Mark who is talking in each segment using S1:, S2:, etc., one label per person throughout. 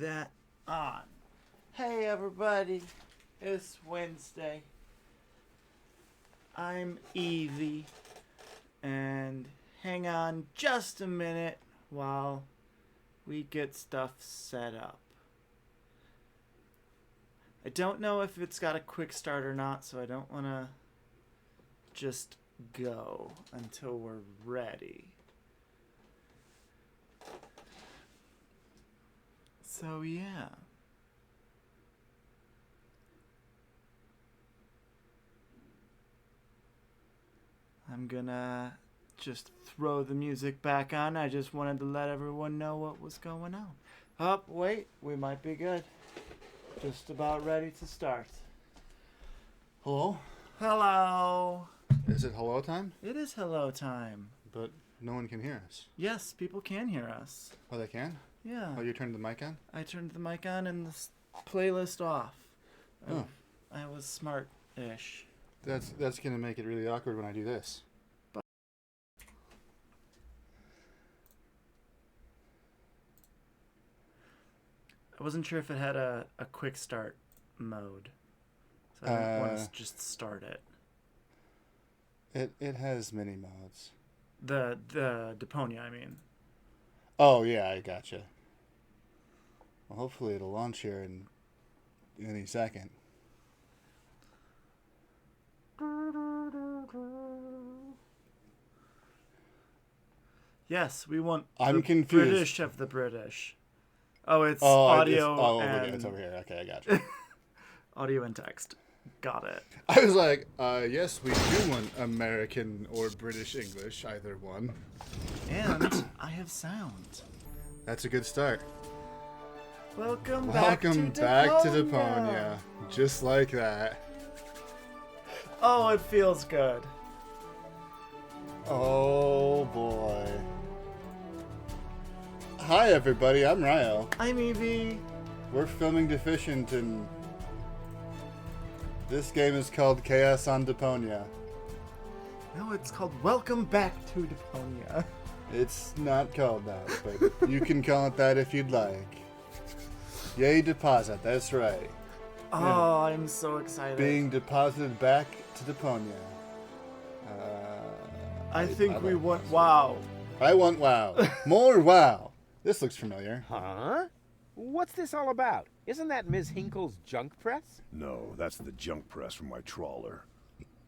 S1: That on Hey everybody, it's Wednesday. I'm Evie, and hang on just a minute while we get stuff set up. I don't know if it's got a quick start or not, so I don't want to just go until we're ready. So yeah. I'm gonna just throw the music back on. I just wanted to let everyone know what was going on. Oh, wait, we might be good. Just about ready to start.
S2: Hello?
S1: Hello.
S2: Is it hello time?
S1: It is hello time.
S2: But no one can hear us.
S1: Yes, people can hear us.
S2: Oh, they can?
S1: Yeah.
S2: Oh, you turned the mic on?
S1: I turned the mic on and the playlist off.
S2: Oh.
S1: I was smart-ish.
S2: That's going to make it really awkward when I do this.
S1: I wasn't sure if it had a quick start mode. So I didn't want to just start it.
S2: It has many modes.
S1: The Deponia, I mean.
S2: Oh, yeah, I gotcha. Well, hopefully it'll launch here in any second.
S1: Yes, we want
S2: I'm
S1: the
S2: confused.
S1: British of the British. Oh, it's audio and...
S2: it's over here. Okay, I gotcha.
S1: audio and text. Got it.
S2: I was like, yes, we do want American or British English, either one.
S1: And I have sound.
S2: That's a good start.
S1: Welcome back to
S2: Deponia. Just like that.
S1: Oh, it feels good.
S2: Oh, boy. Hi, everybody. I'm Ryo.
S1: I'm Evie.
S2: We're filming Deficient, and this game is called Chaos on Deponia.
S1: No, it's called Welcome Back to Deponia.
S2: It's not called that, but you can call it that if you'd like. Yay, deposit. That's right.
S1: Oh, yeah. I'm so excited.
S2: Being deposited back to Deponia.
S1: I think we want WoW.
S2: I want WoW. More WoW. This looks familiar.
S3: Huh? What's this all about? Isn't that Ms. Hinkle's junk press?
S4: No, that's the junk press from my trawler.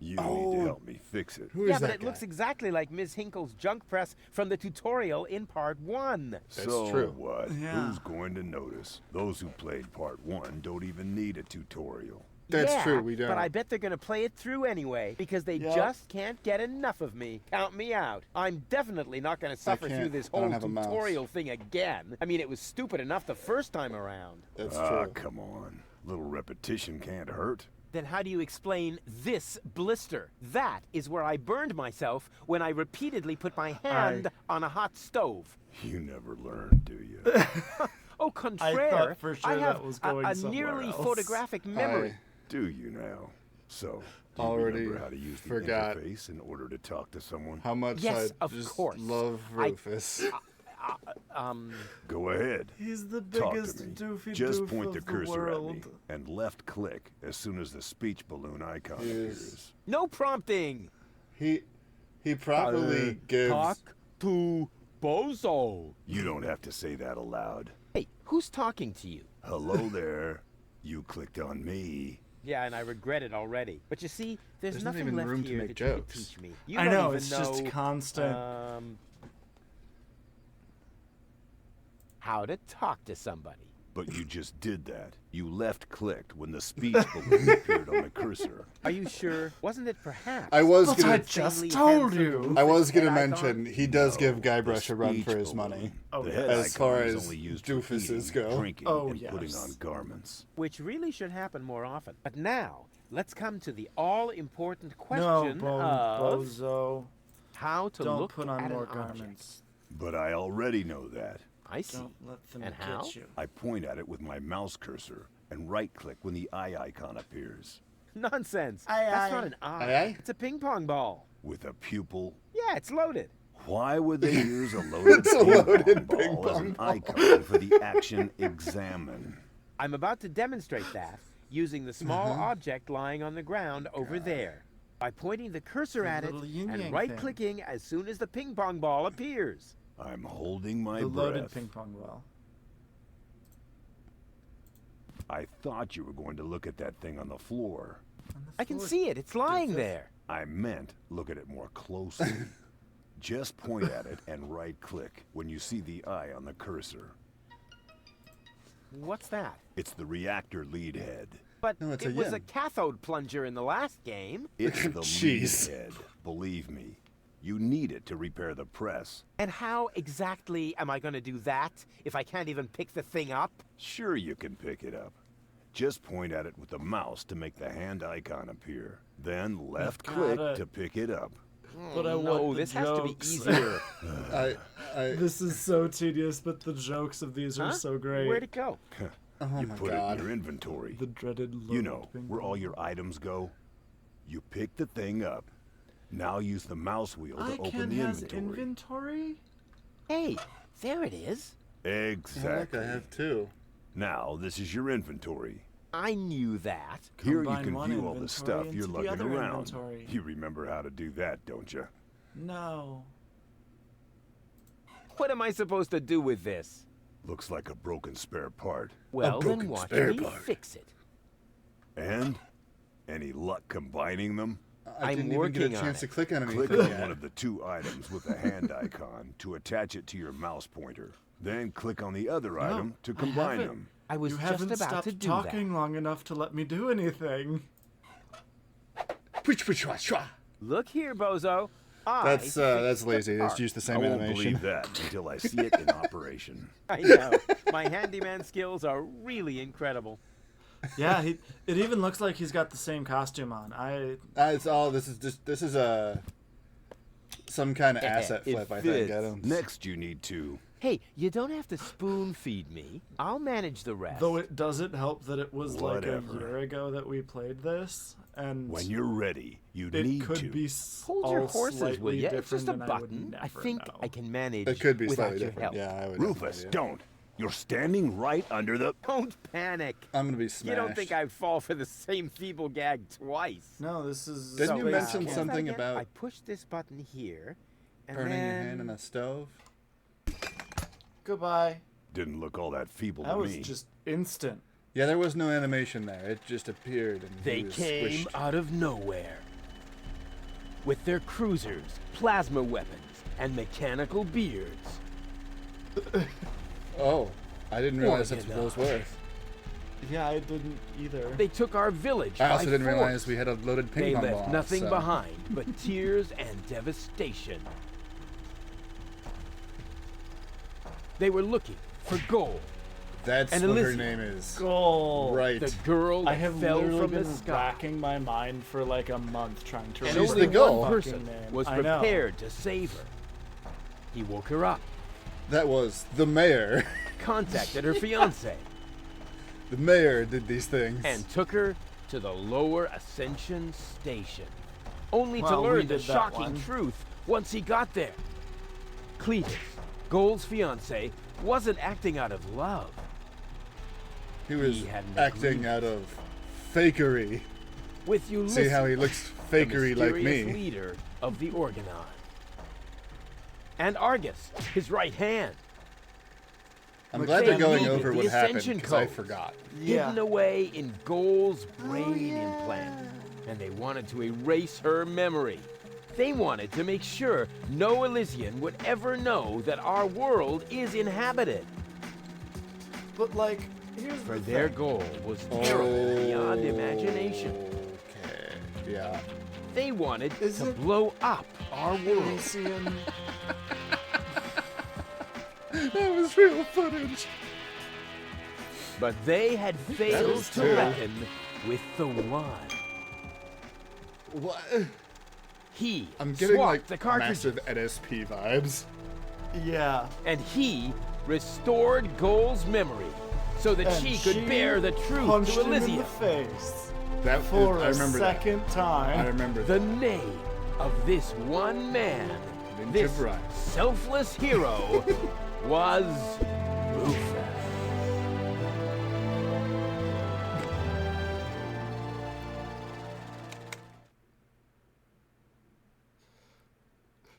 S4: You need to help me fix it.
S2: Who is
S3: Yeah, but
S2: that
S3: it
S2: guy?
S3: looks exactly like Ms. Hinkle's junk press from the tutorial in part 1.
S2: That's
S4: so
S2: true.
S4: what?
S1: Yeah.
S4: Who's going to notice? Those who played part 1 don't even need a tutorial.
S2: That's
S3: Yeah,
S2: true, we don't.
S3: But I bet they're going to play it through anyway, because they
S2: Yep.
S3: just can't get enough of me. Count me out. I'm definitely not going to suffer through
S2: can't.
S3: this
S2: I don't
S3: whole
S2: have a mouse.
S3: tutorial thing again. I mean, it was stupid enough the first time around.
S2: That's
S4: Ah,
S2: true.
S4: come on. Little repetition can't hurt.
S3: Then how do you explain this blister? That is where I burned myself when I repeatedly put my hand on a hot stove.
S4: You never learn, do you?
S3: Au contraire,
S1: thought for sure
S3: I have
S1: that was going
S3: a
S1: somewhere
S3: nearly
S1: else.
S3: photographic memory.
S4: Do you now? So, do you
S2: Already
S4: remember how to use the
S2: forgot.
S4: interface in order to talk to someone?
S2: How much
S3: Yes,
S2: I
S3: of
S2: just
S3: course.
S2: love Rufus.
S4: Go ahead.
S1: He's the
S4: Talk
S1: biggest
S4: to me.
S1: doofy
S4: Just
S1: doof
S4: point
S1: of
S4: the
S1: the
S4: cursor at me
S1: world.
S4: and left click as soon as the speech balloon icon
S2: Yes.
S4: appears.
S3: No prompting.
S2: He probably gives...
S3: Talk to Bozo.
S4: You don't have to say that aloud.
S3: Hey, who's talking to you?
S4: Hello there. You clicked on me.
S3: Yeah, and I regret it already. But you see, there's
S2: There's not
S3: nothing
S2: even
S3: left
S2: room to
S3: here
S2: make
S3: that you could
S2: jokes.
S3: teach me. You
S1: I
S3: don't
S1: know,
S3: even
S1: it's just
S3: know,
S1: constant.
S3: How to talk to somebody.
S4: But you just did that. You left clicked when the speech balloon appeared on the cursor.
S3: Are you sure? Wasn't it perhaps?
S2: I was
S1: But I
S2: gonna...
S1: just
S3: insanely
S1: told
S3: handsome
S1: you.
S2: I was
S3: Rufus
S2: gonna
S3: head icon?
S2: mention, he does give
S4: The
S2: Guybrush a run
S4: speech
S2: for his
S4: balloon.
S2: money.
S1: Oh,
S4: The
S1: yeah.
S4: head
S2: As
S4: icon
S2: far
S4: is
S2: as
S4: only used for
S2: doofuses
S4: eating,
S2: go.
S4: drinking,
S1: Oh,
S4: and putting
S1: yes.
S4: on garments.
S3: Which really should happen more often. But now, let's come to the all-important
S1: No,
S3: question of
S1: Bozo.
S3: how to
S1: Don't
S3: look
S1: put
S3: at
S1: on more
S3: an object.
S1: garments.
S4: But I already know that.
S3: I see.
S1: Don't let them
S3: And
S1: get
S3: how?
S1: you.
S4: I point at it with my mouse cursor and right-click when the eye icon appears.
S3: Nonsense.
S1: Aye,
S3: That's
S1: aye.
S3: not an eye.
S2: Aye, aye?
S3: It's a ping pong ball.
S4: With a pupil.
S3: Yeah, it's loaded.
S4: Why would they use a loaded
S2: It's a loaded
S4: ping
S2: ping
S4: pong ball as
S2: pong
S4: an
S2: ball.
S4: icon for the action examine?
S3: I'm about to demonstrate that using the small object lying on the ground over there. By pointing the cursor at it
S1: little yin-yang
S3: and right-clicking as soon as the ping pong ball appears.
S4: I'm holding my
S1: The loaded
S4: breath.
S1: ping pong ball.
S4: I thought you were going to look at that thing on the floor.
S3: I can see it. It's lying there.
S4: I meant look at it more closely. Just point at it and right-click when you see the eye on the cursor.
S3: What's that?
S4: It's the reactor lead head.
S3: But
S2: No, it's
S3: it
S2: a
S3: was
S2: yin.
S3: a cathode plunger in the last game.
S4: It's the lead
S2: Jeez.
S4: head. Believe me, you need it to repair the press.
S3: And how exactly am I going to do that if I can't even pick the thing up?
S4: Sure, you can pick it up. Just point at it with the mouse to make the hand icon appear. Then left-click
S1: gotta-
S4: to pick it up.
S1: But I
S3: No,
S1: want the
S3: this has to be
S1: jokes.
S3: easier.
S1: This is so tedious, but the jokes of these are
S3: Huh?
S1: so great.
S3: Where'd it go?
S2: Oh
S4: You
S2: my
S4: put
S2: god.
S4: it in your inventory.
S1: The dreaded loaded
S4: You know,
S1: ping
S4: where
S1: pong
S4: all your
S1: ball.
S4: items go. You pick the thing up. Now use the mouse wheel to open
S1: Icon
S4: the
S1: has
S4: inventory.
S1: inventory?
S3: Hey, there it is.
S2: Oh, look,
S4: Exactly.
S2: I have two.
S4: Now, this is your inventory.
S3: I knew that.
S4: Here you
S1: Combine
S4: can
S1: one
S4: view all the
S1: inventory
S4: stuff you're
S1: into the
S4: lugging
S1: other
S4: around.
S1: inventory.
S4: You remember how to do that, don't you?
S1: No.
S3: What am I supposed to do with this?
S4: Looks like a broken spare part.
S3: Well, then
S2: broken
S3: watch
S2: spare
S3: me
S2: part.
S3: fix it.
S4: And? Any luck combining them?
S2: I
S3: I'm
S2: didn't even get
S3: working
S2: a
S3: on
S2: chance
S3: it.
S2: to click on
S4: Click
S2: anything
S4: on one of the two items with the hand icon to attach it to your mouse pointer. Then click on the other item to combine
S1: haven't.
S4: them.
S3: I was
S1: You
S3: just
S1: haven't
S3: about
S1: stopped
S3: to do
S1: talking long enough to let me do anything.
S3: Look here, bozo.
S2: That's lazy. Let's use the
S4: I
S2: same
S4: won't
S2: animation.
S4: believe that until I see it in operation.
S3: I know. My handyman skills are really incredible.
S1: Yeah, it even looks like he's got the same costume on.
S2: It's all. This is a some kind of asset
S3: It
S2: flip. I think. I
S3: fits.
S2: don't.
S4: Next, you need to.
S3: Hey, you don't have to spoon feed me. I'll manage the rest.
S1: Though it doesn't help that it was like a
S4: Whatever.
S1: year ago that we played this, and
S4: When you're ready, you
S1: it
S4: need
S1: could
S4: to.
S1: be
S3: Hold your
S1: all
S3: horses, will
S1: slightly
S3: you? It's
S1: different,
S3: just a
S1: and I would
S3: button. I
S1: never
S3: think
S1: know.
S3: I can manage
S2: It could be
S3: without
S2: slightly
S3: your
S2: different.
S3: help.
S2: Yeah, I would.
S4: Rufus,
S2: have no idea.
S4: don't. You're standing right under the.
S3: Don't panic.
S2: I'm gonna be smashed.
S3: You don't think I'd fall for the same feeble gag twice?
S1: No, this is.
S2: Didn't you
S3: So,
S2: mention
S3: what was
S2: something
S3: that again?
S2: about
S3: I push this button here, and
S2: burning
S3: then...
S2: your hand in a stove?
S1: Goodbye.
S4: Didn't look all that feeble
S1: That
S4: to
S1: was
S4: me.
S1: just instant.
S2: Yeah, there was no animation there. It just appeared and
S3: They
S2: he was
S3: came
S2: squished.
S3: out of nowhere. With their cruisers, plasma weapons, and mechanical beards.
S2: Oh, I didn't realize that's what those were.
S3: Organized.
S1: Yeah, I didn't either.
S3: They took our village
S2: I also
S3: by
S2: didn't
S3: force.
S2: realize we had a loaded ping
S3: They
S2: pong
S3: left
S2: ball.
S3: nothing
S2: so.
S3: behind but tears and devastation. They were looking for gold.
S2: That's
S3: And
S2: what her
S3: Elysium.
S2: name is.
S1: Goal.
S2: Right.
S3: The girl
S1: I
S3: that
S1: have
S3: fell
S1: literally
S3: from the
S1: been
S3: sky.
S1: racking my mind for like a month trying to
S3: And
S2: She's
S3: only
S2: the goal.
S3: one person
S1: Fucking name.
S3: was
S1: I know.
S3: prepared to save her. He woke her up,
S2: That was the mayor.
S3: contacted her fiance,
S2: The mayor did these things.
S3: and took her to the lower Ascension station, only to
S1: Well, we
S3: learn the
S1: did that
S3: shocking
S1: one.
S3: truth once he got there. Cletus, Gold's fiance, wasn't acting out of love.
S2: he was
S3: he had an
S2: acting
S3: agreement.
S2: out of fakery.
S3: With Ulysses,
S2: See how he looks
S3: the
S2: fakery like
S3: mysterious
S2: me.
S3: leader of the Organon. And Argus, his right hand,
S2: I'm glad they're
S3: They
S2: going
S3: needed
S2: over
S3: the
S2: what happened
S3: Ascension
S2: because I
S3: code.
S2: forgot.
S3: hidden away in Gold's brain implant. And they wanted to erase her memory. They wanted to make sure no Elysian would ever know that our world is inhabited.
S1: But like, here's
S3: For
S1: the
S3: their
S1: thing.
S3: goal was terrible beyond imagination.
S2: Okay. Yeah.
S3: They wanted
S1: Is
S3: to
S1: it-
S3: blow up our world.
S1: Elysian.
S2: That was real footage.
S3: But they had failed
S2: was
S3: to
S2: true.
S3: reckon with the one.
S2: What?
S3: He
S2: I'm getting
S3: swapped
S2: like
S3: the cartridges,
S2: massive NSP vibes.
S1: Yeah.
S3: and he restored Gold's memory so that
S1: And
S3: she could bear the truth
S1: punched
S3: to
S1: him in
S3: Elysium.
S1: the face
S2: That
S1: for
S2: I
S1: a
S2: remember
S1: second
S2: that.
S1: time.
S2: I remember
S3: The
S2: that.
S3: name of this one man,
S2: Ninja
S3: this
S2: Brian.
S3: selfless hero, was Rufus.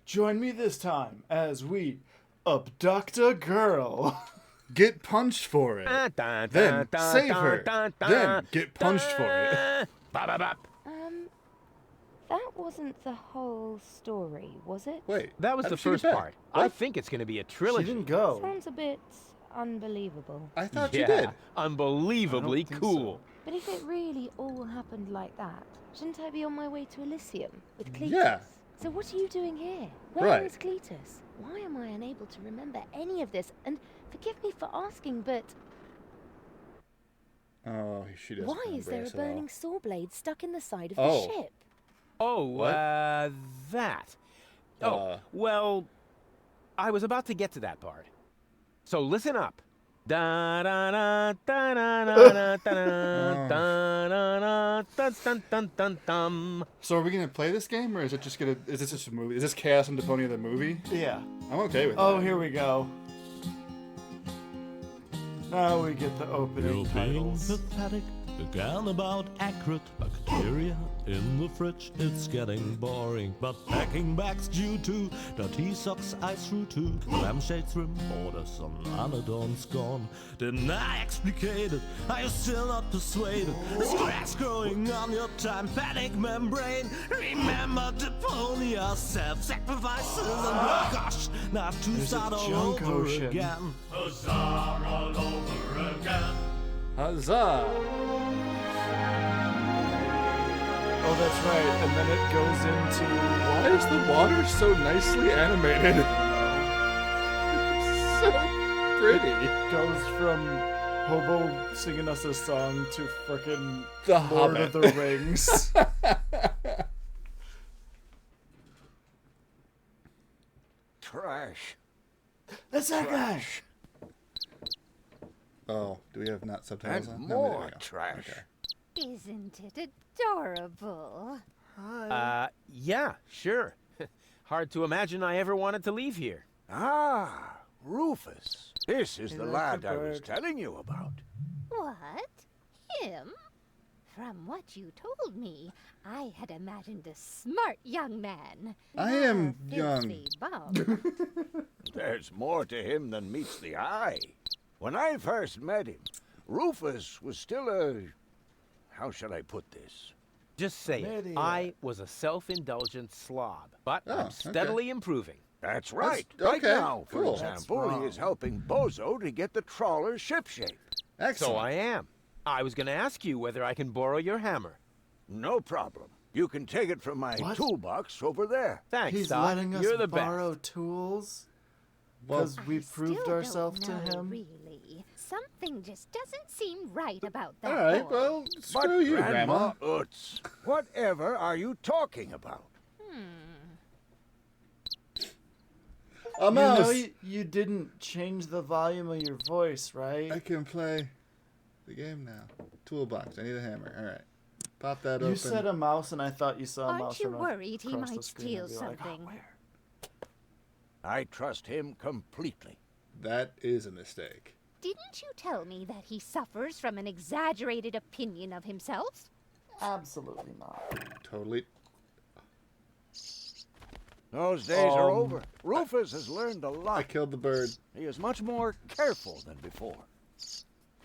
S1: Join me this time as we abduct a girl.
S2: Get punched for it. Then save her. Then get punched for it.
S5: That wasn't the whole story, was it?
S2: Wait.
S3: That was
S2: how
S3: the
S2: did she get
S3: first
S2: back?
S3: part.
S2: What?
S3: I think it's going to be a
S1: She
S3: trilogy.
S1: didn't go.
S5: Sounds a bit unbelievable.
S2: I thought
S3: yeah,
S2: you did.
S3: unbelievably
S1: I don't think
S3: cool.
S5: But if it really all happened like that, shouldn't I be on my way to Elysium with Cletus?
S2: Yeah.
S5: So what are you doing here? Where
S2: Right.
S5: is Cletus? Why am I unable to remember any of this? And forgive me for asking, but
S2: Oh, she doesn't
S5: why is there a
S2: embrace it all.
S5: burning saw blade stuck in the side of
S2: Oh.
S5: the ship?
S3: Oh,
S2: What?
S3: that. Oh, well, I was about to get to that part. So listen up. Da da da da da da da da da da dun dun dun dun.
S2: So are we gonna play this game, or is it just gonna? Is this just a movie? Is this Chaos and Deponia the movie?
S1: Yeah.
S2: I'm okay with
S1: Oh,
S2: that.
S1: here we go. Now we get the opening
S6: You're being
S1: titles.
S6: pathetic again about accurate bacteria in the fridge. It's getting boring, but packing bags due to dirty socks ice through to lampshades rim borders on Anadon's gone. Didn't I explicate it? Are you still not persuaded? There's cracks growing on your tympanic membrane. Remember Deponia, self-sacrifices and oh gosh, not to
S1: There's a
S6: start all
S1: junk
S6: over
S1: ocean.
S6: again.
S2: Huzzah!
S1: Oh, that's right. And then it goes into.
S2: Why is the water so nicely animated? It's so pretty.
S1: Goes from Hobo singing us a song to frickin'
S2: The
S1: Lord
S2: Hobbit.
S1: of the Rings.
S4: Trash.
S1: That's that guy.
S2: Oh, do we have not subtitles
S4: And
S2: on?
S4: more
S2: there we go.
S4: trash.
S2: Okay.
S5: Isn't it adorable?
S3: Yeah, sure. Hard to imagine I ever wanted to leave here.
S4: Ah, Rufus. This is
S1: He
S4: the
S1: liked
S4: lad
S1: the
S4: I was
S1: bird.
S4: telling you about.
S5: What? Him? From what you told me, I had imagined a smart young man.
S2: I
S5: not
S2: am
S5: a
S2: young.
S5: filthy bum.
S4: There's more to him than meets the eye. When I first met him, Rufus was still a... How shall I put this?
S3: Just say it.
S1: Idiot.
S3: I was a self-indulgent slob, but
S2: Oh,
S3: I'm steadily improving.
S4: That's right.
S2: That's-
S4: Right
S2: okay,
S4: now, for
S2: cool.
S4: example,
S1: That's
S4: he
S1: wrong.
S4: is helping Bozo to get the trawler shipshape.
S2: Excellent.
S3: So I am. I was going to ask you whether I can borrow your hammer.
S4: No problem. You can take it from my
S1: What?
S4: toolbox over there.
S3: Thanks,
S1: He's
S3: Doc.
S1: letting us
S3: You're the
S1: borrow
S3: best.
S1: tools
S2: Well,
S1: because we
S5: I
S1: proved
S5: still
S1: ourselves to
S5: don't know,
S1: him.
S5: Really. Something just doesn't seem right about that
S2: all right.
S5: boy.
S2: Well,
S4: But
S2: screw you,
S4: Grandma
S2: Grandma.
S4: Utz, whatever are you talking about?
S2: A
S1: You
S2: mouse.
S1: know you didn't change the volume of your voice, right?
S2: I can play the game now. Toolbox. I need a hammer. All right. Pop that
S1: You
S2: open.
S1: said a mouse, and I thought you saw a
S5: Aren't
S1: mouse
S5: you
S1: run
S5: worried he
S1: across the
S5: might
S1: screen.
S5: steal
S1: I'd be like, "Oh,
S5: something?"
S1: where?"
S4: I trust him completely.
S2: That is a mistake.
S5: Didn't you tell me that he suffers from an exaggerated opinion of himself?
S1: Absolutely not.
S2: Totally.
S4: Those days are
S1: Um,
S4: over. Rufus has learned a
S2: I
S4: lot.
S2: killed the bird.
S4: He is much more careful than before.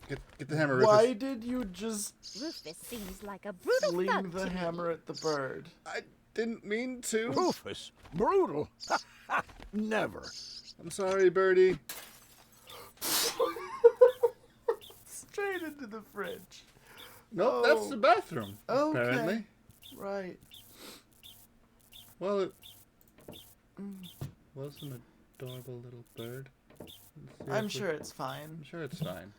S2: Get the hammer,
S1: Why
S2: Rufus.
S1: did you just
S5: Rufus seems like a brutal
S1: fling
S5: thug
S1: the
S5: to me.
S1: hammer at the bird?
S2: I didn't mean to.
S4: Rufus, brutal. Never.
S2: I'm sorry, Birdie.
S1: Straight into the fridge.
S2: Nope, that's
S1: Oh.
S2: the bathroom.
S1: Okay.
S2: Apparently.
S1: Right.
S2: Well, it was an adorable little bird. Let's see
S1: I'm
S2: if we-
S1: sure it's fine.
S2: I'm sure it's fine.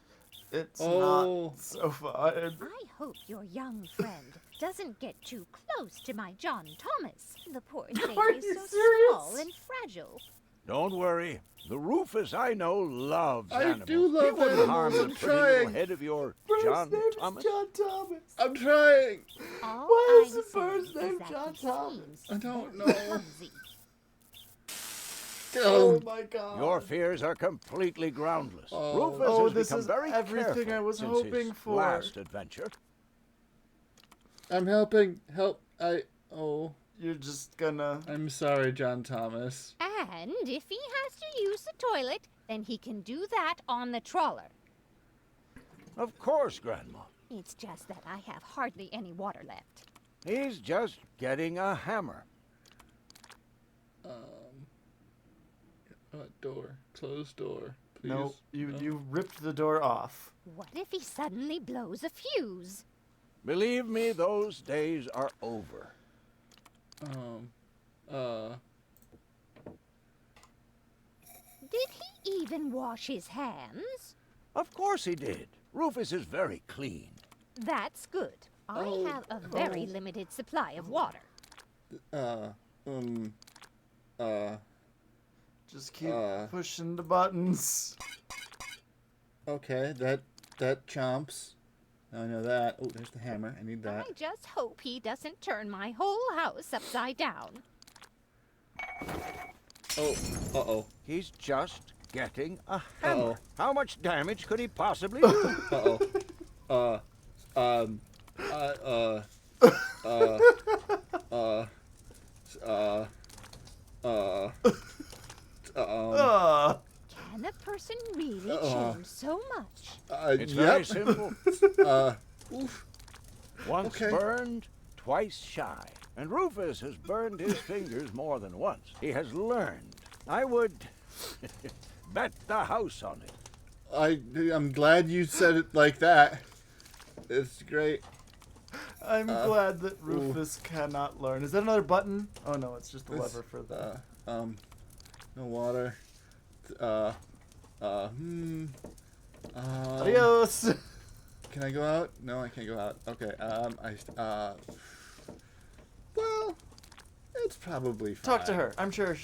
S1: It's
S2: Oh.
S1: not so fun.
S5: I hope your young friend doesn't get too close to my John Thomas. The poor thing
S1: Are
S5: is
S1: you
S5: so
S1: serious?
S5: small and fragile.
S4: Don't worry. The Rufus I know loves
S2: I
S4: animals.
S2: do love
S4: he wouldn't harm
S2: animals.
S4: the
S2: I'm
S4: pretty little
S2: trying.
S4: head of your
S1: Bird's
S4: John
S1: name's
S4: Thomas.
S1: John Thomas.
S2: I'm trying.
S5: All
S1: Why is
S5: I'm
S1: the bird's
S5: saying
S1: name
S5: is that
S1: John
S5: he
S1: Thomas?
S5: seems
S2: I don't
S5: very
S2: know.
S5: clumsy.
S1: Oh my god.
S4: Your fears are completely groundless.
S2: Oh.
S4: Rufus
S1: Oh,
S4: has
S1: this
S4: become
S1: is
S4: very
S1: everything
S4: careful
S1: I was
S4: since
S1: hoping
S4: his
S1: for.
S4: last adventure.
S2: I'm helping. Help. Oh.
S1: you're just gonna...
S2: I'm sorry, John Thomas.
S5: And if he has to use the toilet, then he can do that on the trawler.
S4: Of course, Grandma.
S5: It's just that I have hardly any water left.
S4: He's just getting a hammer.
S2: Door. Closed door. Please.
S1: No, you
S2: No.
S1: you ripped the door off.
S5: What if he suddenly blows a fuse?
S4: Believe me, those days are over.
S5: Did he even wash his hands?
S4: Of course he did. Rufus is very clean.
S5: That's good. I have a very limited supply of water.
S1: Just keep pushing the buttons.
S2: Okay, that chomps. Now I know that. Oh, there's the hammer. I need that.
S5: I just hope he doesn't turn my whole house upside down.
S2: Oh, uh-oh.
S4: He's just getting a hammer.
S2: Uh-oh.
S4: How much damage could he possibly do?
S2: Uh-oh.
S5: Can a person really change so much?
S4: It's very simple.
S2: Oof.
S4: Once
S2: Okay.
S4: burned, twice shy. And Rufus has burned his fingers more than once. He has learned. I would bet the house on it.
S2: I'm glad you said it like that. It's great.
S1: I'm glad that Rufus cannot learn. Is that another button? Oh no, it's just the lever for the...
S2: No water.
S1: Adios!
S2: Can I go out? No, I can't go out. Okay, well, it's probably fine.
S1: Talk to her. I'm sure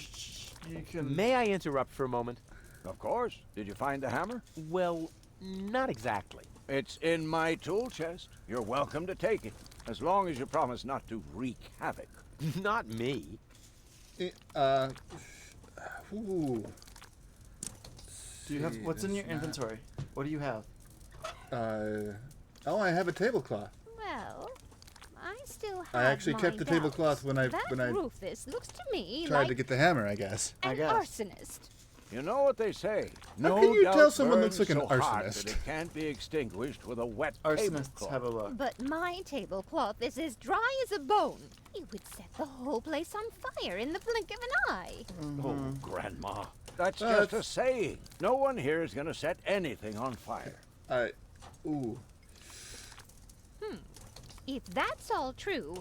S1: you can...
S3: May I interrupt for a moment?
S4: Of course. Did you find the hammer?
S3: Well, not exactly.
S4: It's in my tool chest. You're welcome to take it, as long as you promise not to wreak havoc.
S3: Not me.
S2: Ooh.
S1: Do you have... What's in your inventory? What do you have?
S2: Oh, I have a tablecloth.
S5: Well, I still have
S2: I actually
S5: my
S2: kept the tablecloth
S5: doubts.
S2: when I
S5: Rufus looks to me
S2: tried
S5: like
S2: to get the hammer, I guess.
S1: I
S5: an
S1: guess.
S5: arsonist.
S4: You know what they say?
S2: How
S4: No
S2: can you
S4: doubt
S2: tell someone looks
S4: burns
S2: like an
S4: so hot
S2: arsonist?
S4: that it can't be extinguished with a wet
S1: Arsonists
S4: tablecloth.
S1: have a look.
S5: But my tablecloth is as dry as a bone. It would set the whole place on fire in the blink of an eye.
S4: Oh, Grandma. That's just a saying. No one here is going to set anything on fire.
S2: Ooh.
S5: If that's all true,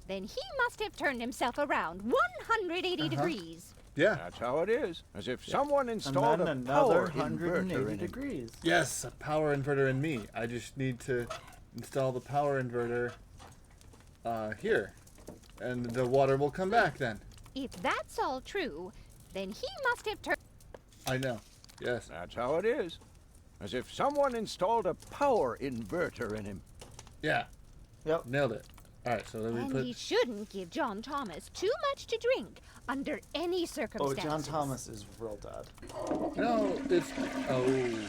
S5: then he must have turned himself around 180 degrees.
S2: Yeah.
S4: That's how it is. As if someone
S1: And
S4: installed
S1: then
S4: a
S1: another
S4: power inverter
S1: 180
S4: in it.
S1: degrees.
S2: Yes, a power inverter in me. I just need to install the power inverter here. And the water will come back then.
S5: If that's all true, then he must have turned...
S2: I know. Yes.
S4: That's how it is. As if someone installed a power inverter in him.
S2: Yeah.
S1: Yep.
S2: Nailed it. All right, so let me
S5: And
S2: put...
S5: he shouldn't give John Thomas too much to drink under any
S1: Oh,
S5: circumstances.
S1: John Thomas is real dead.
S2: No, it's... Oh.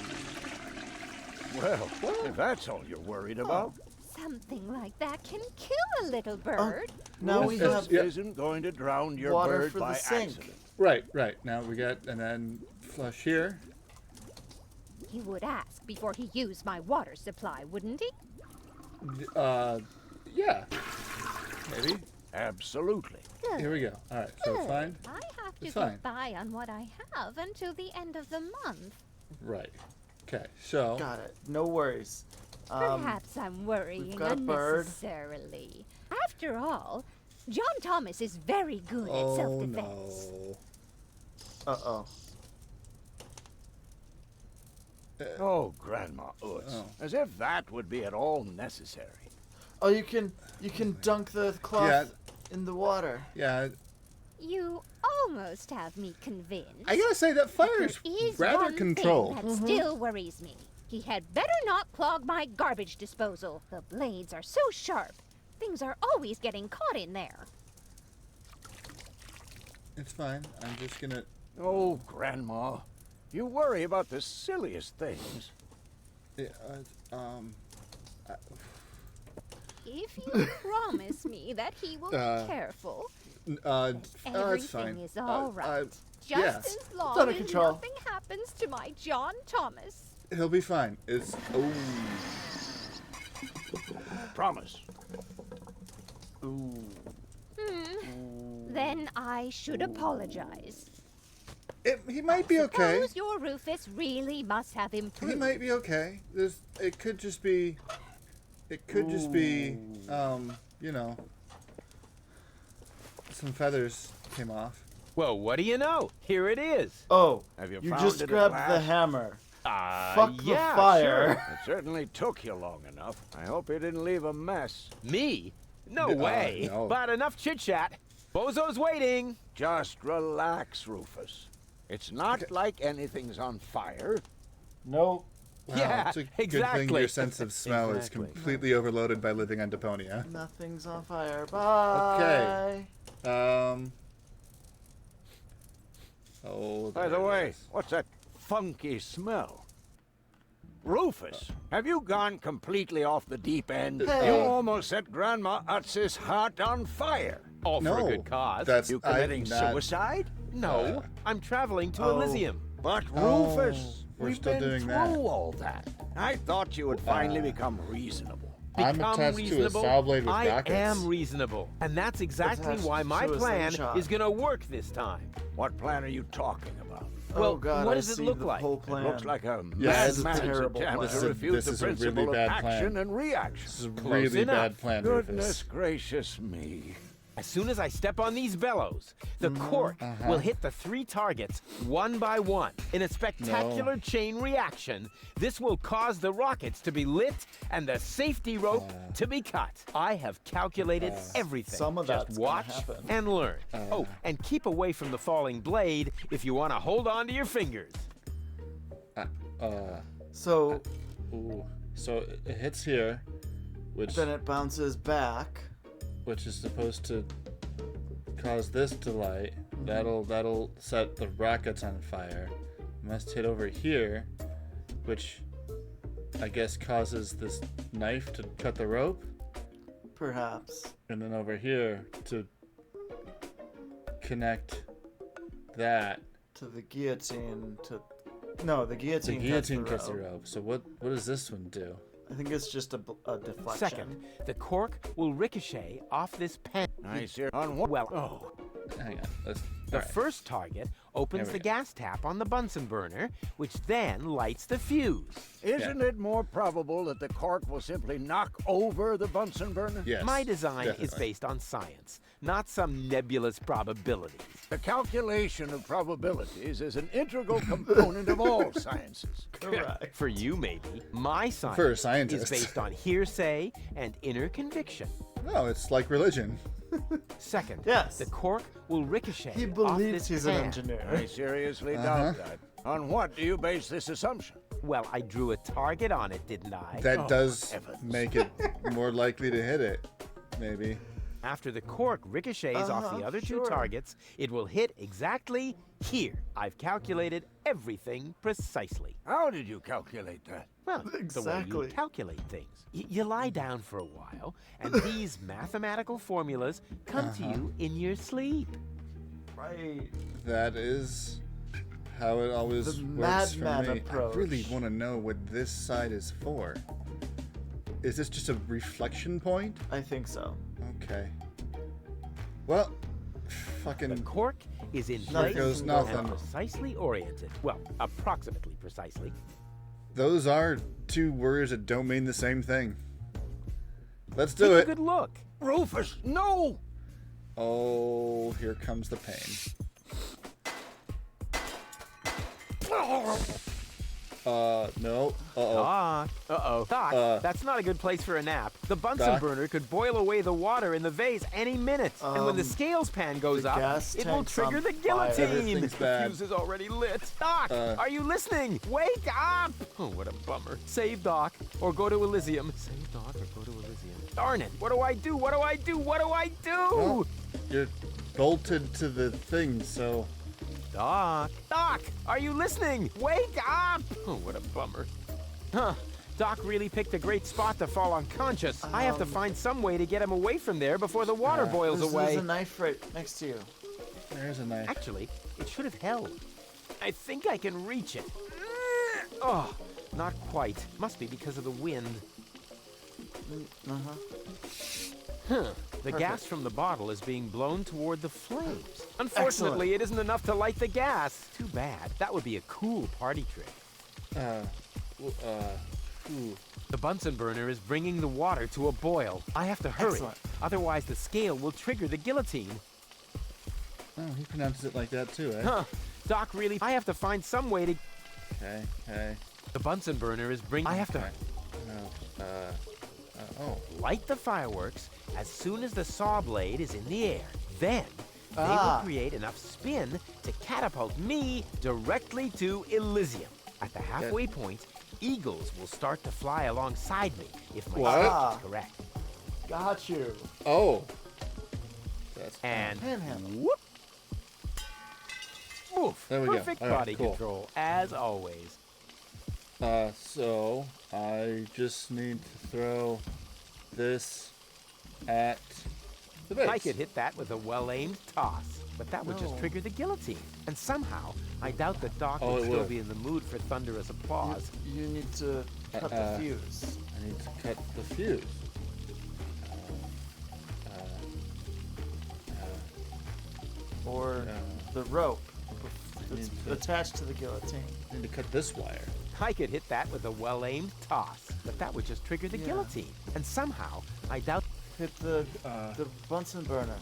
S4: Well, if that's all you're worried about,
S5: Something like that can kill a little bird.
S1: Now we
S2: Rufus
S1: have...
S2: Yeah.
S4: isn't going to drown your
S1: Water
S4: bird
S1: for the
S4: by
S1: sink.
S4: accident.
S2: Right. Now we got... And then flush here.
S5: He would ask before he used my water supply, wouldn't he?
S2: Yeah. Maybe.
S4: Absolutely.
S5: Good.
S2: Here we go. All right, so it's
S5: Good.
S2: fine?
S5: I have to
S2: It's fine.
S5: get by on what I have until the end of the month.
S2: Right. Okay, so...
S1: Got it. No worries.
S5: Perhaps I'm worrying
S1: got a bird.
S5: unnecessarily. After all, John Thomas is very good at
S2: Oh,
S5: self-defense.
S2: no.
S1: Uh-oh.
S4: Oh, Grandma Utz.
S2: Oh.
S4: As if that would be at all necessary.
S1: Oh, you can dunk the cloth
S2: Yeah.
S1: in the water.
S2: Yeah,
S5: You almost have me convinced.
S2: I gotta say that fire
S5: There
S2: is
S5: is
S2: rather
S5: one
S2: controlled.
S5: thing that still worries me. He had better not clog my garbage disposal. The blades are so sharp. Things are always getting caught in there.
S2: It's fine. I'm just gonna...
S4: Oh, Grandma. You worry about the silliest things.
S2: Yeah,
S5: If you promise me that he will be careful,
S2: It's fine.
S5: Everything is all right. Just
S2: yeah.
S5: as long
S1: out of
S5: as
S1: control.
S5: nothing happens to my John Thomas.
S2: He'll be fine. Oh.
S4: Promise.
S1: Ooh.
S5: Then I should apologize.
S2: He might be okay.
S5: Suppose your Rufus really must have improved.
S2: He might be okay. It could just be, you know, some feathers came off.
S3: Well, what do you know? Here it is.
S1: Oh,
S4: Have you
S1: you
S4: found
S1: just
S4: it at
S1: grabbed the
S4: last?
S1: hammer.
S3: Yeah,
S1: the fire.
S4: It certainly took you long enough. I hope you didn't leave a mess.
S3: Sure. Me? No
S2: No,
S3: way.
S2: no.
S3: But enough chit-chat. Bozo's waiting.
S4: Just relax, Rufus. It's not like anything's on fire.
S1: Nope.
S2: Wow,
S3: Yeah,
S2: it's a good
S3: exactly.
S2: thing your sense of smell
S3: Exactly.
S2: is completely overloaded by living on Deponia.
S1: Nothing's on fire. Bye.
S2: Oh.
S4: By
S2: there
S4: the
S2: it
S4: way,
S2: is.
S4: what's that funky smell? Rufus, have you gone completely off the deep end?
S1: Hey.
S4: You almost set Grandma Utz's heart on fire.
S3: All for
S2: No,
S3: a good cause.
S2: that's
S4: You committing
S2: I'm not-
S4: suicide?
S3: No, I'm traveling to
S1: Oh.
S3: Elysium.
S4: But
S2: Oh,
S4: Rufus,
S2: we're
S4: we've
S2: still
S4: been
S2: doing
S4: through
S2: that.
S4: all that. I thought you would finally become reasonable.
S2: I'm
S3: Become
S2: attached to a
S3: reasonable.
S2: saw blade with
S3: I
S2: rockets.
S3: am reasonable. And that's exactly
S1: Attached
S3: why my
S1: to a
S3: plan
S1: slingshot.
S3: is going to work this time.
S4: What plan are you talking about?
S3: Well,
S1: Oh God,
S3: what
S1: I
S3: does it
S1: see
S3: look
S1: the
S3: like?
S1: whole
S4: It
S1: plan.
S4: looks like a
S2: Yeah,
S4: mad
S2: it's a
S4: man's
S1: terrible
S4: attempt
S1: plan.
S4: to refute
S2: This
S4: the
S2: is a really
S4: principle of
S2: bad
S4: action
S2: plan.
S4: and reaction.
S2: This is a
S3: Close
S2: really
S3: enough.
S2: bad plan,
S4: Goodness
S2: Rufus.
S4: gracious me.
S3: As soon as I step on these bellows, the cork will hit the 3 targets one by one. In a spectacular chain reaction, this will cause the rockets to be lit and the safety rope to be cut. I have calculated everything.
S1: Some of
S3: Just
S1: that's gonna
S3: watch
S1: happen.
S3: and learn. Oh, and keep away from the falling blade if you want to hold on to your fingers.
S1: So
S2: Ooh. So it hits here, which
S1: then it bounces back.
S2: is supposed to cause this to light. That'll set the rockets on fire. Must hit over here, which I guess causes this knife to cut the rope,
S1: Perhaps.
S2: and then over here to connect that.
S1: To the guillotine. No, the
S2: The
S1: guillotine.
S2: guillotine
S1: cuts
S2: cuts the rope. So what does this one do?
S1: I think it's just a deflection.
S3: Second, the cork will ricochet off this pen.
S4: Nice here. On what?
S3: Well,
S4: Oh,
S2: Hang on. Let's.
S3: The
S2: all right.
S3: first target opens
S2: There
S3: the
S2: we go.
S3: gas tap on the Bunsen burner, which then lights the fuse.
S4: isn't it more probable that the cork will simply knock over the Bunsen burner?
S2: Yes.
S3: My design is
S2: definitely.
S3: based on science, not some nebulous probabilities.
S4: The calculation of probabilities is an integral component of all sciences.
S1: Correct.
S3: For you, maybe. My science
S2: For a
S3: is
S2: scientist.
S3: based on hearsay and inner conviction.
S2: No, it's like religion.
S3: Second,
S1: Yes.
S3: the cork will ricochet
S1: He
S3: off
S1: believes
S3: this
S1: he's
S3: pan.
S1: an engineer.
S4: I seriously doubt that. On what do you base this assumption?
S3: Well, I drew a target on it, didn't I?
S2: That
S4: Oh,
S2: does
S4: heavens.
S2: make it more likely to hit it. Maybe.
S3: After the cork ricochets off the other
S1: sure.
S3: 2 targets, it will hit exactly here. I've calculated everything precisely.
S4: How did you calculate that?
S3: Well, the way
S1: Exactly.
S3: you calculate things. You lie down for a while, and these mathematical formulas come to you in your sleep.
S1: Right.
S2: That is how it always
S1: The
S2: works for
S1: madman
S2: me.
S1: approach.
S2: I really want to know what this side is for. Is this just a reflection point?
S1: I think so.
S2: Okay. Well,
S3: The
S2: fucking.
S3: cork is in
S1: Nothing
S3: place
S2: goes
S3: and
S2: nothing.
S3: precisely oriented. Well, approximately precisely.
S2: Those are 2 words that don't mean the same thing. Let's do
S3: Take a
S2: it.
S3: good look.
S4: Rufus, no!
S2: Oh, here comes the pain. No. Uh-oh.
S3: Doc. Doc, that's not a good place for a nap. The Bunsen
S2: Doc.
S3: burner could boil away the water in the vase any minute. And when the scales pan goes
S1: the
S3: up,
S1: gas
S3: it will
S1: tank's
S3: trigger
S1: on
S3: the
S1: fire.
S3: guillotine.
S2: Everything's
S3: The
S2: bad.
S3: fuse is already lit. Doc, are you listening? Wake up! Oh, what a bummer. Save Doc or go to Elysium. Save Doc or go to Elysium. Darn it. What do I do? What do I do? What do I do?
S2: Well, you're bolted to the thing, so.
S3: Doc, are you listening? Wake up! Oh, what a bummer. Huh. Doc really picked a great spot to fall unconscious. I have to find some way to get him away from there before the water boils away.
S1: There's a knife right next to you.
S2: There's a knife.
S3: Actually, it should have held. I think I can reach it. Oh, not quite. Must be because of the wind. The gas from the bottle is being blown toward the flames. Unfortunately, it isn't enough to light the gas. Too bad. That would be a cool party trick. The Bunsen burner is bringing the water to a boil. I have to hurry. Otherwise, the scale will trigger the guillotine.
S2: Oh, he pronounces it like that too, eh?
S3: Huh. Doc really... I have to find some way to...
S2: Okay.
S3: The Bunsen burner is bringing... I have to... light the fireworks as soon as the saw blade is in the air. Then, they will create enough spin to catapult me directly to Elysium. At the halfway point, eagles will start to fly alongside me, if my math is correct.
S1: Got you.
S2: Oh. That's
S3: And
S1: Panhandle.
S3: whoop! Oof.
S2: There we go.
S3: Perfect
S2: All right,
S3: body
S2: cool.
S3: control, as always.
S2: So I just need to throw this at the base.
S3: I could hit that with a well-aimed toss, but that would just trigger the guillotine. And somehow, I doubt that Doc would still be in the mood for thunderous applause.
S1: You need to cut the fuse.
S2: I need to cut the fuse.
S1: Or the rope that's attached to the guillotine.
S2: I need to cut this wire.
S3: I could hit that with a well-aimed toss, but that would just trigger the guillotine. And somehow, I doubt...
S1: Hit the Bunsen burner.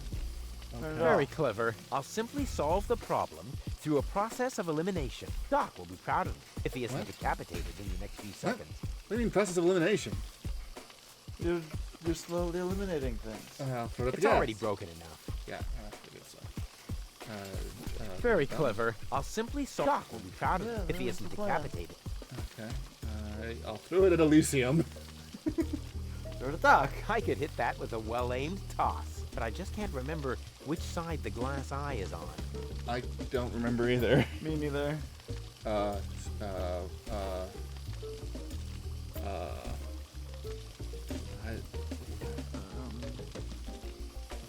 S1: Turn it
S3: Very
S1: off.
S3: clever. I'll simply solve the problem through a process of elimination. Doc will be proud of me if he isn't decapitated in the next few seconds.
S2: What do you mean process of elimination?
S1: You're slowly eliminating things.
S2: Throw it at the
S3: It's
S2: gas.
S3: already broken enough.
S2: Yeah, that's pretty good stuff.
S3: Very clever. I'll simply solve... Doc will be proud of me if he
S1: that's
S3: isn't
S1: the plan.
S3: decapitated.
S2: Okay. I'll throw it at Elysium.
S1: Throw it at Doc.
S3: I could hit that with a well-aimed toss, but I just can't remember which side the glass eye is on.
S2: I don't remember either.
S1: Me neither.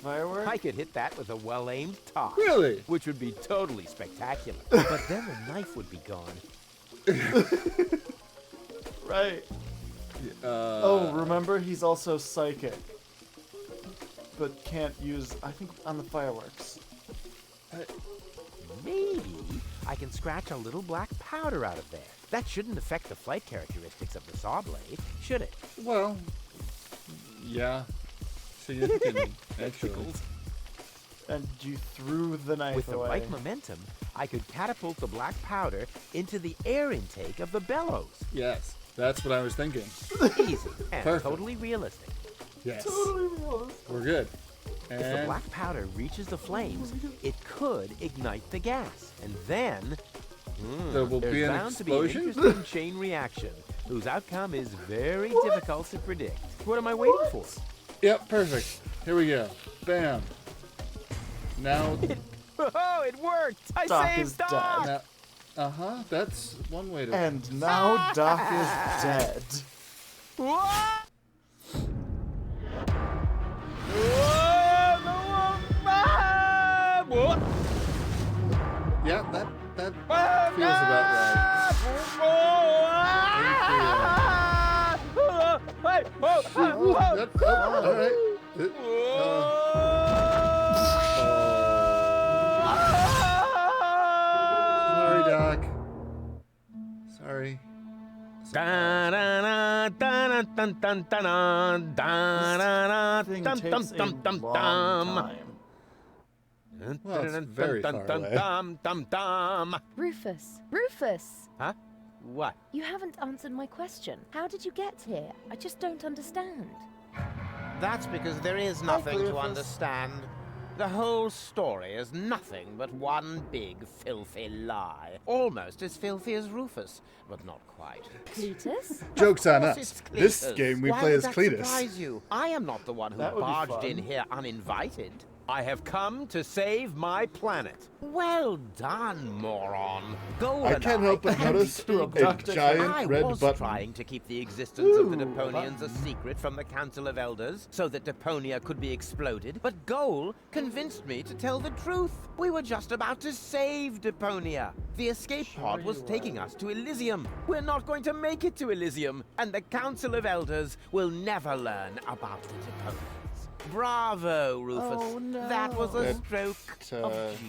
S1: Firework?
S3: I could hit that with a well-aimed toss.
S2: Really?
S3: Which would be totally spectacular. But then the knife would be gone.
S1: Right. Oh, remember, he's also psychic. But can't use, I think, on the fireworks.
S3: Maybe I can scratch a little black powder out of there. That shouldn't affect the flight characteristics of the saw blade, should it?
S2: Well, yeah. Significantly, actually.
S1: And you threw the knife
S3: With the
S1: away.
S3: right momentum, I could catapult the black powder into the air intake of the bellows.
S2: Yes, that's what I was thinking.
S3: Easy and
S2: Perfect.
S3: totally realistic.
S2: Yes. We're good.
S3: If the
S2: And
S3: black powder reaches the flames, it could ignite the gas. And then
S2: there will
S3: there's
S2: be an
S3: bound to be an
S2: explosion?
S3: interesting chain reaction, whose outcome is very difficult to predict. What am I waiting for?
S2: Yep, perfect. Here we go. Bam. Now,
S3: Oh, it worked! I
S1: Doc
S3: saved
S1: is
S3: Doc!
S1: dead.
S2: now that's one way to...
S1: And now Doc is dead.
S3: What? What?
S2: Yeah, that feels about right. Yep, all right. Sorry, Doc. Sorry.
S1: Thing takes a long time.
S2: Well, it's very far away.
S7: Rufus! Rufus!
S3: Huh? What?
S7: You haven't answered my question. How did you get here? I just don't understand.
S8: That's because there is nothing to
S1: Rufus.
S8: understand. The whole story is nothing but one big filthy lie. Almost as filthy as Rufus, but not quite.
S7: Cletus?
S2: Joke's on
S8: Of course
S2: us.
S8: it's
S2: This
S8: Cletus.
S2: game we
S8: Why
S2: play
S8: would
S2: as
S8: that
S2: Cletus.
S8: surprise you? I am not the one who
S1: That would be
S8: barged in
S1: fun.
S8: here uninvited.
S3: I have come to save my planet. Well done, moron. Goal
S2: I
S3: and
S2: can't help but
S3: and
S2: notice
S3: to
S2: a
S3: abduct
S2: giant
S3: I
S2: red
S3: was
S2: button.
S3: trying to keep the existence of the
S1: Ooh,
S3: Deponians a secret from the Council of Elders so that Deponia could be exploded, but Goal convinced me to tell the truth. We were just about to save Deponia. The escape pod was taking us to Elysium. We're not going to make it to Elysium, and the Council of Elders will never learn about the Deponians. Bravo, Rufus.
S1: Oh, no.
S3: That was a
S2: That,
S3: stroke of genius.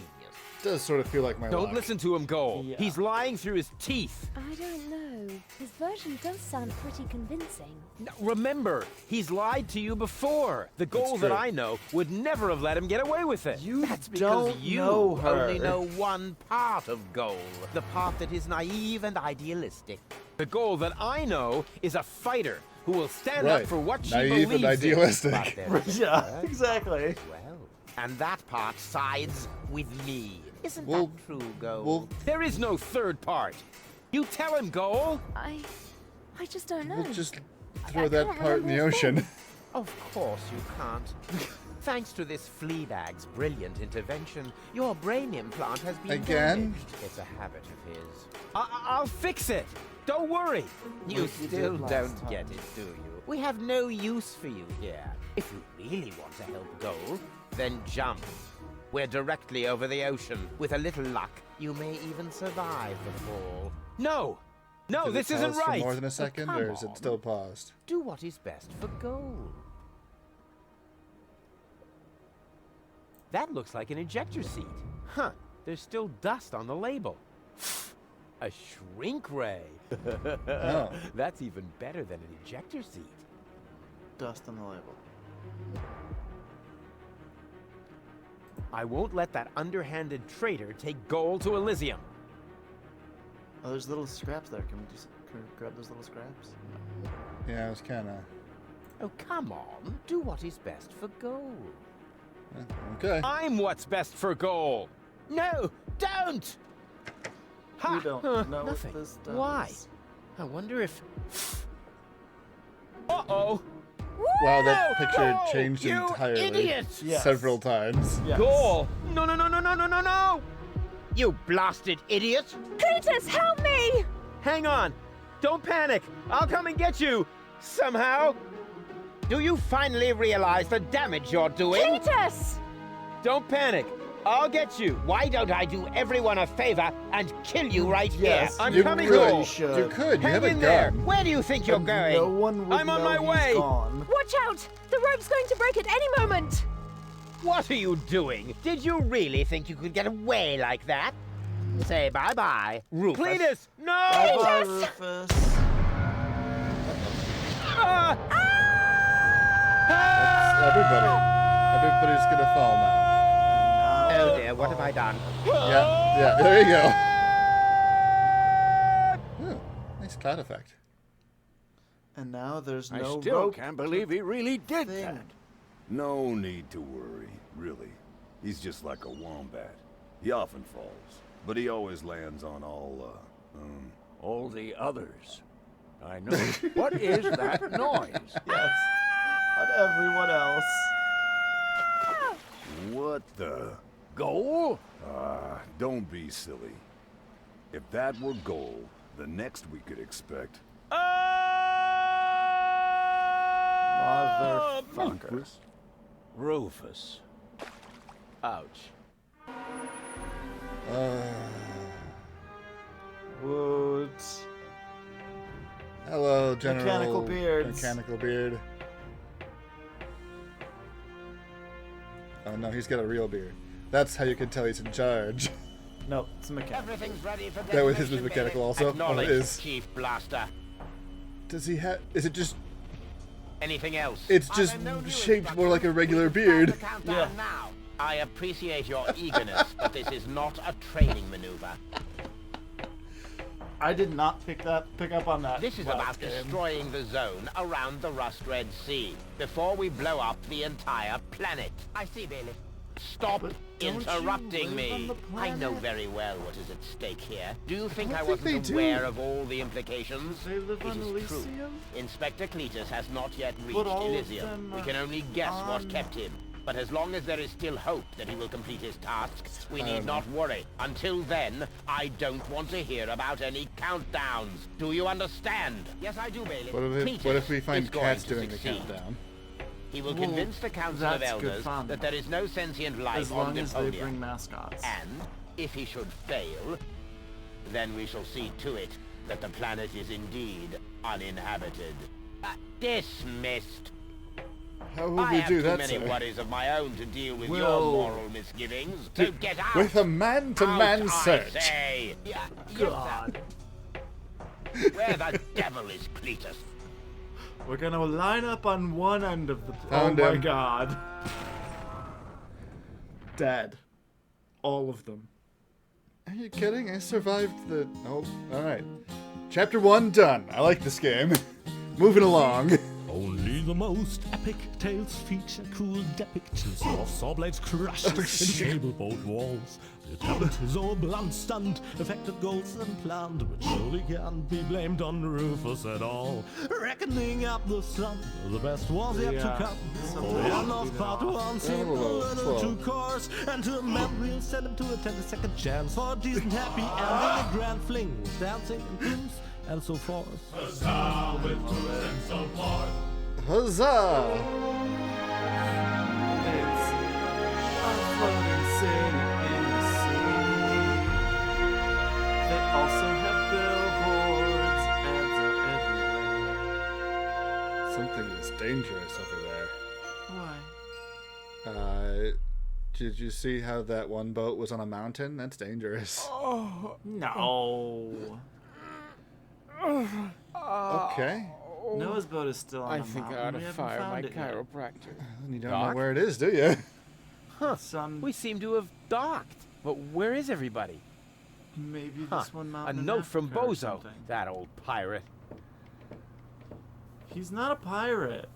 S2: Does sort of feel like my
S3: Don't
S2: luck.
S3: listen to him, Goal.
S1: Yeah.
S3: He's lying through his teeth.
S7: I don't know. His version does sound pretty convincing.
S3: No, remember, he's lied to you before. The Goal
S2: That's
S3: that
S2: true.
S3: I know would never have let him get away with it.
S1: You
S3: That's because
S1: don't
S3: you
S1: know her.
S3: only know one part of Goal. The part that is naive and idealistic. The Goal that I know is a fighter who will stand up
S2: Right.
S3: for what she
S2: Naive and
S3: believes in.
S2: idealistic.
S3: But there is a
S1: Yeah,
S3: third
S1: exactly.
S3: part as well. And that part sides with me. Isn't
S2: Well-
S3: that true, Goal?
S2: well-
S3: There is no third part. You tell him, Goal.
S7: I just don't know.
S2: We'll just
S7: I
S2: throw that
S7: can't
S2: part in the
S7: remember a
S2: ocean.
S7: thing.
S3: Of course you can't. Thanks to this Fleabag's brilliant intervention, your brain implant has been
S2: Again?
S3: damaged. It's a habit of his. I'll fix it. Don't worry. You
S1: Like you
S3: still
S1: did last
S3: don't
S1: time.
S3: get it, do you? We have no use for you here. If you really want to help Goal, then jump. We're directly over the ocean. With a little luck, you may even survive the fall. No! No,
S2: Did it
S3: this isn't
S2: pause for
S3: right!
S2: more than a
S3: Oh,
S2: second,
S3: come
S2: or is it
S3: on.
S2: still paused?
S3: Do what is best for Goal. That looks like an ejector seat. Huh, there's still dust on the label. A shrink ray.
S2: Oh.
S3: That's even better than an ejector seat.
S1: Dust on the label.
S3: I won't let that underhanded traitor take Goal to Elysium.
S1: Oh, there's little scraps there. Can we grab those little scraps?
S2: Yeah, I was kind of...
S3: Oh, come on. Do what is best for Goal.
S2: Okay.
S3: I'm what's best for Goal. No, don't! Ha!
S1: We don't know what
S3: nothing.
S1: this does.
S3: Why? I wonder if... Uh-oh!
S2: Wow, that
S3: No!
S2: picture
S3: No!
S2: changed
S3: You
S2: entirely.
S3: idiot!
S1: Yes.
S2: Several times.
S1: Yes.
S3: Goal! No, no, no, no, no, no, no, no! You blasted idiot!
S7: Cletus, help me!
S3: Hang on! Don't panic! I'll come and get you! Somehow! Do you finally realize the damage you're doing?
S7: Cletus!
S3: Don't panic! I'll get you! Why don't I do everyone a favor and kill you right
S1: Yes,
S3: here? I'm
S2: you
S3: coming,
S2: could.
S3: Goal!
S1: You should.
S2: You could. You
S3: Hang
S2: have a
S3: in there!
S2: gun.
S3: Where do you think you're
S1: And
S3: going?
S1: No one would
S3: I'm on
S1: know
S3: my
S1: he's
S3: way!
S1: gone.
S7: Watch out! The rope's going to break at any moment!
S3: What are you doing? Did you really think you could get away like that? Say bye-bye, Rufus. Cletus, no!
S1: Bye, Rufus.
S3: Ah!
S2: Everybody's gonna fall now.
S3: Oh dear, what have I done?
S2: Yeah, there you go. Ooh, nice cloud effect.
S1: And now there's
S4: I
S1: no
S4: still
S1: rope.
S4: can't believe he really did
S1: thing.
S4: that.
S9: No need to worry, really. He's just like a wombat. He often falls, but he always lands on
S4: All the others. I know. What is that noise?
S1: Yes. On everyone else.
S9: what the?
S4: Goal?
S9: Don't be silly. If that were gold, the next we could expect.
S1: Motherfucker.
S4: Rufus.
S3: Ouch.
S1: Woot.
S2: Hello, General.
S1: Mechanical beards.
S2: Mechanical beard. Oh no, he's got a real beard. That's how you can tell he's in charge.
S1: No, it's a mechanic.
S8: Everything's ready for
S2: That was his
S8: detonation,
S2: mechanical
S8: baby.
S2: also? Well, it
S3: Acknowledge,
S2: is.
S3: Chief Blaster.
S2: Does he have... Is it just...
S3: Anything else?
S2: It's just shaped more like a regular beard.
S1: Yeah.
S8: Now.
S3: I appreciate your eagerness, but this is not a training maneuver.
S1: I did not pick up on that.
S3: This is
S1: last
S3: about
S1: game.
S3: destroying the zone around the Rust Red Sea before we blow up the entire planet. I see, Bailey. Stop
S1: But don't you
S3: interrupting
S1: live on
S3: me.
S1: the
S3: I know
S1: planet?
S3: very well what is at stake here. Do you think
S2: I
S3: I
S2: think they
S3: wasn't
S2: do.
S3: aware of all the implications?
S1: They live
S3: It
S1: on
S3: is true.
S1: Elysium?
S3: Inspector Cletus has not yet
S1: But
S3: reached
S1: all of
S3: Elysium.
S1: them
S3: We
S1: are
S3: can only guess
S1: on
S3: what kept him.
S8: But as long as there is still hope that he will complete his task, we need not worry. Until then, I don't want to hear about any countdowns. Do you understand? Yes, I do, Bailey.
S2: What if we find
S8: is going
S2: Cats
S8: to
S2: doing
S8: succeed.
S2: the countdown?
S8: He will convince the Council of
S1: that's good
S8: Elders
S1: fun.
S8: that there is no sentient life
S1: As
S8: on
S1: long as they
S8: Deponia.
S1: bring mascots.
S8: And if he should fail, then we shall see to it that the planet is indeed uninhabited. Dismissed.
S2: How would
S8: I
S2: we
S8: have
S2: do
S8: too
S2: that,
S8: many
S2: sir?
S8: worries of my own to deal with your
S1: Well,
S8: moral misgivings. So get out.
S2: With a man-to-man
S8: Out,
S2: search.
S8: I say.
S1: God.
S8: Where the devil is Cletus?
S1: We're gonna line up on one end of the...
S2: Found
S1: oh my
S2: him.
S1: god. Dead. All of them.
S2: Are you kidding? I survived the... Oh, alright. Chapter 1 done. I like this game. Moving along.
S6: Only the most epic tales feature cool depictions of saw blades crushed in cableboat walls. The attempt is all blunt stunt, affected goals and planned, but surely can't be blamed on Rufus at all. Reckoning up the sum, the best was yet to come. For the end of part 1 seemed a little too coarse, and to a man we'll send him to attend a second chance for a decent happy ending, a grand fling with dancing and tunes and so forth.
S2: Huzzah!
S1: It's a floating city in the sea. They also have billboards, ads are everywhere.
S2: Something is dangerous over
S1: Why?
S2: there. Did you see how that one boat was on a mountain? That's dangerous.
S1: No.
S2: Okay.
S1: Noah's boat is still on
S3: I
S1: a
S3: think I
S1: mountain.
S3: ought to
S1: We haven't
S3: fire
S1: found
S3: my
S1: it yet.
S3: chiropractor.
S2: You don't
S3: Doc?
S2: know where it is, do you?
S1: Some
S3: We seem to have docked. But where is everybody?
S1: maybe this one
S3: A
S1: mountain. in
S3: note from
S1: Africa or
S3: Bozo,
S1: something.
S3: that old pirate.
S1: He's not a pirate.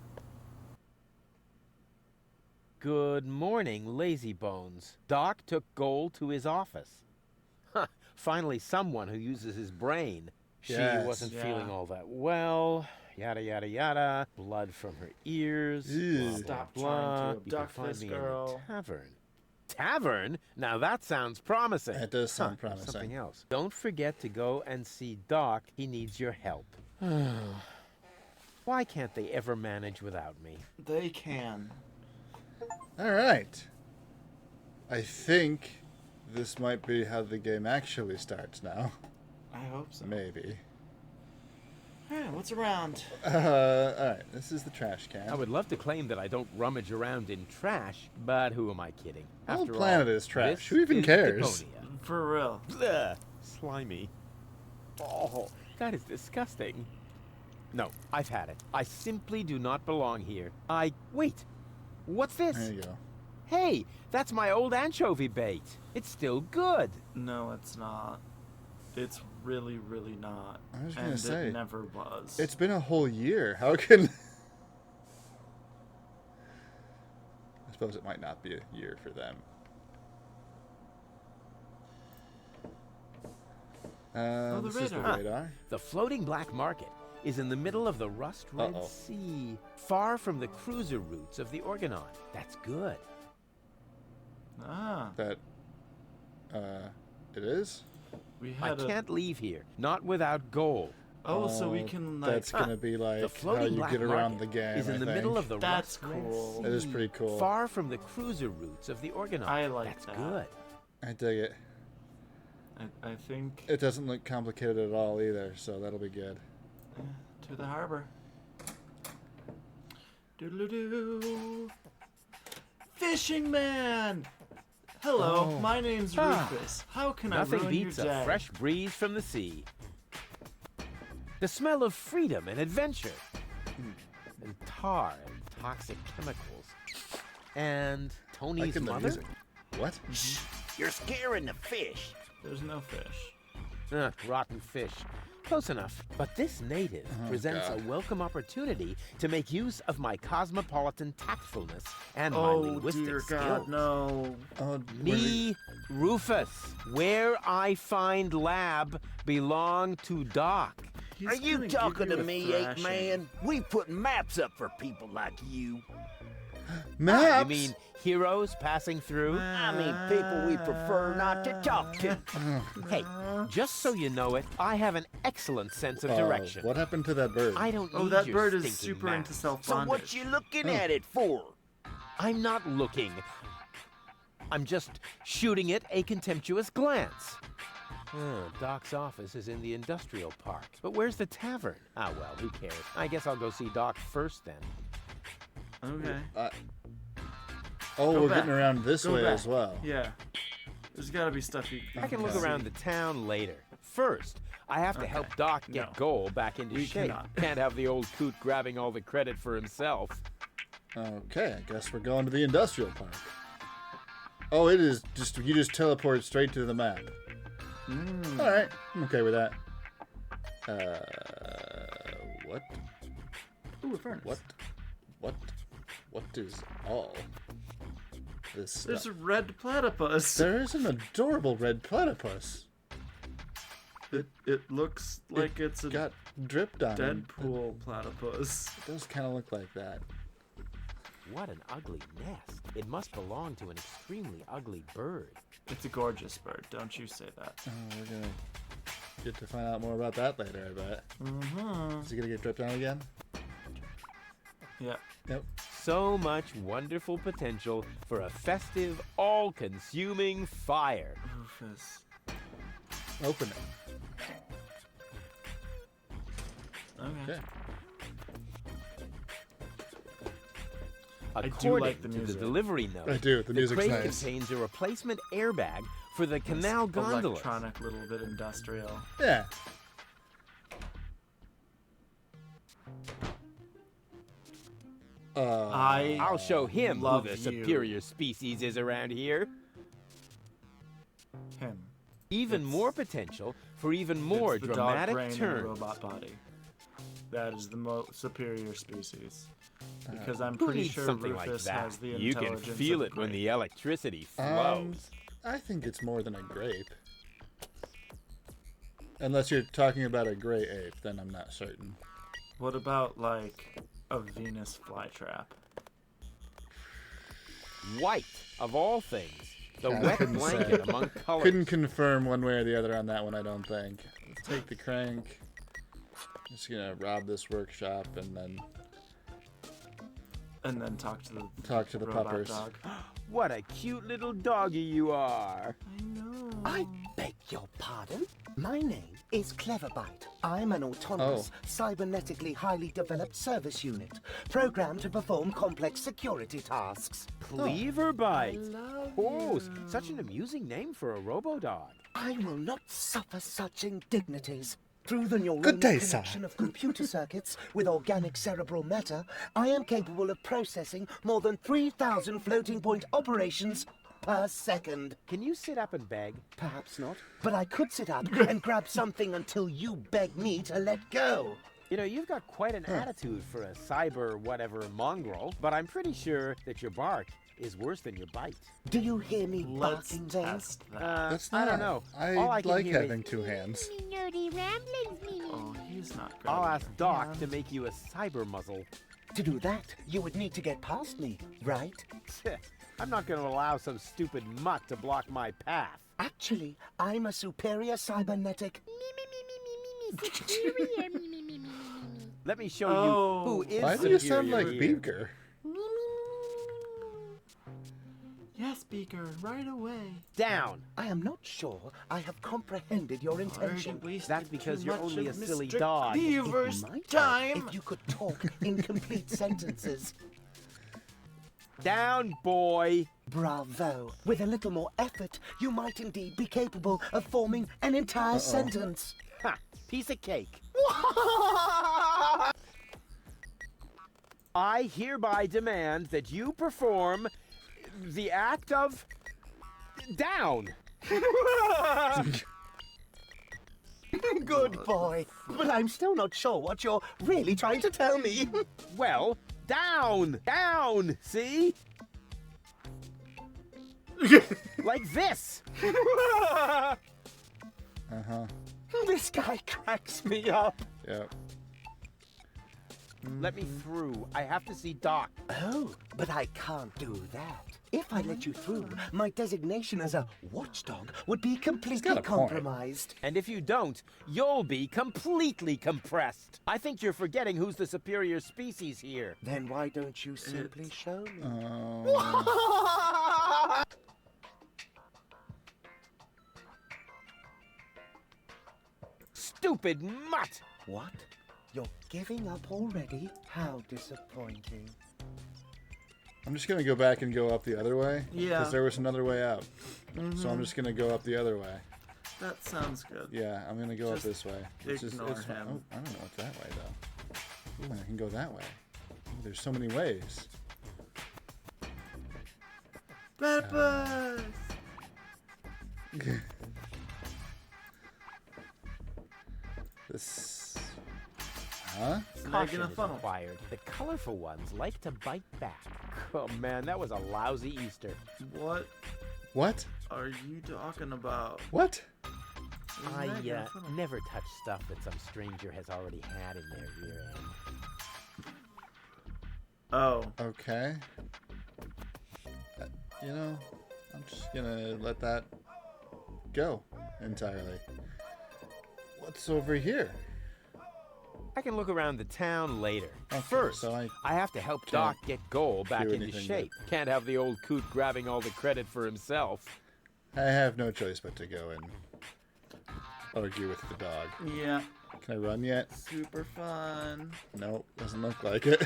S3: Good morning, lazy bones. Doc took Gold to his office. Huh, finally someone who uses his brain. She
S2: Yes.
S3: wasn't
S1: Yeah.
S3: feeling all that well. Yada, yada, yada. Blood from her ears.
S2: Ew.
S3: Blah,
S1: Stop
S3: blah,
S1: trying to
S3: blah. You can
S1: abduct
S3: find
S1: this
S3: me
S1: girl.
S3: in a tavern. Tavern? Now that sounds promising.
S2: That does sound
S3: Huh,
S2: promising.
S3: Something else. Don't forget to go and see Doc. He needs your help. Why can't they ever manage without me?
S1: They can.
S2: Alright. I think this might be how the game actually starts now.
S1: I hope so.
S2: Maybe.
S1: Yeah, what's around?
S2: Alright. This is the trash can.
S3: I would love to claim that I don't rummage around in trash, but who am I kidding?
S2: The whole
S3: After
S2: planet
S3: all,
S2: is trash.
S3: this
S2: Who even
S3: is
S2: cares?
S3: Deponia.
S1: For real.
S3: Blech, slimy. Oh, that is disgusting. No, I've had it. I simply do not belong here. Wait. What's this?
S2: There you go.
S3: Hey, that's my old anchovy bait. It's still good.
S1: No, it's not. It's really, really not.
S2: I was gonna
S1: and
S2: say,
S1: it never was.
S2: It's been a whole year. How can... I suppose it might not be a year for them.
S1: the
S2: This is the
S1: radar.
S2: radar.
S3: The floating black market is in the middle of the Rust Red
S2: Uh-oh.
S3: Sea, far from the cruiser routes of the Organon. That's good.
S1: Ah,
S2: That, it is?
S1: we
S3: I
S1: had a.
S3: can't leave here, not without gold.
S1: Oh, so we can like.
S2: That's gonna be
S3: The
S2: like how
S3: floating
S2: you
S3: black
S2: get around
S3: market
S2: the game,
S3: is in
S2: I
S3: the
S2: think.
S3: middle of the
S1: That's
S3: Rust Red
S1: cool.
S3: Sea,
S2: It is pretty cool.
S3: far from the cruiser routes of the Organon.
S1: I like
S3: That's
S1: that.
S3: good.
S2: I dig it.
S1: I think
S2: It doesn't look complicated at all either, so that'll be good.
S1: to the harbor. Doodle-doo. Fishing man. Hello,
S2: Oh.
S1: my name's Rufus. How can
S3: Nothing
S1: I ruin
S3: beats
S1: your day?
S3: a fresh breeze from the sea. The smell of freedom and adventure. And tar and toxic chemicals. And Tony's
S2: Liking the
S3: mother?
S2: music. What?
S4: You're scaring the fish.
S1: There's no fish.
S3: Rotten fish. Close enough. But this native presents
S2: God.
S3: a welcome opportunity to make use of my cosmopolitan tactfulness and my
S1: Oh
S3: linguistic
S1: dear
S3: skills.
S1: God, no.
S2: Oh,
S3: Me, Rufus, where I find lab belong to Doc.
S1: He's
S4: Are you
S1: gonna give
S4: talking
S1: you
S4: to
S1: a
S4: me,
S1: thrashing.
S4: Ape Man? We put maps up for people like you.
S2: Maps?
S3: You mean heroes passing through?
S8: I mean, people we prefer not to talk to.
S3: Hey, just so you know it, I have an excellent sense of direction.
S2: What happened to that bird?
S3: I don't need
S1: Oh, that
S3: your
S1: bird is
S3: stinking
S1: super
S3: map.
S1: into
S4: So
S1: self-bondage.
S4: what you looking at it for?
S3: I'm not looking. I'm just shooting it a contemptuous glance. Doc's office is in the industrial park. But where's the tavern? Ah, well, who cares? I guess I'll go see Doc first then.
S1: Okay.
S2: Oh,
S1: Go
S2: we're
S1: back.
S2: getting around this
S1: Go
S2: way
S1: back.
S2: as well.
S1: Yeah. There's gotta be stuff you
S3: I can look
S1: see.
S3: around the town later. First, I have to help Doc get
S1: No.
S3: Goal back into
S1: We
S3: shape.
S1: cannot.
S3: Can't have the old coot grabbing all the credit for himself.
S2: Okay, I guess we're going to the industrial park. Oh, it is just you just teleport straight to the map. All right, I'm okay with that. What?
S1: Ooh, a furnace.
S2: What is all this
S1: There's
S2: stuff?
S1: a red platypus.
S2: There is an adorable red platypus.
S1: It looks like it's a
S2: Got dripped on it.
S1: Deadpool platypus.
S2: It does kind of look like that.
S3: What an ugly nest. It must belong to an extremely ugly bird.
S1: It's a gorgeous bird. Don't you say that.
S2: Oh, we're gonna get to find out more about that later, I bet.
S1: Mm-hmm.
S2: Is he gonna get dripped on again?
S1: Yeah.
S2: Yep.
S3: So much wonderful potential for a festive, all-consuming fire.
S1: Rufus.
S2: Open it.
S1: Okay.
S2: Okay.
S1: I do
S3: According
S1: like the
S3: to the
S1: music.
S3: delivery note,
S2: I do. The music's
S3: crate
S2: nice.
S3: contains a replacement airbag for the canal
S1: It's
S3: gondolas.
S1: electronic, little bit industrial.
S2: Yeah.
S3: I'll show him who
S1: love
S3: the
S1: you.
S3: superior species is around here.
S1: Him.
S3: Even
S1: It's-
S3: more potential for even more
S1: It's the dog
S3: dramatic
S1: brain in a
S3: turns.
S1: robot body. That is the most superior species. Because I'm
S3: Who
S1: pretty
S3: needs
S1: sure
S3: something
S1: Rufus
S3: like that?
S1: has the
S3: You can
S1: intelligence
S3: feel
S1: of
S3: it when
S1: grape.
S3: the electricity flows.
S2: I think it's more than a grape. Unless you're talking about a gray ape, then I'm not certain.
S1: What about, like, a Venus flytrap?
S3: White, of all things. The
S2: I
S3: wet
S2: couldn't
S3: blanket
S2: say.
S3: among colors.
S2: Couldn't confirm one way or the other on that one, I don't think. Let's take the crank. Just gonna rob this workshop and then
S1: And then talk to the
S2: robot
S1: puppers.
S2: dog.
S3: What a cute little doggy you are.
S1: I know.
S10: I beg your pardon? My name is Cleverbite. I'm an autonomous, cybernetically highly developed service unit, programmed to perform complex security tasks.
S3: Cleverbite. Oh, such an amusing name for a robo-dog.
S10: I will not suffer such indignities. Through the
S2: Good day,
S10: neuronal
S2: sir.
S10: connection of computer circuits with organic cerebral matter, I am capable of processing more than 3,000 floating point operations per second.
S3: Can you sit up and beg?
S10: Perhaps not, but I could sit up and grab something until you beg me to let go.
S3: You know, you've got quite an attitude for a cyber whatever mongrel, but I'm pretty sure that your bark is worse than your bite.
S10: Do you hear me
S1: Let's
S10: barking then?
S1: test that.
S2: That's
S3: I
S2: not.
S3: don't know.
S2: I
S3: All I can
S2: like
S3: hear is-
S2: having two hands.
S5: Nerdy ramblings, me.
S1: Oh, he's not good.
S3: I'll ask Doc to make you a cyber muzzle.
S10: To do that, you would need to get past me, right?
S3: I'm not going to allow some stupid mutt to block my path.
S10: Actually, I'm a superior cybernetic.
S5: Superior, me.
S3: Let me show
S1: Oh.
S3: you who is
S2: Why do you sound
S3: superior
S2: like
S3: here.
S2: Beaker?
S1: Yes, Beaker, right away.
S3: Down.
S10: I am not sure I have comprehended your intention.
S3: That's because you're only a silly
S1: Mr.
S3: dog.
S1: Beaver's
S10: It might help
S1: time.
S10: if you could talk in complete sentences.
S3: Down, boy.
S10: Bravo. With a little more effort, you might indeed be capable of forming an entire sentence.
S3: Ha! Piece of cake. I hereby demand that you perform the act of down.
S10: Good boy. But I'm still not sure what you're really trying to tell me.
S3: Well, down, down. See? Like this.
S10: This guy cracks me up.
S2: Yep.
S3: Let me through. I have to see Doc.
S10: Oh, but I can't do that. If I let you through, my designation as a watchdog would be completely
S2: got a point.
S10: compromised.
S3: And if you don't, you'll be completely compressed. I think you're forgetting who's the superior species here.
S10: Then why don't you simply show me?
S3: Stupid mutt!
S10: What? You're giving up already? How disappointing.
S2: I'm just gonna go back and go up the other way.
S1: Yeah.
S2: Because there was another way out. So I'm just gonna go up the other way.
S1: That sounds good.
S2: Yeah, I'm gonna go up
S1: Just
S2: this way.
S1: ignore
S2: fine.
S1: him.
S2: Oh, I don't know what's that way though. Ooh, I can go that way. Ooh, there's so many ways.
S1: Bad boys!
S2: This. Huh?
S3: Caution
S1: Making a
S3: is
S1: funnel.
S3: required. The colorful ones like to bite back. Oh man, that was a lousy Easter.
S1: What
S2: What?
S1: are you talking about?
S2: What?
S3: I
S1: Making a funnel.
S3: never touch stuff that some stranger has already had in their rear end.
S1: Oh.
S2: Okay. You know, I'm just gonna let that go entirely. What's over here?
S3: I can look around the town later.
S2: Okay,
S3: First,
S2: so I
S3: I have to help Doc get Goal back
S2: do
S3: into
S2: anything
S3: shape. Can't have the old coot grabbing all the credit for himself.
S2: I have no choice but to go and argue with the dog.
S1: Yeah.
S2: Can I run yet?
S1: Super fun.
S2: Nope, doesn't look like it.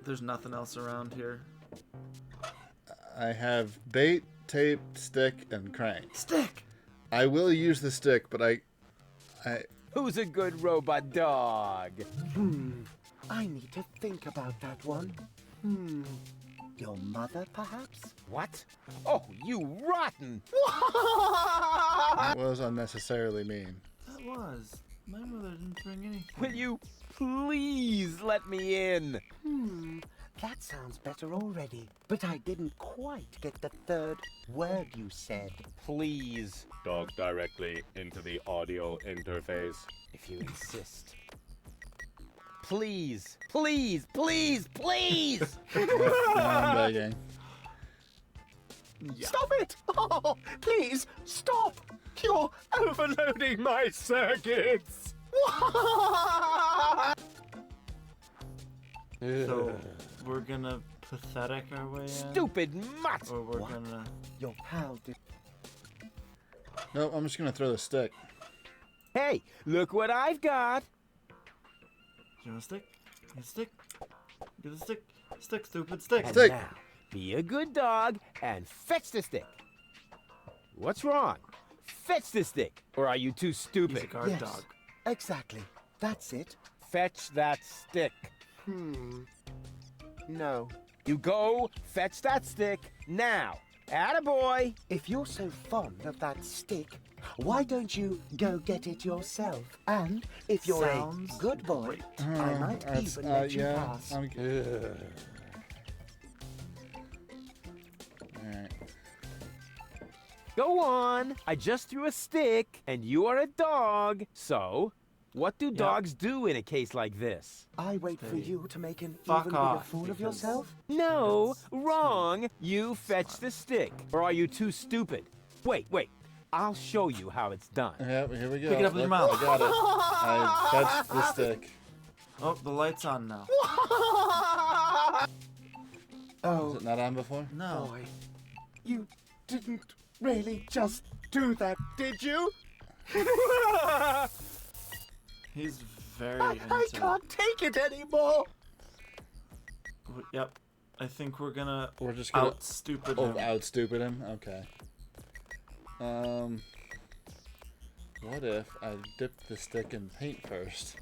S1: There's nothing else around here.
S2: I have bait, tape, stick, and crank.
S1: Stick!
S2: I will use the stick, but I
S3: Who's a good robot dog?
S10: I need to think about that one. Your mother, perhaps?
S3: What? Oh, you rotten!
S2: That was unnecessarily mean.
S1: That was. My mother didn't bring anything.
S3: Will you please let me in?
S10: That sounds better already. But I didn't quite get the third word you said.
S3: Please,
S11: Talk directly into the audio interface.
S3: if you insist. Please, please, please, please!
S2: I'm begging.
S10: Stop it! Oh, please, stop! You're overloading my circuits!
S1: So, we're gonna pathetic our way in?
S3: Stupid mutt!
S1: Or we're
S10: What?
S1: gonna...
S10: Your pal did.
S2: No, I'm just gonna throw the stick.
S3: Hey, look what I've got!
S1: You want a stick? Get a stick? Get a stick? Stick, stupid stick!
S3: And
S2: Stick.
S3: now, be a good dog and fetch the stick. What's wrong? Fetch the stick, or are you too
S1: He's
S3: stupid?
S1: a guard
S10: Yes.
S1: dog.
S10: Exactly. That's it.
S3: Fetch that stick.
S10: No.
S3: You go fetch that stick now. Attaboy!
S10: If you're so fond of that stick, why don't you go get it yourself? And if you're
S1: Sounds
S10: a good boy,
S1: great.
S10: I might even let you
S2: yeah.
S10: pass.
S2: Alright.
S3: Go on. I just threw a stick, and you are a dog. So, what do dogs do in a case like this?
S10: I wait for
S1: They
S10: you to make an
S1: fuck
S10: even bigger
S1: off,
S10: fool of
S1: because-
S10: yourself?
S3: No, wrong. You fetch the stick. Or are you too stupid? Wait. I'll show you how it's done.
S2: Yep, here we go.
S1: Pick it up with your
S2: Look,
S1: mouth.
S2: I got it. I fetched the stick.
S1: Oh, the light's on now.
S2: Was
S10: Oh,
S2: it not on before?
S1: No.
S10: boy. You didn't really just do that, did you?
S1: He's very
S10: I
S1: into
S10: can't take it anymore.
S1: Yep. I think we're gonna
S2: We're just gonna
S1: out stupid
S2: oh,
S1: him.
S2: out stupid him. Okay. What if I dip the stick in paint first?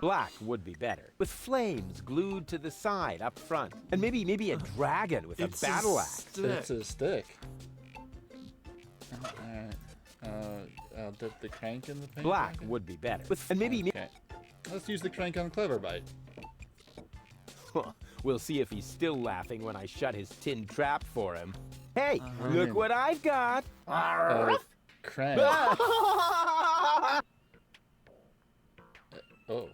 S3: Black would be better, with flames glued to the side up front, and maybe a dragon with
S1: It's
S3: a battle axe.
S1: stick.
S2: It's a stick. Alright. I'll dip the crank in the paint.
S3: Black
S2: again?
S3: would be better, with and maybe
S2: Okay. Let's use the crank on Cleverbite.
S3: we'll see if he's still laughing when I shut his tin trap for him. Hey,
S2: I
S3: look
S2: mean-
S3: what I've got!
S2: Crank.
S3: Ah!
S2: Oh.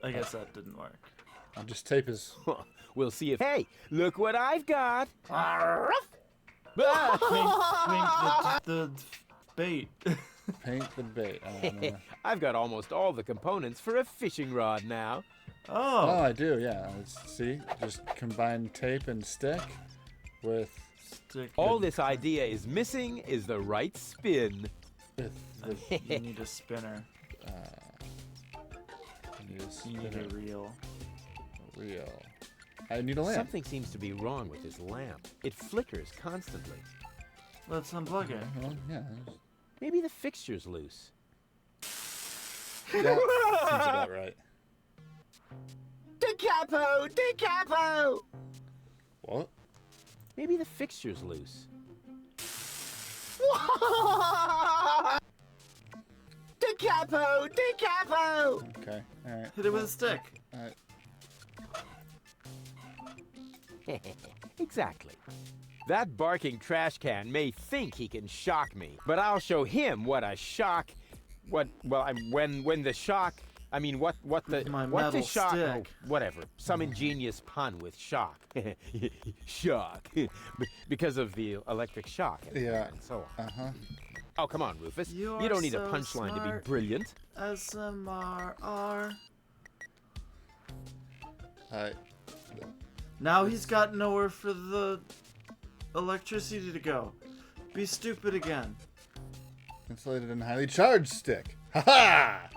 S1: I guess that didn't work.
S2: I'll just tape his...
S3: We'll see if... Hey, look what I've got!
S1: Paint the bait.
S2: Paint the bait. I don't know.
S3: I've got almost all the components for a fishing rod now.
S2: Oh, I do, yeah. Let's see. Just combine tape and stick with...
S3: All this idea is missing is the right spin.
S1: You need a spinner.
S2: You
S1: need a reel.
S2: I need a lamp.
S3: Something seems to be wrong with this lamp. It flickers constantly.
S1: Let's unplug it.
S2: Yeah.
S3: Maybe the fixture's loose.
S2: That seems about right.
S10: Da capo! Da capo!
S2: What?
S3: Maybe the fixture's loose.
S10: Da capo! Da capo!
S2: Okay, alright.
S1: Hit it with a stick.
S2: Alright.
S3: Exactly. That barking trash can may think he can shock me, but I'll show him what a shock... When the shock... I mean, what the
S1: metal
S3: shock... Oh,
S1: stick.
S3: whatever. Some ingenious pun with shock. Shock. Because of the electric shock and so on.
S2: Uh-huh.
S3: Oh, come on, Rufus.
S1: You
S3: don't need
S1: are
S3: a
S1: so
S3: punchline to be
S1: smart.
S3: brilliant.
S1: SMRR.
S2: Alright.
S1: Now he's got nowhere for the electricity to go. Be stupid again.
S2: Insulated and highly charged stick. Ha-ha!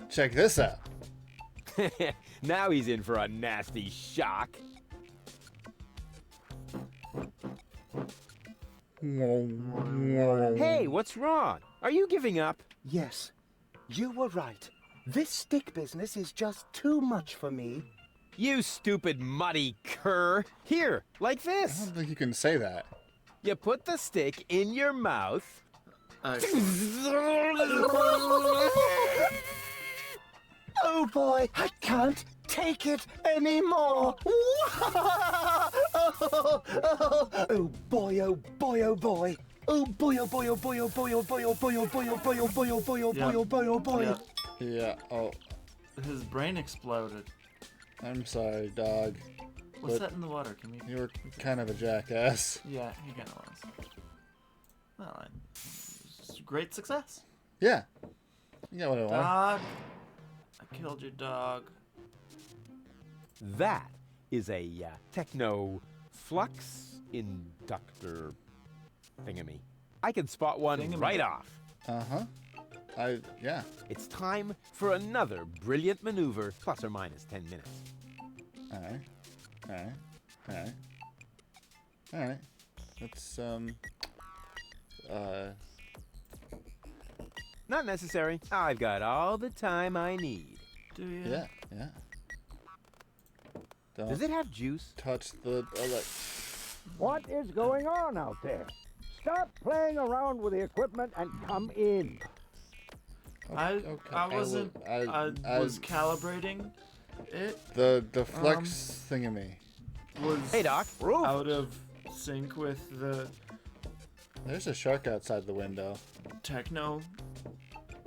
S2: Check this out.
S3: Now he's in for a nasty shock. Hey, what's wrong? Are you giving up?
S10: Yes, you were right. This stick business is just too much for me.
S3: You stupid muddy cur. Here, like
S2: I
S3: this.
S2: don't think you can say that.
S3: You put the stick in your mouth.
S10: Oh boy, I can't take it anymore. Oh boy, oh boy, oh boy. Oh boy, oh boy, oh boy, oh boy, oh boy, oh boy, oh boy, oh boy, oh boy, oh boy, oh boy, oh boy, oh boy.
S2: Yeah, oh.
S1: His brain exploded.
S2: I'm sorry, dog.
S1: What's that in the water? Can we...
S2: You were kind of a jackass.
S1: Yeah, he kind of was. Well, it's a great success.
S2: Yeah. You got what I want.
S1: Dog. I killed your dog.
S3: That is a techno flux inductor thingamy. I can spot one right off.
S2: Uh-huh. Yeah.
S3: It's time for another brilliant maneuver, plus or minus 10 minutes.
S2: Alright. Let's,
S3: Not necessary. I've got all the time I need.
S1: Do you?
S2: Yeah.
S3: Does it have juice?
S2: Touch the...
S12: What is going on out there? Stop playing around with the equipment and come in.
S1: I wasn't. I was calibrating it.
S2: The flex thingamy.
S1: Was
S3: hey, Doc.
S1: Out of sync with the...
S2: There's a shark outside the window.
S1: Techno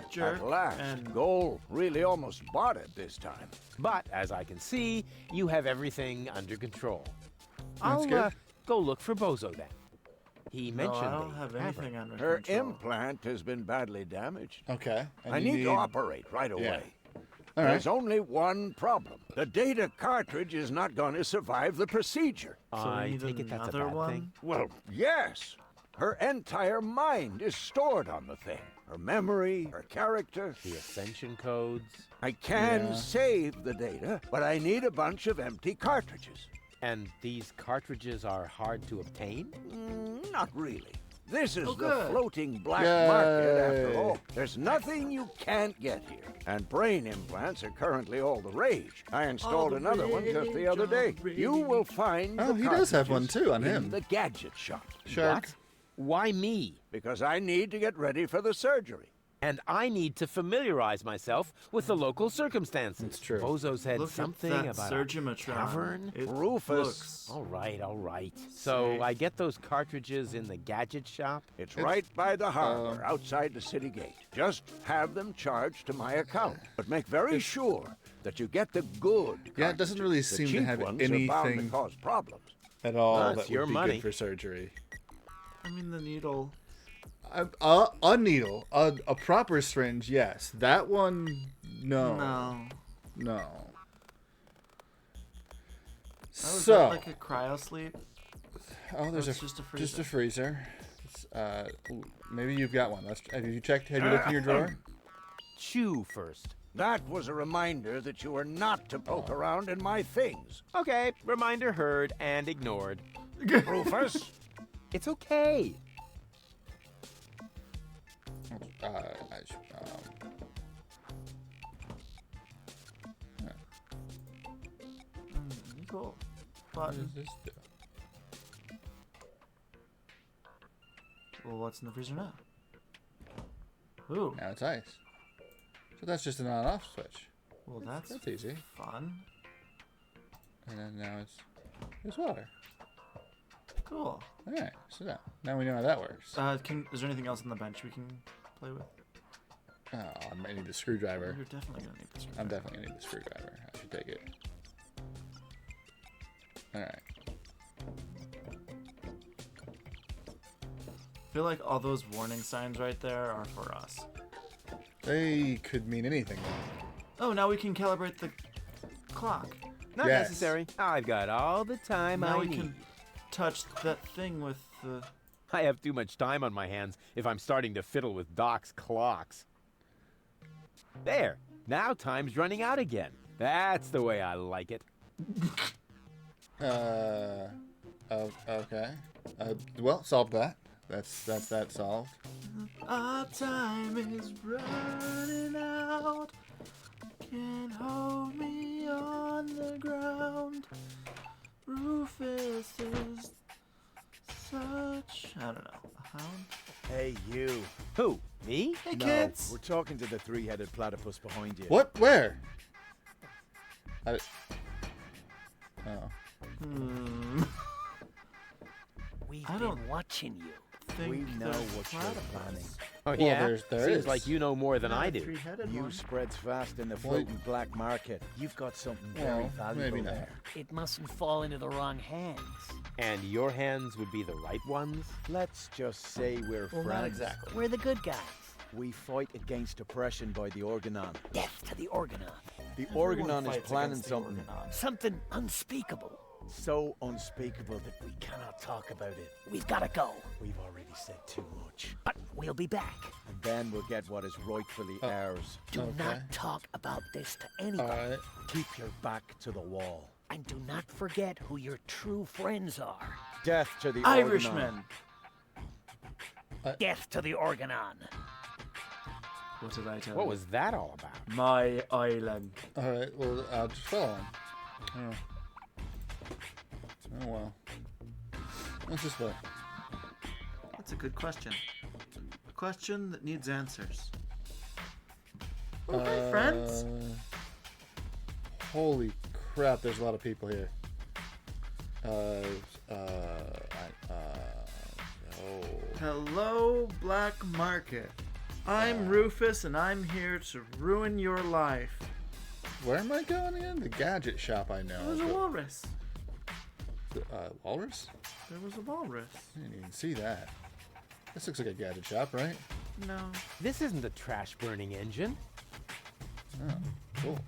S1: jerk.
S4: At last, Goal really almost bought it this time.
S3: But, as I can see, you have everything under control.
S2: That's good.
S3: Go look for Bozo then. He mentioned
S1: I don't have anything under
S4: Her
S1: control.
S4: implant has been badly damaged.
S2: Okay. And
S4: I
S2: you
S4: need to operate right away.
S2: Yeah.
S4: There's only one problem. The data cartridge is not going to survive the procedure.
S3: I take it that's a bad thing?
S4: Well, yes. Her entire mind is stored on the thing. Her memory, her character.
S3: The ascension codes.
S4: I can save the data, but I need a bunch of empty cartridges.
S3: And these cartridges are hard to obtain?
S4: Not really. This is the
S1: good.
S4: floating black market after all. There's nothing you can't get here. And brain implants are currently all the rage. I installed another one just the other day. You will find
S2: Oh,
S4: the
S2: he does have one
S4: cartridges
S2: too on
S4: in
S2: him.
S4: the gadget shop.
S2: Shark.
S3: What? Why me?
S4: Because I need to get ready for the surgery.
S3: And I need to familiarize myself with the local circumstances.
S2: It's true.
S3: Bozo said
S1: Look
S3: something
S1: at that
S3: about a
S1: Surgimatron.
S3: tavern.
S1: It
S4: Rufus.
S1: looks-
S3: All right. So
S1: See?
S3: I get those cartridges in the gadget shop?
S4: It's right by the harbor, outside the city gate. Just have them charged to my account. But make very sure that you get the good
S2: Yeah, it doesn't really
S4: cartridges. The
S2: seem to
S4: cheap
S2: have
S4: ones are bound to
S2: anything
S4: cause problems.
S2: at all
S3: That's
S2: that
S3: your
S2: would be
S3: money.
S2: good for surgery.
S1: I mean, the needle.
S2: A needle, a proper syringe, yes. That one, no.
S1: No.
S2: No.
S1: Oh, is
S2: So,
S1: that like a cryo sleep?
S2: oh, there's
S1: it's
S2: just
S1: just
S2: a
S1: a
S2: freezer. Maybe you've got one. Have you checked? Have you looked in your drawer?
S3: Chew first.
S4: That was a reminder that you were not to poke around in my things.
S3: Okay, reminder heard and ignored.
S4: Rufus?
S3: It's okay.
S1: Cool.
S2: What
S1: Button.
S2: does this do?
S1: Well, what's in the freezer now? Ooh.
S2: Now it's ice. So that's just an on-off switch.
S1: Well, that's
S2: easy.
S1: fun.
S2: And then now it's water.
S1: Cool.
S2: All right, so now we know how that works.
S1: Is there anything else on the bench we can play with?
S2: Oh, I might need the screwdriver.
S1: You're definitely gonna need the screwdriver.
S2: I'm definitely gonna need the screwdriver. I should take it. All right.
S1: I feel like all those warning signs right there are for us.
S2: They could mean anything.
S1: Oh, now we can calibrate the clock.
S3: Not
S2: Yes.
S3: necessary. I've got all the time
S1: Now
S3: I
S1: we
S3: need.
S1: can touch that thing with the...
S3: I have too much time on my hands if I'm starting to fiddle with Doc's clocks. There. Now time's running out again. That's the way I like it.
S2: Okay. Well, solved that. That's that solved.
S1: Our time is running out. Can't hold me on the ground. Rufus is such... I don't know. A hound?
S13: Hey, you.
S3: Who? Me?
S1: Hey,
S13: No,
S1: kids!
S13: we're talking to the three-headed platypus behind you.
S2: What? Where? Oh.
S10: We've
S1: I don't
S10: been watching you.
S1: think
S13: We know
S1: there's
S13: what you're
S1: platypus.
S13: planning.
S3: Oh,
S2: Well,
S3: yeah?
S2: there
S3: Seems
S2: is.
S3: like you know more than
S1: Not
S3: I
S1: a
S3: do.
S1: three-headed
S13: News
S1: one.
S13: spreads fast in the
S2: Well,
S13: floating black market. You've got something very
S2: Well,
S13: valuable
S2: maybe not.
S13: there.
S10: It mustn't fall into the wrong hands.
S3: And your hands would be the right ones?
S13: Let's just say we're
S1: Well,
S13: friends.
S1: not exactly.
S10: We're the good guys.
S13: We fight against oppression by the Organon.
S10: Death to the Organon.
S13: The
S1: Everyone
S13: Organon is
S1: fights
S13: planning
S1: against the
S13: something
S1: Organon.
S10: Something unspeakable.
S13: so unspeakable that we cannot talk about it.
S10: We've got to go.
S13: We've already said too much.
S10: But we'll be back.
S13: And then we'll get what is rightfully ours.
S10: Do
S2: Okay.
S10: not talk about this to anybody.
S2: All right.
S13: Keep your back to the wall.
S10: And do not forget who your true friends are.
S13: Death to the
S1: Irishman!
S10: Death to the Organon.
S1: What did I tell
S3: What
S1: you?
S3: was that all about?
S1: My island.
S2: All right. Well, I'll just follow him. Oh well. What's this way?
S1: That's a good question. A question that needs answers. Okay, friends.
S2: Holy crap! There's a lot of people here. Oh.
S1: Hello, Black Market. I'm Rufus, and I'm here to ruin your life.
S2: Where am I going again? The gadget shop I know.
S1: There's a
S2: but-
S1: walrus.
S2: Walrus?
S1: There was a walrus.
S2: I didn't even see that. This looks like a gadget shop, right?
S1: No.
S3: This isn't a trash burning engine.
S2: Oh, cool.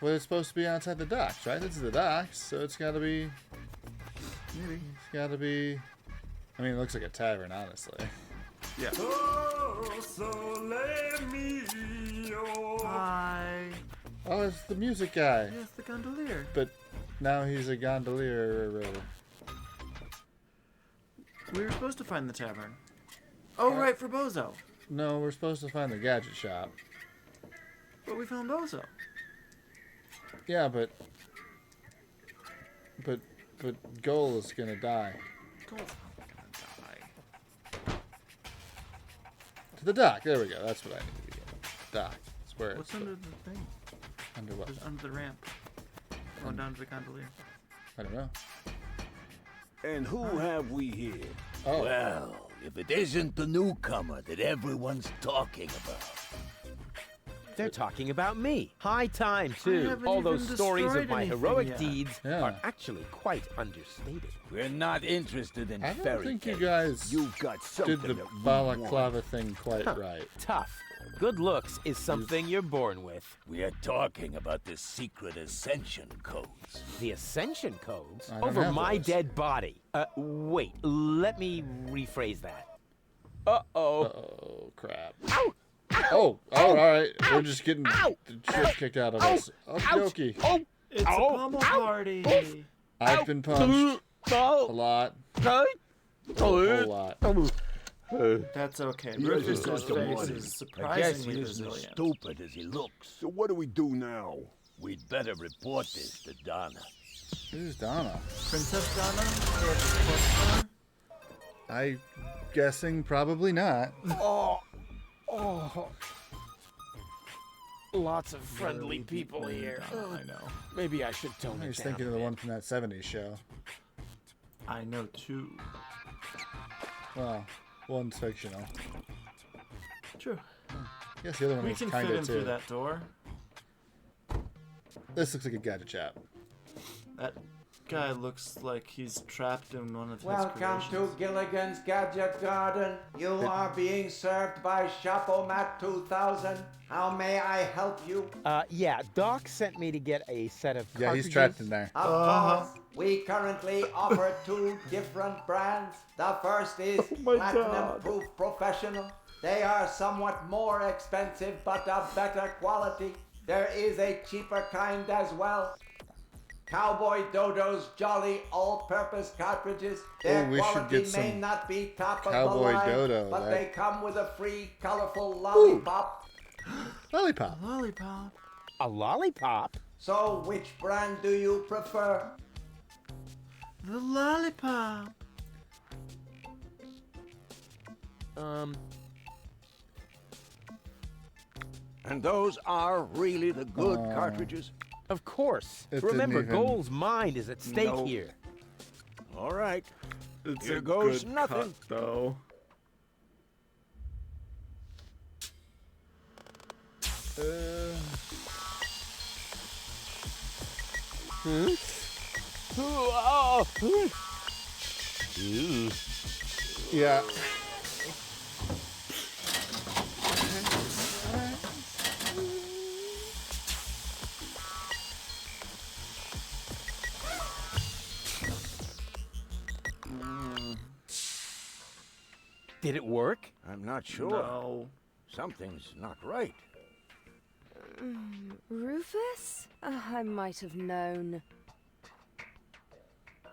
S2: Well, it's supposed to be outside the docks, right? This is the docks, so it's gotta be...
S1: Maybe.
S2: It's gotta be... I mean, it looks like a tavern, honestly.
S1: Yeah. Hi.
S2: Oh, it's the music guy.
S1: Yes, the gondolier.
S2: But now he's a gondolier.
S1: We were supposed to find the tavern. Oh, right, for Bozo.
S2: No, we're supposed to find the gadget shop.
S1: But we found Bozo.
S2: Yeah, but Goal is gonna die.
S1: Goal's not gonna die.
S2: To the dock. There we go. That's what I need to be getting. Dock. That's where
S1: What's
S2: it's
S1: under the thing?
S2: under what?
S1: Just under the ramp. Going down to the gondolier.
S2: I don't know.
S4: And who have we here?
S2: Oh.
S13: Well, if it isn't the newcomer that everyone's talking about.
S3: They're talking about me. High time,
S1: I
S3: too.
S1: haven't
S3: All
S1: even
S3: those stories of
S1: destroyed
S3: my
S1: anything
S3: heroic
S1: yet.
S3: deeds
S2: Yeah.
S3: are actually quite understated.
S13: We're not interested in
S2: I don't
S13: fairy
S2: think you
S13: tales.
S2: guys
S13: You've got something
S2: did the
S13: that we
S2: balaclava
S13: want.
S2: thing quite right.
S3: Tough. Good looks is something you're born with.
S13: We are talking about the secret ascension codes.
S3: The Ascension codes?
S2: I don't
S3: Over
S2: have
S3: my
S2: those.
S3: dead body. Wait. Let me rephrase that. Uh-oh.
S2: Oh, crap.
S3: Ow!
S2: Oh, all right. We're just getting
S3: Ow!
S2: the shit kicked out of us. Okie dokie.
S3: Oh!
S1: It's a pummel party.
S2: I've been punched a lot. A whole lot.
S1: That's okay.
S13: He
S1: Rufus's
S13: isn't just a
S1: face
S13: warning.
S1: is
S13: I guess
S1: surprisingly
S13: he isn't as
S1: resilient.
S13: stupid as he looks.
S9: So what do we do now?
S13: We'd better report this to Donna.
S2: Who's Donna?
S1: Princess Donna? Or
S2: I guessing probably not.
S3: Oh. Lots of friendly people here.
S1: I know.
S3: Maybe I should tone
S2: I
S3: it
S2: was
S3: down.
S2: thinking of the one from that 70s show.
S1: I know too.
S2: Well, one's fictional.
S1: True.
S2: I guess the other one
S1: We
S2: was
S1: can
S2: kind
S1: fit
S2: of
S1: in
S2: too.
S1: through that door.
S2: This looks like a gadget chap.
S1: That guy looks like he's trapped in one of his
S14: Welcome to
S1: creations.
S14: Gilligan's Gadget Garden. You are being served by Chapomat 2000. How may I help you?
S3: Yeah, Doc sent me to get a set of
S2: Yeah,
S3: cartridges.
S2: he's trapped in there.
S14: Of course, we currently offer 2 different brands. The first is Platinum Proof Professional. They are somewhat more expensive, but of better quality. There is a cheaper kind as well. Cowboy Dodo's Jolly All-Purpose Cartridges. Their
S2: we should
S14: quality
S2: get
S14: may
S2: some
S14: not be top of the
S2: Cowboy
S14: line,
S2: Dodo,
S14: but
S2: that-
S14: they come with a free, colorful lollipop.
S2: Lollipop.
S1: Lollipop.
S3: A lollipop?
S14: So, which brand do you prefer?
S1: The lollipop.
S4: And those are really the good cartridges?
S3: Of course.
S2: It didn't
S3: Remember,
S2: even-
S3: Goal's mind is at stake
S1: Nope.
S3: here.
S4: All right.
S1: It's
S4: Here
S1: a
S4: goes
S1: good
S4: nothing.
S1: cut, though.
S2: Yeah.
S3: Did it work?
S4: I'm not sure.
S1: No.
S4: Something's not right.
S7: Rufus? I might have known.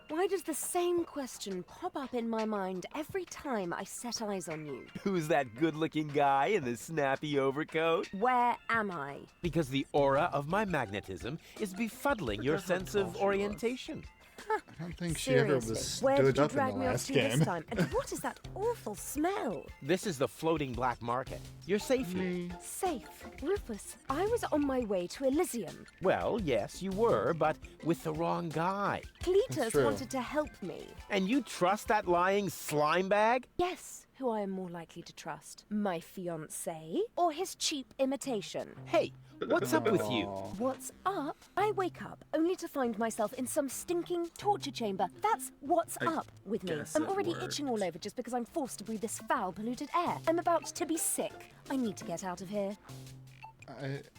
S7: Why does the same question pop up in my mind every time I set eyes on you?
S3: Who's that good-looking guy in the snappy overcoat?
S7: Where am I?
S3: Because the aura of my magnetism is befuddling your
S1: Forgot how
S3: sense of
S1: tall she was.
S3: orientation.
S2: I don't think she ever
S7: Seriously,
S2: was
S7: where
S2: stood
S7: did you
S2: up in
S7: drag
S2: the
S7: me off
S2: last
S7: to
S2: game.
S7: this time? And what is that awful smell?
S3: This is the floating black market. You're safe here.
S7: Safe. Rufus, I was on my way to Elysium.
S3: Well, yes, you were, but with the wrong guy.
S7: Cletus
S2: true.
S7: wanted to help me.
S3: And you trust that lying slime bag?
S7: Yes, who I am more likely to trust. My fiancé or his cheap imitation?
S3: Hey, what's up with you?
S7: What's up? I wake up only to find myself in some stinking torture chamber. That's what's up with me.
S1: guess
S7: I'm
S1: it
S7: already
S1: worked.
S7: itching all over just because I'm forced to breathe this foul, polluted air. I'm about to be sick. I need to get out of here.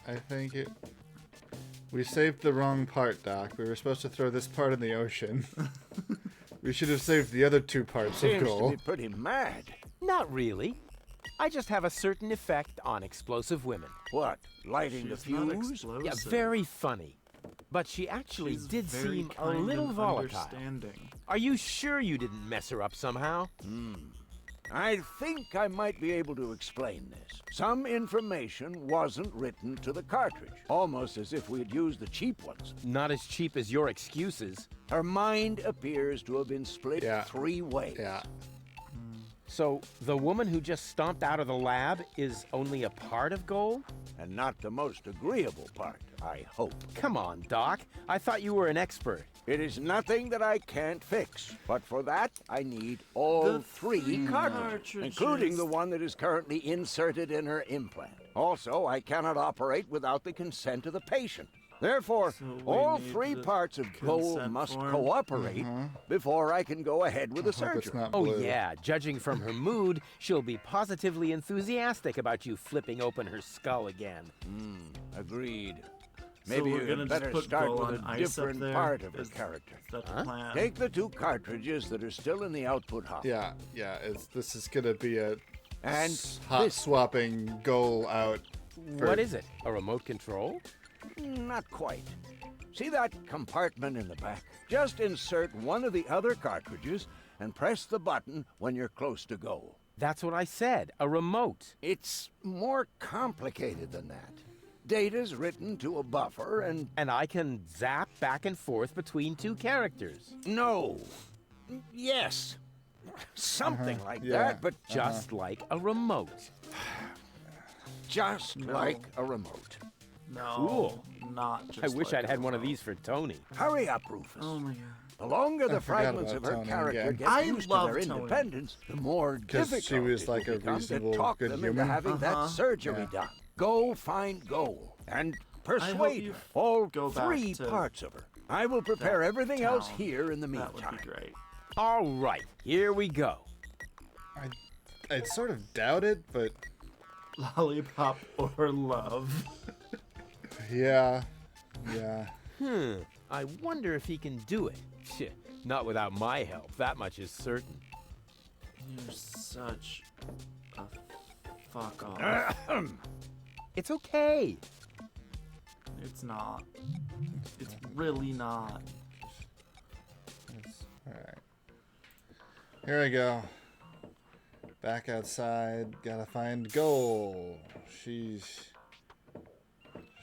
S2: I think it. We saved the wrong part, Doc. We were supposed to throw this part in the ocean. We should have saved the other 2 parts of
S4: Seems to
S2: gold.
S4: be pretty mad.
S3: Not really. I just have a certain effect on explosive women.
S4: What? Lighting the
S1: She's not
S4: fuse?
S1: explosive.
S3: Yeah, very funny. But she actually
S1: She's
S3: did
S1: very
S3: seem a
S1: kind
S3: little
S1: and
S3: volatile.
S1: understanding.
S3: Are you sure you didn't mess her up somehow?
S4: I think I might be able to explain this. Some information wasn't written to the cartridge, almost as if we had used the cheap ones.
S3: Not as cheap as your excuses.
S4: Her mind appears to have been split
S2: Yeah.
S4: 3 ways.
S2: Yeah.
S3: So, the woman who just stomped out of the lab is only a part of Goal?
S4: And not the most agreeable part, I hope.
S3: Come on, Doc. I thought you were an expert.
S4: It is nothing that I can't fix, but for that, I need all three cartridges, including the one that is currently inserted in her implant. Also, I cannot operate without the consent of the patient. Therefore, all three parts of Goal must cooperate before I can go ahead with the surgery.
S3: Oh yeah, judging from her mood, she'll be positively enthusiastic about you flipping open her skull again.
S4: Agreed. Maybe
S1: we're
S4: you
S1: gonna
S4: had
S1: just
S4: better
S1: put
S4: start
S1: Goal
S4: with
S1: on
S4: a
S1: ice up
S4: different
S1: there?
S4: part of her character.
S1: That's the plan.
S4: Take the two cartridges that are still in the output hopper.
S2: Yeah. This is gonna be a
S4: And
S2: hot
S4: this-
S2: swapping Goal out.
S3: What is it? A remote control?
S4: Not quite. See that compartment in the back? Just insert one of the other cartridges and press the button when you're close to Goal.
S3: That's what I said, a remote.
S4: It's more complicated than that. Data's written to a buffer and...
S3: And I can zap back and forth between two characters.
S4: No. Yes. Something like that, but
S3: just like a remote.
S4: Just like a remote.
S1: No,
S3: Cool.
S1: not just
S3: I wish
S1: like
S3: I'd had one of these for Tony.
S4: Hurry up, Rufus.
S1: Oh my god.
S4: The longer the
S2: I forgot
S4: fragments
S2: about
S4: of her
S2: Tony
S4: character
S2: again.
S4: get
S1: I
S4: used to
S1: love
S4: their
S1: Tony.
S4: independence, the more
S2: 'Cause
S4: difficult
S2: she was
S4: it
S2: like
S4: will
S2: a
S4: become
S2: reasonable,
S4: to talk
S2: good
S4: them
S2: human.
S4: into having that surgery done. Go find Goal and persuade
S1: you
S4: her. All
S1: go back
S4: three
S1: to
S4: parts of her. I will prepare
S1: that
S4: everything else
S1: town.
S4: here in the
S1: That
S4: meantime.
S1: would be great.
S3: All right, here we go.
S2: I sort of doubt it, but
S1: Lollipop or love.
S2: yeah.
S3: I wonder if he can do it. Shit, not without my help, that much is certain.
S1: You're such a fuck off.
S3: It's okay.
S1: It's not. It's really not.
S2: Alright. Here I go. Back outside. Gotta find Goal. She's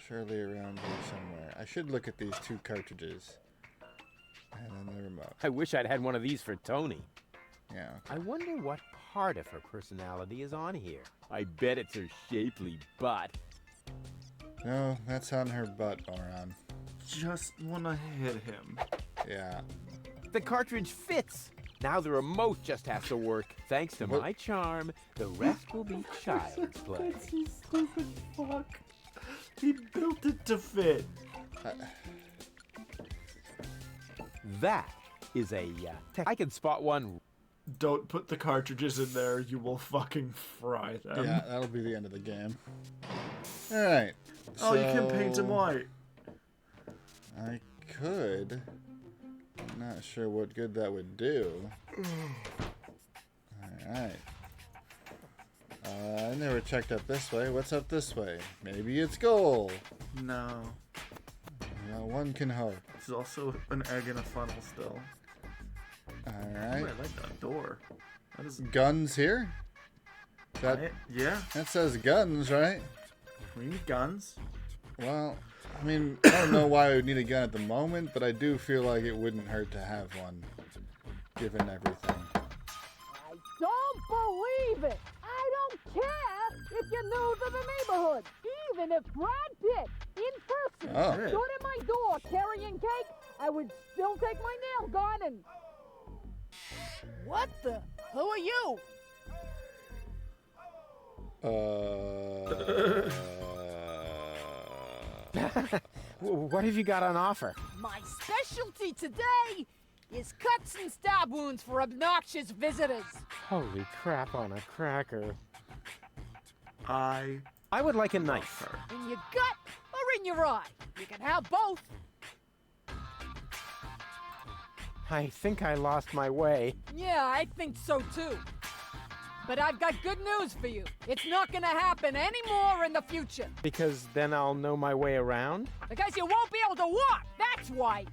S2: surely around here somewhere. I should look at these two cartridges. And then the remote.
S3: I wish I'd had one of these for Tony.
S2: Yeah.
S3: I wonder what part of her personality is on here. I bet it's her shapely butt.
S2: No, that's on her butt, Oron.
S1: Just wanna hit him.
S2: Yeah.
S3: The cartridge fits. Now the remote just has to work. Thanks to my charm, the rest will be child's play.
S1: That's you stupid fuck. He built it to fit.
S3: That is a I can spot one.
S1: Don't put the cartridges in there. You will fucking fry them.
S2: Yeah, that'll be the end of the game. Alright.
S1: Oh, you can paint him white.
S2: I could. I'm not sure what good that would do. Alright. I never checked up this way. What's up this way? Maybe it's Goal.
S1: No.
S2: Well, one can hope.
S1: There's also an egg in a funnel still.
S2: Alright.
S1: Ooh, I like that door. That is
S2: Guns here?
S1: yeah.
S2: That says guns, right?
S1: We need guns.
S2: Well, I mean, I don't know why I would need a gun at the moment, but I do feel like it wouldn't hurt to have one, given everything.
S15: I don't believe it! I don't care if you're new to the neighborhood! Even if Brad Pitt, in person,
S2: Oh.
S15: stood at my door carrying cake, I would still take my nail gun and... What the? Who are you?
S3: What have you got on offer?
S15: My specialty today is cuts and stab wounds for obnoxious visitors.
S3: Holy crap on a cracker.
S1: I
S3: would like a knife.
S15: In your gut or in your eye. You can have both.
S3: I think I lost my way.
S15: Yeah, I think so too. But I've got good news for you. It's not gonna happen anymore in the future.
S3: Because then I'll know my way around?
S15: Because you won't be able to walk, that's why.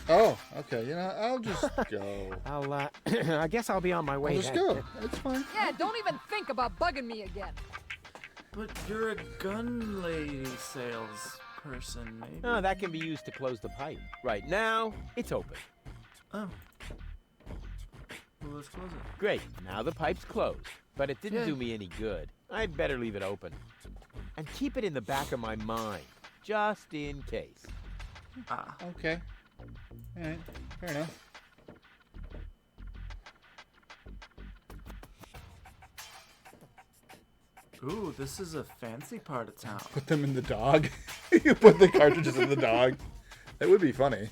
S2: Oh, okay. You know, I'll just go.
S3: I'll, I guess I'll be on my way
S2: I'll just
S3: then.
S2: go. That's fine.
S15: Yeah, don't even think about bugging me again.
S1: But you're a gun lady salesperson, maybe.
S3: Oh, that can be used to close the pipe. Right now, it's open.
S1: Oh. Well, let's close it.
S3: Great, now the pipe's closed. But it didn't
S1: Yeah.
S3: do me any good. I'd better leave it open. And keep it in the back of my mind, just in case.
S1: Ah.
S2: Okay. Alright, fair enough.
S1: Ooh, this is a fancy part of town.
S2: Put them in the dog. You put the cartridges in the dog. That would be funny.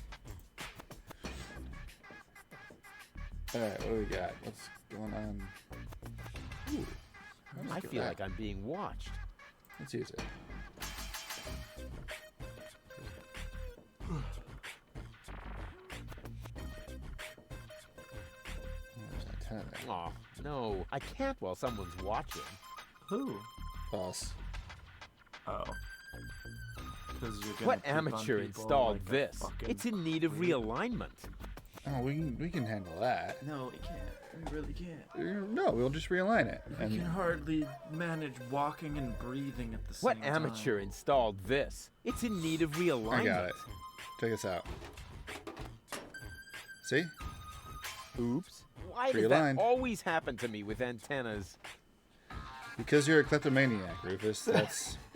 S2: Alright, what do we got? What's going on? Ooh,
S3: I feel like I'm being watched.
S2: Let's use it.
S3: Aw, no, I can't while someone's watching.
S1: Who?
S2: Us.
S1: Oh. 'Cause you're gonna
S3: What
S1: poop on
S3: amateur
S1: people
S3: installed
S1: like a
S3: this?
S1: fucking
S3: It's in need of
S1: weed.
S3: realignment.
S2: Oh, we can handle that.
S1: No, we can't. We really can't.
S2: No, we'll just realign it.
S1: We can hardly manage walking and breathing at the same
S3: What
S1: time.
S3: amateur installed this? It's in need of realignment.
S2: I got it. Check this out. See?
S3: Oops. Why does
S2: Realigned.
S3: that always happen to me with antennas?
S2: Because you're a kleptomaniac, Rufus.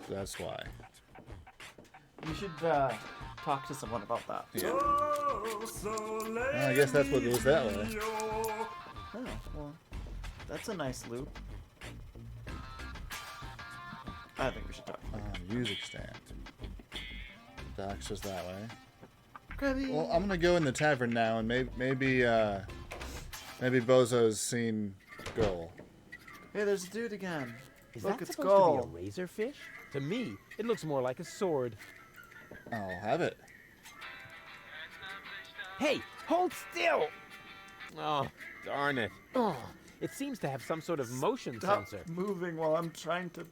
S2: That's why.
S1: You should talk to someone about that.
S2: Yeah. Well, I guess that's what goes that way.
S1: Oh, well, that's a nice loop. I think we should talk.
S2: Music stand. Docks was that way.
S1: Grabby.
S2: Well, I'm gonna go in the tavern now, and maybe Bozo's seen Goal.
S1: Hey, there's a dude again.
S3: Is
S1: Look,
S3: that
S1: it's
S3: supposed
S1: gold.
S3: to be a razorfish? To me, it looks more like a sword.
S2: I'll have it.
S3: Hey, hold still! Oh, darn it. Oh, it seems to have some sort of motion
S1: Stop
S3: sensor.
S1: moving while I'm trying to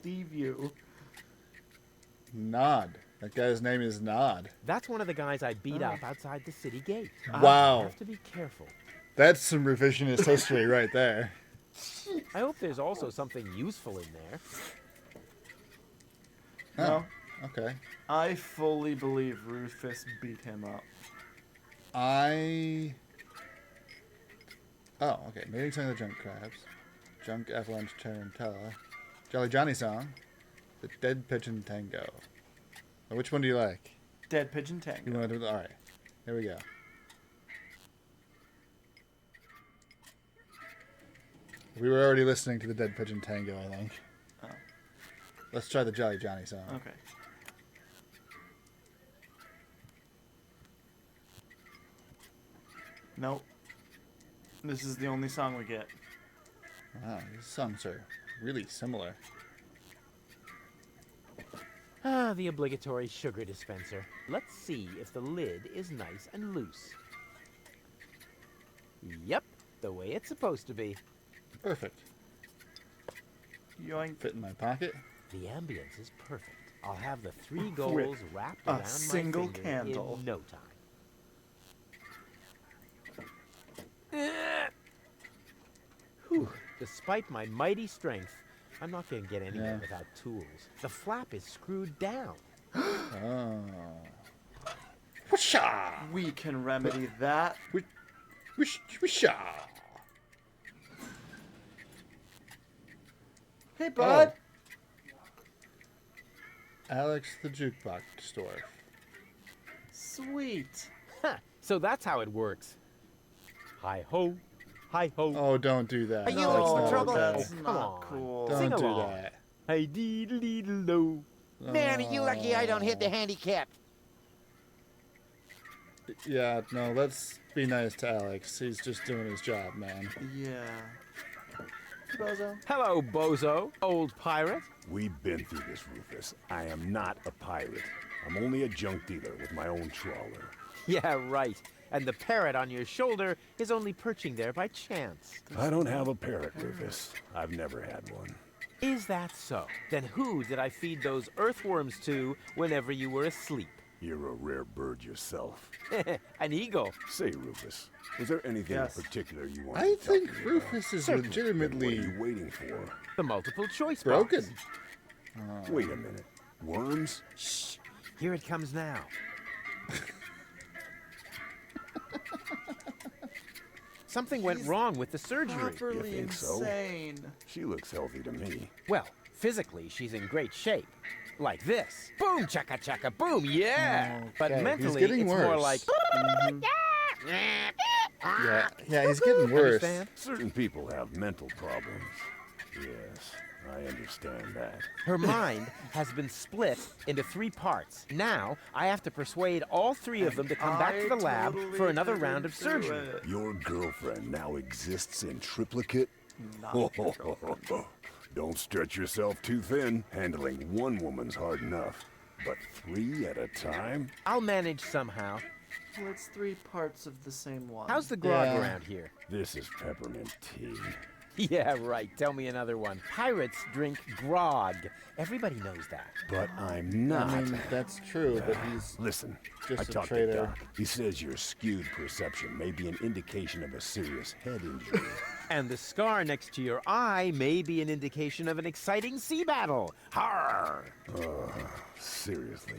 S1: thieve you.
S2: Nod. That guy's name is Nod.
S3: That's one of the guys I beat up outside the city gate.
S2: Wow.
S3: I have to be careful.
S2: That's some revisionist history right there.
S3: I hope there's also something useful in there.
S1: No.
S2: Okay.
S1: I fully believe Rufus beat him up.
S2: Oh, okay. Meeting some of the junk crabs. Junk avalanche tarantella. Jolly Johnny song. The Dead Pigeon Tango. Now, which one do you like?
S1: Dead Pigeon Tango.
S2: You want to do all right. Here we go. We were already listening to the Dead Pigeon Tango, I think.
S1: Oh.
S2: Let's try the Jolly Johnny song.
S1: Okay. Nope. This is the only song we get.
S2: Wow, these songs are really similar.
S3: Ah, the obligatory sugar dispenser. Let's see if the lid is nice and loose. Yep, the way it's supposed to be.
S2: Perfect.
S1: Yoink.
S2: Fit in my pocket.
S3: The ambience is perfect. I'll have the 3 goals wrapped
S1: a
S3: around
S1: single
S3: my finger
S1: candle.
S3: in no time. Whew. Despite my mighty strength, I'm not going to get anywhere without tools. The flap is screwed down.
S2: Oh.
S1: We can remedy that.
S2: Whoosha.
S1: Hey, bud.
S2: Alex the jukebox store.
S1: Sweet.
S3: Huh, so that's how it works. Hi-ho, hi-ho.
S2: Oh, don't do that.
S3: Are you
S2: That's
S3: looking for
S2: not
S3: trouble?
S2: okay.
S1: That's
S3: Come
S1: not
S3: on.
S1: cool.
S2: Don't
S3: Sing
S2: do
S3: along.
S2: that.
S3: Hey, dee-dee-dee-do.
S8: Man, are you lucky I don't hit the handicap?
S2: Yeah, no, let's be nice to Alex. He's just doing his job, man.
S1: Yeah. Bozo.
S3: Hello, Bozo, old pirate.
S9: We've been through this, Rufus. I am not a pirate. I'm only a junk dealer with my own trawler.
S3: Yeah, right. And the parrot on your shoulder is only perching there by chance.
S9: I don't have a parrot, Rufus. I've never had one.
S3: Is that so? Then who did I feed those earthworms to whenever you were asleep?
S9: You're a rare bird yourself.
S3: An eagle.
S9: Say, Rufus, is there anything in particular you want
S2: I
S9: to tell
S2: think
S9: me
S2: Rufus is
S9: about?
S2: legitimately
S9: What are you waiting for?
S3: The multiple choice
S2: broken.
S3: box.
S9: Wait a minute. Worms?
S3: Shh. Here it comes now. Something went wrong with the surgery.
S1: Properly
S9: think so?
S1: insane.
S9: She looks healthy to me.
S3: Well, physically, she's in great shape. Like this. Boom, chaka chaka, boom, yeah! But
S2: Okay,
S3: mentally,
S2: he's getting
S3: it's
S2: worse.
S3: more like...
S2: Yeah, he's getting worse.
S3: Understand?
S9: Certain people have mental problems. Yes, I understand that.
S3: Her mind has been split into 3 parts. Now, I have to persuade all 3 of them to come back to the lab for another round of surgery.
S9: Your girlfriend now exists in triplicate? Don't stretch yourself too thin. Handling 1 woman's hard enough. But 3 at a time?
S3: I'll manage somehow.
S1: Well, it's 3 parts of the same one.
S3: How's the grog around here?
S9: This is peppermint tea.
S3: Yeah, right. Tell me another one. Pirates drink grog. Everybody knows that.
S9: But I'm not.
S2: I mean, that's true, but he's
S9: Listen,
S2: just
S9: I
S2: a
S9: talked to
S2: traitor.
S9: Doc. He says your skewed perception may be an indication of a serious head injury.
S3: And the scar next to your eye may be an indication of an exciting sea battle. Har!
S9: Seriously.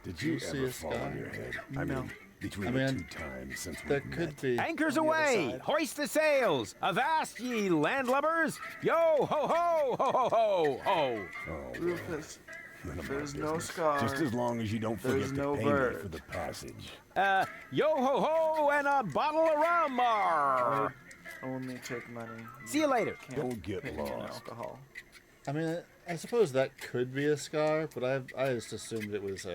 S9: Did
S2: You
S9: you
S2: see
S9: ever
S2: a
S9: fall
S2: scar?
S9: on your head?
S1: No.
S9: I mean, between
S2: I
S9: the
S2: mean,
S9: 2 times since we
S2: that could be.
S3: Anchors
S1: On the other
S3: away!
S1: side.
S3: Hoist the sails! Avast, ye landlubbers! Yo ho ho ho ho ho ho!
S1: Rufus,
S9: None of my
S1: there's no
S9: business.
S1: scar.
S9: Just as long as you don't
S1: There's
S9: forget
S1: no
S9: to pay me
S1: bird.
S9: for the passage.
S3: Yo ho ho and a bottle of rum! Arr.
S1: I only take money.
S3: See you later.
S1: Can't
S9: Don't get
S1: pay me in
S9: lost.
S1: alcohol.
S2: I mean, I suppose that could be a scar, but I just assumed it was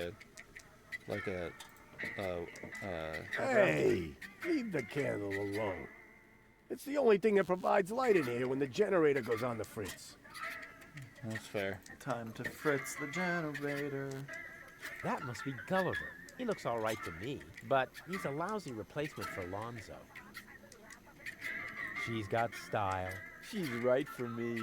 S12: Hey, leave the candle alone. It's the only thing that provides light in here when the generator goes on the fritz.
S2: That's fair.
S1: Time to fritz the generator.
S3: That must be Gulliver. He looks all right to me, but he's a lousy replacement for Lonzo. She's got style. She's right for me.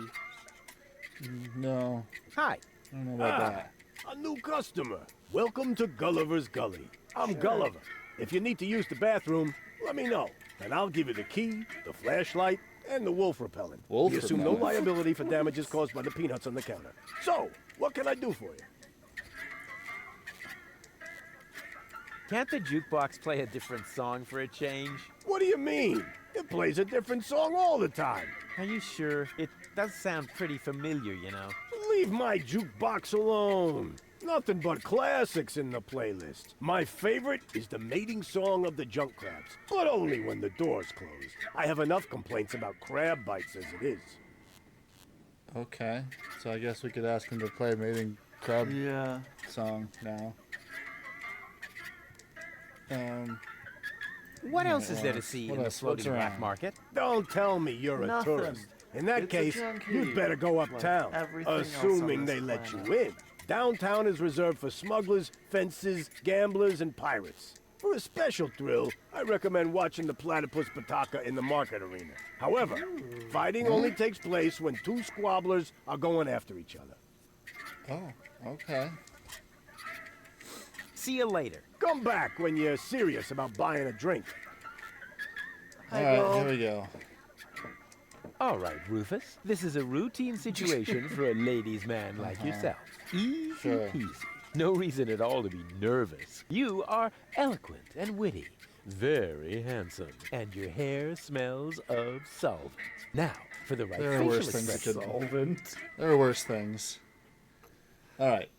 S2: No,
S3: Hi.
S2: I don't know about that.
S12: A new customer. Welcome to Gulliver's Gully. I'm Gulliver. If you need to use the bathroom, let me know, and I'll give you the key, the flashlight, and the wolf repellent.
S2: Wolf
S12: we assume no
S2: repellent.
S12: liability for damages caused by the peanuts on the counter. So, what can I do for you?
S3: Can't the jukebox play a different song for a change?
S12: What do you mean? It plays a different song all the time.
S3: Are you sure? It does sound pretty familiar, you know.
S12: Leave my jukebox alone. Nothing but classics in the playlist. My favorite is the mating song of the junk crabs, but only when the doors close. I have enough complaints about crab bites as it is.
S2: Okay, so I guess we could ask him to play Mating Crab
S1: Yeah.
S2: song now.
S3: What else is there to
S2: else?
S3: see
S2: What
S3: in the
S2: else? What's
S3: floating black
S2: around?
S3: market?
S12: Don't tell me you're a
S1: Nothing.
S12: tourist. In that
S1: It's a
S12: case,
S1: junkie.
S12: you'd better go uptown,
S1: everything else
S12: assuming
S1: on
S12: they
S1: this
S12: let you
S1: planet.
S12: in. Downtown is reserved for smugglers, fences, gamblers, and pirates. For a special thrill, I recommend watching the platypus pataka in the market arena. However, fighting only takes place when 2 squabblers are going after each other.
S2: Oh, okay.
S3: See you later.
S12: Come back when you're serious about buying a drink.
S2: All right, here we go.
S3: All right, Rufus. This is a routine situation for a ladies' man like yourself. Easy
S2: Sure.
S3: peasy. No reason at all to be nervous. You are eloquent and witty, very handsome, and your hair smells of solvent. Now, for the right
S2: There are
S3: facial
S2: worse things that
S3: expression.
S2: could. There are worse things. All right,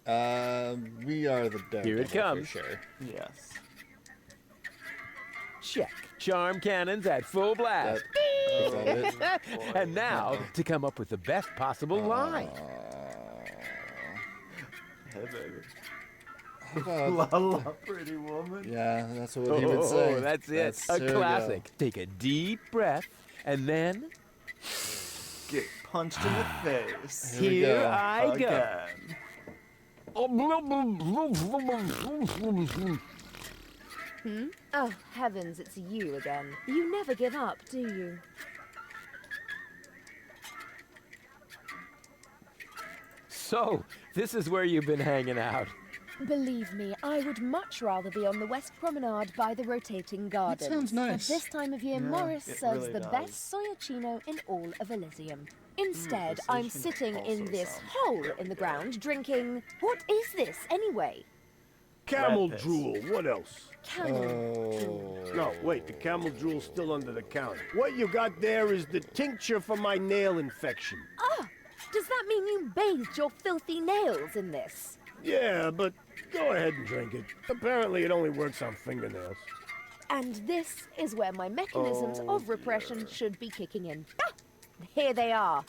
S2: we are the Daredevil
S3: Here it comes.
S2: for sure.
S1: Yes.
S3: Check. Charm cannons at full blast.
S2: Is that it?
S3: And now, to come up with the best possible line.
S1: Hey, baby.
S2: How about-
S1: La la, pretty woman.
S2: Yeah, that's what he would say.
S3: Oh, that's it.
S2: There
S3: A
S2: we go.
S3: classic. Take a deep breath, and then
S1: Get punched in the face.
S2: Here we
S3: here
S2: go.
S3: I go.
S1: Again.
S7: Oh, heavens, it's you again. You never give up, do you?
S3: So, this is where you've been hanging out.
S7: Believe me, I would much rather be on the West Promenade by the rotating gardens.
S2: sounds nice.
S7: At this time of year,
S1: Yeah,
S7: Morris
S1: it
S7: serves
S1: really
S7: the
S1: does.
S7: best soyacino in all of Elysium. Instead,
S1: this
S7: I'm
S1: Elysium
S7: sitting in
S1: also
S7: this
S1: sounds
S7: hole
S1: very
S7: in the
S1: good.
S7: ground drinking... What is this, anyway?
S12: Camel
S1: rat piss.
S12: drool. What else?
S7: Camel.
S12: No, wait. The camel drool's still under the counter. What you got there is the tincture for my nail infection.
S7: Oh, does that mean you bathed your filthy nails in this?
S12: Yeah, but go ahead and drink it. Apparently it only works on fingernails.
S7: And this is where my mechanisms of repression should be kicking in. Ah, here they are.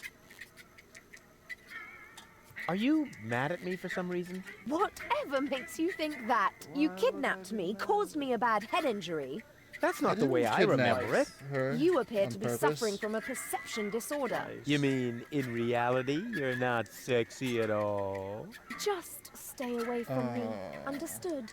S3: Are you mad at me for some reason?
S7: Whatever makes you think that? You kidnapped me, caused me a bad head injury.
S3: That's not the way I remember it.
S7: You appear to be suffering from a perception disorder.
S3: You mean, in reality, you're not sexy at all?
S7: Just stay away from me. Understood?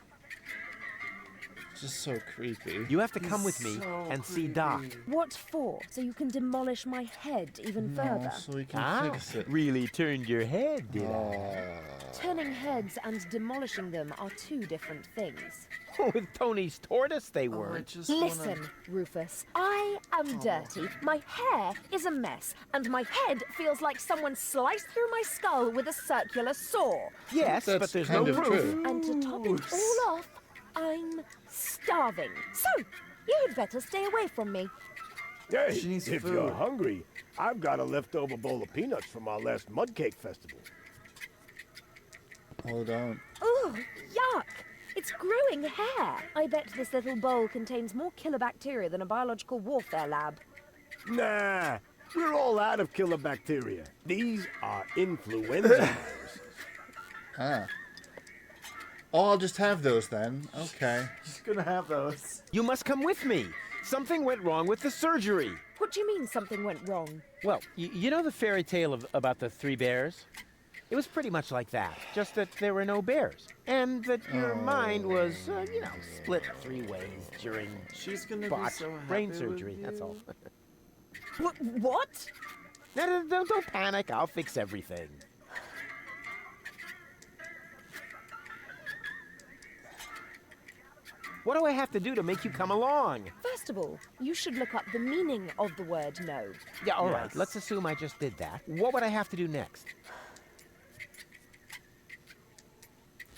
S2: Just so creepy.
S3: You have to come with me and see Doc.
S7: What for? So you can demolish my head even further?
S2: So we can fix it.
S3: Really turned your head, did I?
S7: Turning heads and demolishing them are two different things.
S3: With Tony's tortoise, they weren't.
S7: Listen, Rufus, I am dirty, my hair is a mess, and my head feels like someone sliced through my skull with a circular saw.
S3: Yes, but there's no proof.
S7: And to top it all off, I'm starving. So, you had better stay away from me.
S12: Hey,
S1: She needs
S12: if
S1: food.
S12: you're hungry, I've got a leftover bowl of peanuts from our last mud cake festival.
S2: Hold on.
S7: Ooh, yuck! It's growing hair. I bet this little bowl contains more killer bacteria than a biological warfare lab.
S12: Nah, we're all out of killer bacteria. These are influenza viruses.
S2: Ah. Oh, I'll just have those then. Okay.
S1: Just gonna have those.
S3: You must come with me. Something went wrong with the surgery.
S7: What do you mean something went wrong?
S3: Well, you know the fairy tale about the 3 bears? It was pretty much like that, just that there were no bears. And that your mind was, split 3 ways during
S1: She's gonna be
S3: botched
S1: so happy
S3: brain
S1: with
S3: surgery, that's
S1: you.
S3: all.
S7: What?
S3: No, don't panic, I'll fix everything. What do I have to do to make you come along?
S7: First of all, you should look up the meaning of the word no.
S3: Yeah, all right, let's assume I just did that. What would I have to do next?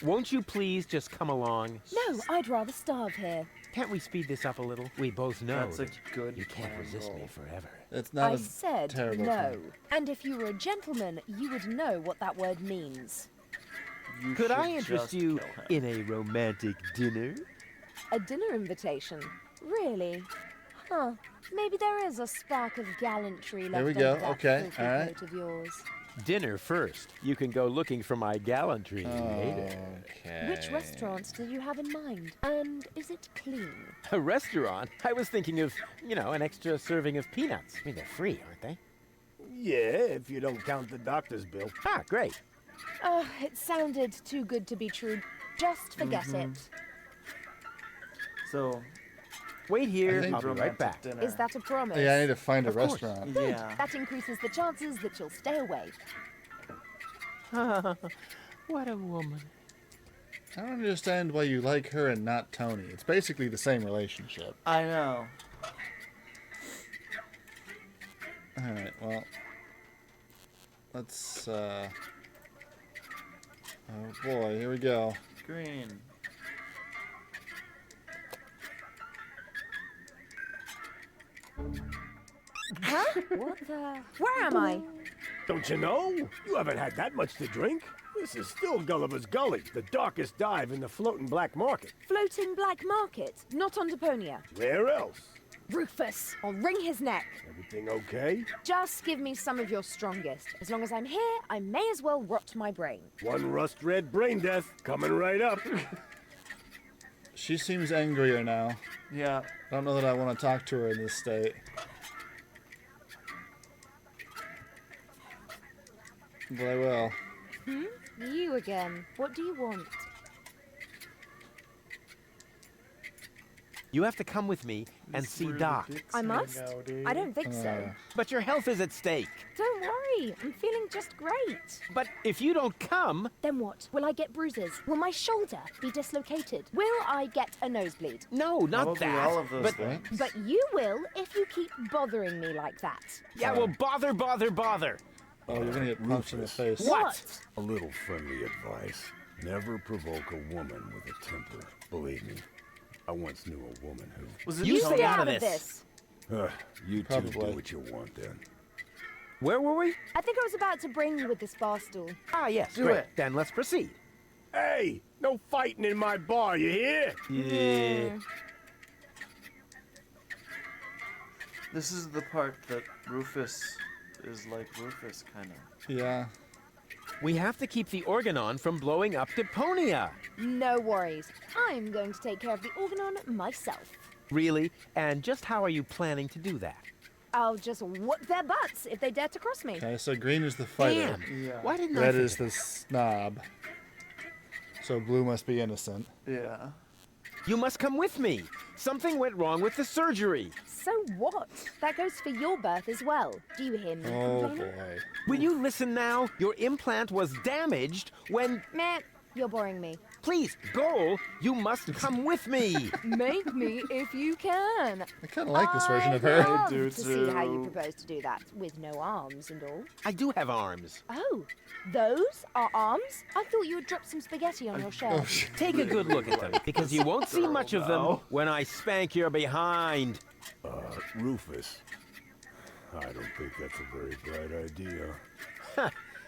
S3: Won't you please just come along?
S7: No, I'd rather starve here.
S3: Can't we speed this up a little? We both know
S1: That's a
S3: that
S1: good
S3: you can't resist me
S1: goal.
S3: forever.
S2: It's not
S7: I
S2: a
S7: said
S2: terrible
S7: no.
S2: plan.
S7: And if you were a gentleman, you would know what that word means.
S1: You
S3: Could I
S1: should
S3: interest
S1: just
S3: you
S1: kill him.
S3: in a romantic dinner?
S7: A dinner invitation? Really? Huh. Maybe there is a spark of gallantry left
S2: There we
S7: under
S2: go.
S7: that
S2: Okay,
S7: filthy
S2: all right.
S7: coat of yours.
S3: Dinner first. You can go looking for my gallantry later.
S2: Okay.
S7: Which restaurant do you have in mind? And is it clean?
S3: A restaurant? I was thinking of, an extra serving of peanuts. I mean, they're free, aren't they?
S12: Yeah, if you don't count the doctor's bill.
S3: Ah, great.
S7: Oh, it sounded too good to be true. Just forget it.
S1: So,
S3: Wait here,
S2: think
S3: I'll be right
S1: romantic
S3: back.
S1: dinner.
S7: Is that a promise?
S2: Yeah, I need to find a
S3: Of course.
S2: restaurant.
S7: Good.
S1: Yeah.
S7: That increases the chances that you'll stay away.
S3: What a woman.
S2: I don't understand why you like her and not Tony. It's basically the same relationship.
S1: I know.
S2: Alright, well. Let's, Oh boy, here we go.
S1: Green.
S7: Huh? What the? Where am I?
S12: Don't you know? You haven't had that much to drink. This is still Gulliver's Gully, the darkest dive in the floating black market.
S7: Floating black market, not on Deponia.
S12: Where else?
S7: Rufus, I'll wring his neck.
S12: Everything okay?
S7: Just give me some of your strongest. As long as I'm here, I may as well rot my brain.
S12: One rust-red brain death coming right up.
S2: She seems angrier now.
S1: Yeah.
S2: I don't know that I want to talk to her in this state. But I will.
S7: You again. What do you want?
S3: You have to come with me and see Doc.
S7: I must? I don't think so.
S3: But your health is at stake.
S7: Don't worry, I'm feeling just great.
S3: But if you don't come...
S7: Then what? Will I get bruises? Will my shoulder be dislocated? Will I get a nosebleed?
S3: No, not
S1: Probably
S3: that.
S1: all of those
S3: but,
S1: things.
S7: But you will if you keep bothering me like that.
S3: Yeah, well, bother.
S2: Oh, you're gonna get punched in the face.
S3: What?
S9: A little friendly advice. Never provoke a woman with a temper. Believe me, I once knew a woman who...
S1: Was it
S3: You stay out of this.
S9: You
S2: Probably.
S9: two do what you want then.
S3: Where were we?
S7: I think I was about to bring you with this bar stool.
S3: Ah, yes.
S1: Do
S3: great.
S1: it.
S3: Then let's proceed.
S12: Hey, no fighting in my bar, you hear?
S3: Yeah.
S1: This is the part that Rufus is like Rufus, kind of.
S2: Yeah.
S3: We have to keep the Organon from blowing up Deponia.
S7: No worries. I'm going to take care of the Organon myself.
S3: Really? And just how are you planning to do that?
S7: I'll just whoop their butts if they dare to cross me.
S2: Okay, so green is the fighter.
S3: Damn.
S1: Yeah.
S3: Why didn't I
S2: Red
S3: think
S2: is
S3: of
S2: the
S3: that?
S2: snob. So blue must be innocent.
S1: Yeah.
S3: You must come with me. Something went wrong with the surgery.
S7: So what? That goes for your birth as well. Do you hear me?
S2: Oh
S7: complaining?
S2: boy.
S3: Will you listen now? Your implant was damaged when...
S7: Meh, you're boring me.
S3: Please, Goal, you must come with me.
S7: Make me if you can.
S2: I kind of like this version of her.
S7: I'd love
S1: do
S7: to see how you
S1: too.
S7: propose to do that, with no arms and all.
S3: I do have arms.
S7: Oh, those are arms? I thought you had dropped some spaghetti on your shelf.
S3: Take a good look at them, because you won't see much of them when I spank your behind.
S9: Rufus. I don't think that's a very bright idea.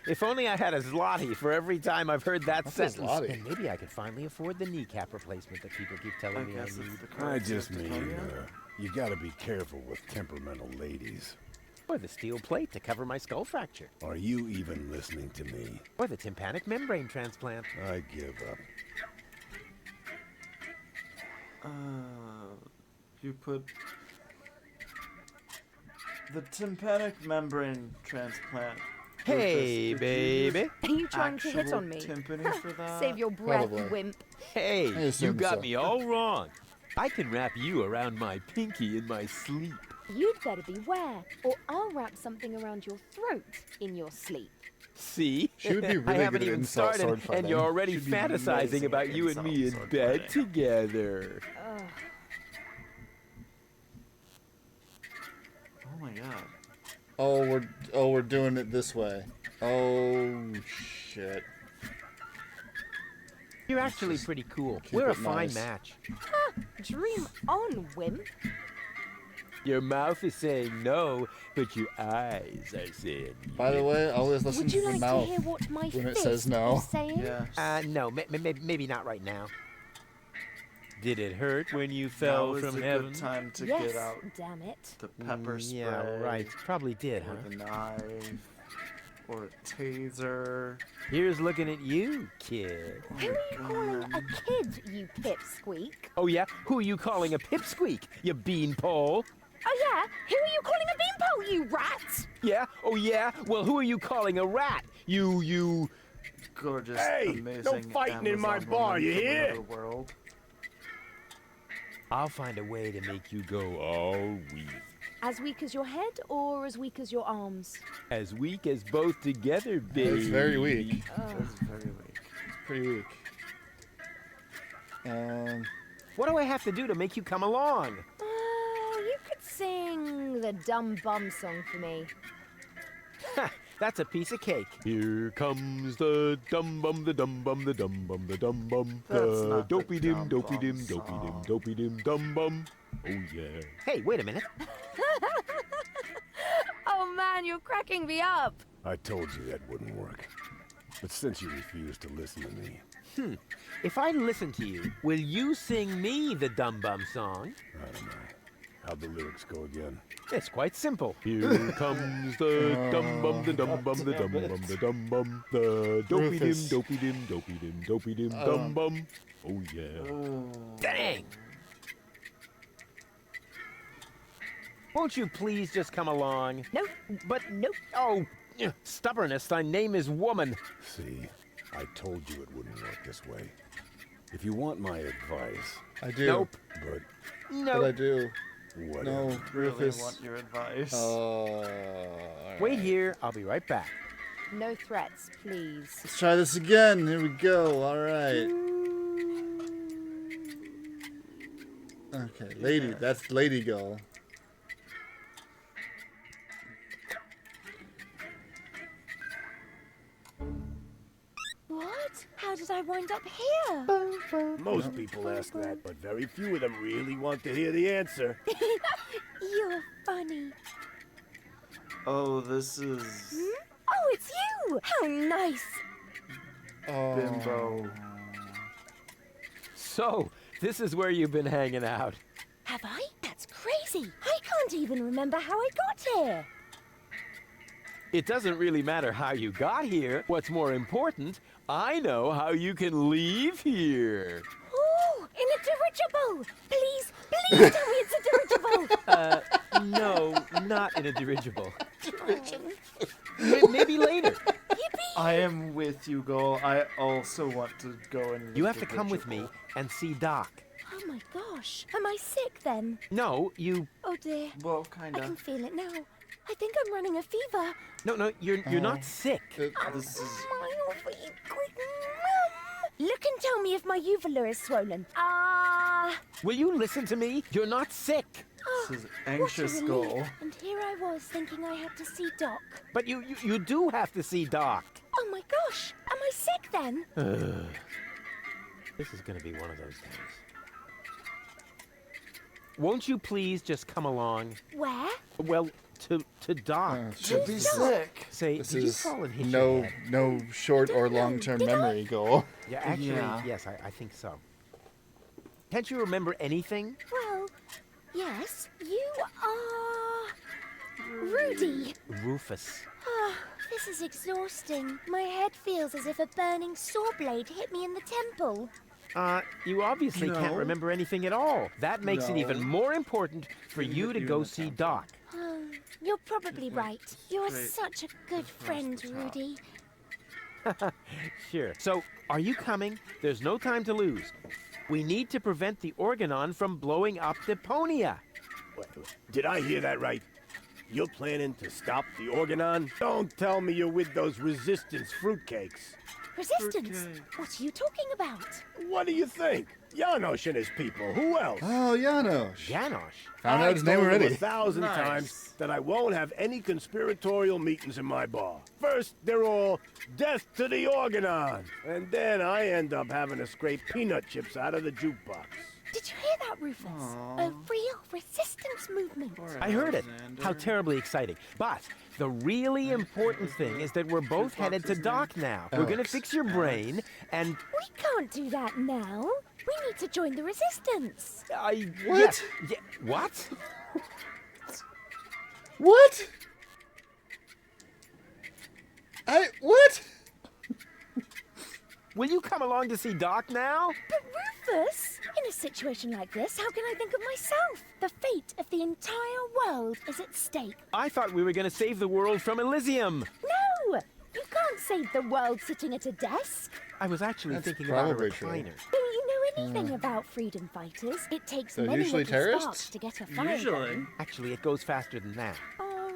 S3: If only I had a zloty for every time I've heard that
S2: What's a
S3: sentence,
S2: zloty?
S3: then maybe I could finally afford the kneecap replacement that people keep
S1: I
S3: telling me I
S1: guess
S3: need.
S1: it's the
S9: I
S1: currency
S9: just
S1: of
S9: mean,
S1: Deponia.
S9: you gotta be careful with temperamental ladies.
S3: Or the steel plate to cover my skull fracture.
S9: Are you even listening to me?
S3: Or the tympanic membrane transplant.
S9: I give up.
S1: You put the tympanic membrane transplant.
S3: Hey,
S1: Rufus, did you
S3: baby.
S7: Are you trying to hit
S1: actual
S7: on me?
S1: Timpani for that?
S7: Save your breath,
S2: Probably.
S7: wimp.
S3: Hey,
S2: I
S3: you
S2: assume
S3: got
S2: so.
S3: me all wrong. I can wrap you around my pinky in my sleep.
S7: You'd better beware, or I'll wrap something around your throat in your sleep.
S3: See?
S2: She would be
S3: I
S2: really
S3: haven't
S2: good at
S3: even
S2: insult
S3: started,
S2: sword fighting.
S3: and you're already
S1: She'd be
S3: fantasizing
S1: amazing
S3: about
S1: at
S3: you and me in
S1: insult sword
S3: bed
S1: fighting.
S3: together.
S7: Ugh.
S1: Oh my god.
S2: We're doing it this way. Oh shit.
S3: You're actually pretty cool.
S2: keep
S3: We're a
S2: it
S3: fine
S2: nice.
S3: match.
S7: Dream on, wimp.
S3: Your mouth is saying no, but your eyes are saying
S2: By the way, always listen
S7: Would
S2: to
S7: you
S2: the
S7: like to
S2: mouth
S7: hear what my
S2: when it
S7: fist
S2: says no.
S7: is saying?
S1: Yeah.
S3: No, maybe not right now. Did it hurt when you
S1: Now
S3: fell
S1: is
S3: from
S1: a
S3: heaven?
S1: good time to
S7: Yes,
S1: get out
S7: damn it.
S1: the pepper spray.
S3: Yeah, right. Probably did, huh?
S1: Or the knife. Or a taser.
S3: Here's looking at you, kid.
S1: Oh
S7: Who are you
S1: my
S7: calling
S1: God.
S7: a kid, you pipsqueak?
S3: Oh yeah? Who are you calling a pipsqueak, you beanpole?
S7: Oh yeah? Who are you calling a beanpole, you rat?
S3: Yeah? Oh yeah? Well, who are you calling a rat? You...
S1: Gorgeous,
S12: Hey,
S1: amazing
S12: no fighting in my
S1: Amazon
S12: bar,
S1: woman
S12: you
S1: from
S12: hear?
S1: another world.
S3: I'll find a way to make you go all weak.
S7: As weak as your head or as weak as your arms?
S3: As weak as both together, baby.
S2: It's very weak.
S1: That's very weak.
S2: It's pretty weak.
S3: What do I have to do to make you come along?
S7: You could sing the dumb bum song for me.
S3: Ha! That's a piece of cake. Here comes the dum bum, the dum bum, the dum bum, the dum bum,
S1: That's
S3: the
S1: not the
S3: dopey dim,
S1: Dum
S3: dopey
S1: Bum
S3: dim, dopey dim,
S1: song.
S3: dopey dim, dum bum. Oh yeah. Hey, wait a minute.
S7: Oh man, you're cracking me up.
S9: I told you that wouldn't work. But since you refuse to listen to me,
S3: If I listen to you, will you sing me the dum bum song?
S9: I don't know. How'd the lyrics go again?
S3: It's quite simple. Here comes the dum bum, the dum bum, the dum bum, the dum bum, the dopey dim,
S2: Rufus.
S3: dopey dim, dopey dim, dopey dim, dum bum. Oh yeah. Dang! Won't you please just come along?
S7: Nope.
S3: But nope. Oh, stubbornness, thy name is woman.
S9: See, I told you it wouldn't work this way. If you want my advice,
S2: I do.
S3: Nope.
S9: but
S2: But I
S3: Nope.
S2: do.
S9: whatever.
S2: No,
S1: Really
S2: Rufus.
S1: want your advice.
S3: Wait here. I'll be right back.
S7: No threats, please.
S2: Let's try this again. Here we go. All right. Okay, lady. That's Lady Go.
S7: What? How did I wind
S12: Most people ask that, but very few of them really want to hear the answer.
S7: You're funny.
S1: Oh, this is
S7: Oh, it's you! How nice!
S1: Bimbo.
S3: So, this is where you've been hanging out.
S7: Have I? That's crazy. I can't even remember how I got here.
S3: It doesn't really matter how you got here. What's more important, I know how you can leave here.
S7: Oh, in a dirigible! Please, please tell me it's a dirigible!
S3: No, not in a dirigible. Maybe later.
S7: Yippee!
S1: I am with you, Goal. I also want to go in.
S3: You have to come with me and see Doc.
S7: Oh my gosh. Am I sick then?
S3: No, you...
S7: Oh dear.
S1: Well,
S7: I
S1: kinda.
S7: can feel it now. I think I'm running a fever.
S3: No, you're not sick.
S1: This is...
S7: Look and tell me if my uvula is swollen.
S3: Will you listen to me? You're not sick.
S1: This is anxious,
S7: what a
S1: Goal.
S7: relief. And here I was thinking I had to see Doc.
S3: But you do have to see Doc.
S7: Oh my gosh. Am I sick then?
S3: This is gonna be one of those days. Won't you please just come along?
S7: Where?
S3: Well, to Doc.
S1: Should be sick.
S3: Say,
S2: This
S3: did you
S2: is
S3: fall and hit your
S2: no
S3: head?
S2: no short or long-term memory goal.
S3: Yeah, actually,
S1: Yeah.
S3: yes, I think so. Can't you remember anything?
S7: Well, yes. You are... Rudy.
S3: Rufus.
S7: Ah, this is exhausting. My head feels as if a burning saw blade hit me in the temple.
S3: You obviously can't
S1: No.
S3: remember anything at all. That makes it
S1: No.
S3: even more important for
S1: Didn't
S3: you
S1: hit
S3: to
S1: you
S3: go
S1: in the
S3: see
S1: temple.
S3: Doc.
S7: You're probably right. You're
S1: straight
S7: such a good friend, Rudy.
S3: Sure. So, are you coming? There's no time to lose. We need to prevent the Organon from blowing up Deponia.
S12: Wait, did I hear that right? You're planning to stop the Organon? Don't tell me you're with those resistance fruitcakes.
S7: Resistance?
S1: Okay.
S7: What are you talking about?
S12: What do you think? Janosch and his people. Who else?
S2: Oh, Janosch.
S3: Janosch?
S2: Found out his name
S12: I told him
S2: already.
S12: 1,000
S1: Nice.
S12: times that I won't have any conspiratorial meetings in my bar. First, they're all death to the Organon, and then I end up having to scrape peanut chips out of the jukebox.
S7: Did you hear that, Rufus? A real resistance movement.
S3: I heard it. How terribly exciting. But the really important thing is that we're both headed to Doc now. We're gonna
S2: Alex.
S3: fix your brain, and
S7: We can't do that now. We need to join the resistance.
S2: What?
S3: Yeah, what?
S2: What? What?
S3: Will you come along to see Doc now?
S7: But Rufus, in a situation like this, how can I think of myself? The fate of the entire world is at stake.
S3: I thought we were gonna save the world from Elysium.
S7: No! You can't save the world sitting at a desk.
S3: I was actually
S2: That's
S3: thinking about a
S2: probably true.
S3: recliner.
S7: Don't you know anything about freedom fighters? It takes
S2: They're
S7: many
S2: usually
S7: little
S2: terrorists?
S7: sparks to get a fire
S1: Usually.
S7: going.
S3: Actually, it goes faster than that.
S7: Oh,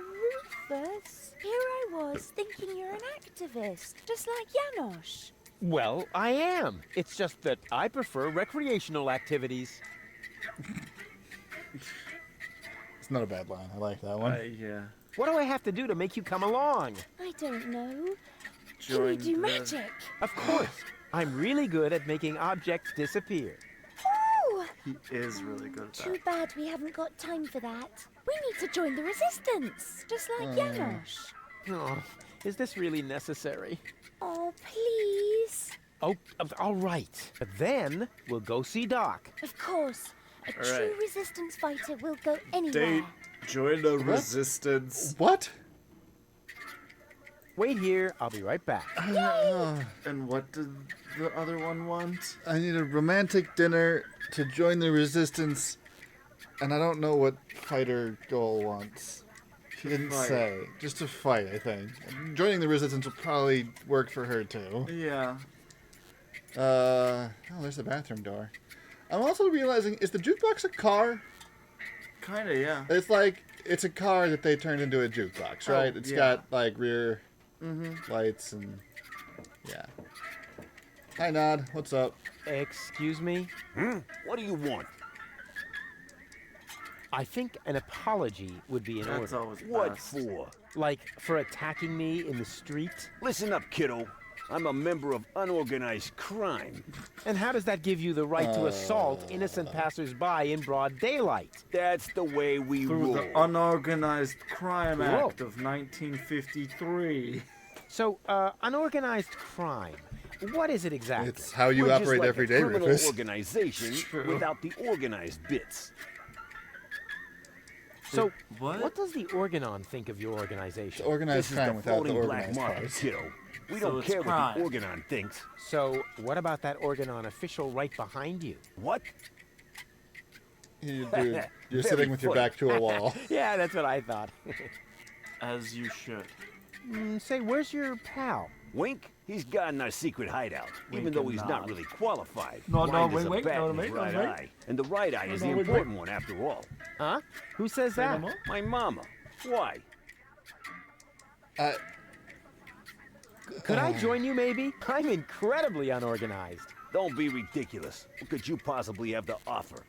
S7: Rufus, here I was thinking you're an activist, just like Janosch.
S3: Well, I am. It's just that I prefer recreational activities.
S2: It's not a bad line. I like that one.
S1: Yeah.
S3: What do I have to do to make you come along?
S7: I don't know.
S1: Join
S7: Can you do
S1: the-
S7: magic?
S3: Of course. I'm really good at making objects disappear.
S7: Oh,
S1: He is really good at
S7: too
S1: that.
S7: bad we haven't got time for that. We need to join the resistance, just like Janosch.
S3: Oh, is this really necessary?
S7: Oh, please.
S3: Oh, all right. But then we'll go see Doc.
S7: Of course. A
S1: All
S7: true
S1: right.
S7: resistance fighter will go anywhere.
S1: Join the resistance.
S2: What?
S3: Wait here. I'll be right back.
S1: And what did the other one want?
S2: I need a romantic dinner to join the resistance, and I don't know what fighter goal wants. She didn't
S1: Fight.
S2: say. Just to fight, I think. Joining the resistance will probably work for her too.
S1: Yeah.
S2: Oh, there's the bathroom door. I'm also realizing, is the jukebox a car?
S1: Kinda, yeah.
S2: It's like, it's a car that they turned into a jukebox, right?
S1: Oh,
S2: It's
S1: yeah.
S2: got, like, rear lights and... Yeah. Hi, Nod. What's up?
S3: Excuse me?
S4: What do you want?
S3: I think an apology would be in
S1: That's
S3: order.
S1: always
S4: What
S1: best.
S4: for?
S3: Like for attacking me in the street?
S4: Listen up, kiddo.
S3: I'm a member of unorganized crime.
S16: And how does that give you the right to assault innocent passersby in broad daylight?
S3: That's the way we
S1: Through
S3: rule.
S1: the Unorganized Crime
S16: Cool.
S1: Act of 1953.
S16: So, unorganized crime. What is it exactly?
S2: It's how you
S3: We're just
S2: operate
S3: like
S2: every
S3: a
S2: day,
S3: criminal
S2: Rufus.
S3: organization without the organized bits.
S16: So,
S1: What?
S16: does the Organon think of your organization?
S2: Organized
S3: This is
S2: crime
S3: the
S2: without the
S3: floating black
S2: organized
S3: market,
S2: parts.
S3: kiddo. We
S1: So
S3: don't
S1: it's
S3: care what
S1: crime.
S3: the Organon thinks.
S16: So, what about that Organon official right behind you?
S3: What?
S2: Dude, you're
S3: Very
S2: sitting with your
S3: funny.
S2: back to a wall.
S16: Yeah, that's what I thought.
S1: As you should.
S16: Say, where's your pal?
S3: Wink? He's got in our secret hideout, even though he's not really qualified.
S1: No,
S3: Blind
S1: no,
S3: as a
S1: wink,
S3: bat
S1: no,
S3: in his
S1: wink, no,
S3: right
S1: wink.
S3: eye. And the right eye is the
S1: No, wink,
S3: important one after all.
S16: Huh? Who says that?
S3: My mama. Why?
S16: Could I join you, maybe? I'm incredibly unorganized.
S3: Don't be ridiculous. What could you possibly have to offer?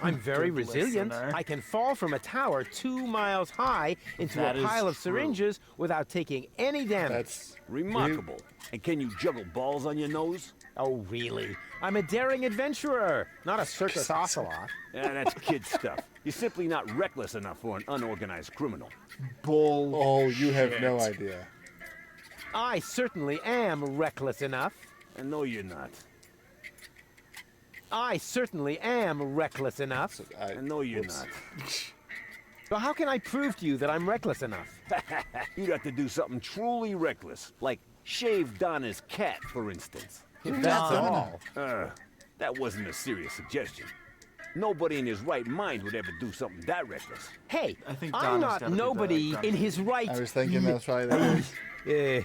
S16: I'm very
S1: Good
S16: resilient.
S1: listener.
S16: I can fall from a tower 2 miles high into
S1: That
S16: a
S1: is
S16: pile of
S1: true.
S16: syringes without taking any damage.
S2: That's
S3: Remarkable. And can you juggle balls on your nose?
S16: Oh, really? I'm a daring adventurer, not a circus ocelot.
S3: Yeah, that's kid stuff. You're simply not reckless enough for an unorganized criminal.
S1: Bull.
S2: Oh, you have no
S1: shit.
S2: idea.
S16: I certainly am reckless enough.
S3: And no, you're not.
S16: I certainly am reckless enough.
S3: And no, you're not.
S16: So how can I prove to you that I'm reckless enough?
S3: You'd have to do something truly reckless, like shave Donna's cat, for instance.
S16: If that's all.
S3: That wasn't a serious suggestion. Nobody in his right mind would ever do something that reckless.
S16: Hey,
S1: I think
S16: I'm
S1: Donna's
S16: not
S1: gotta be
S16: nobody
S1: the
S16: in his right.
S2: I was thinking that's why that is.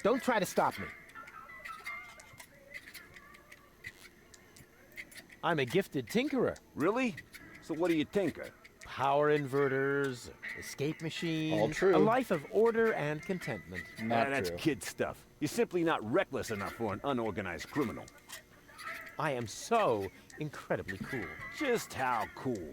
S16: Don't try to stop me. I'm a gifted tinkerer.
S3: Really? So what do you tinker?
S16: Power inverters, escape machines.
S2: All true.
S16: A life of order and contentment.
S2: Not
S3: That's
S2: true.
S3: kid stuff. You're simply not reckless enough for an unorganized criminal.
S16: I am so incredibly cool.
S3: Just how cool?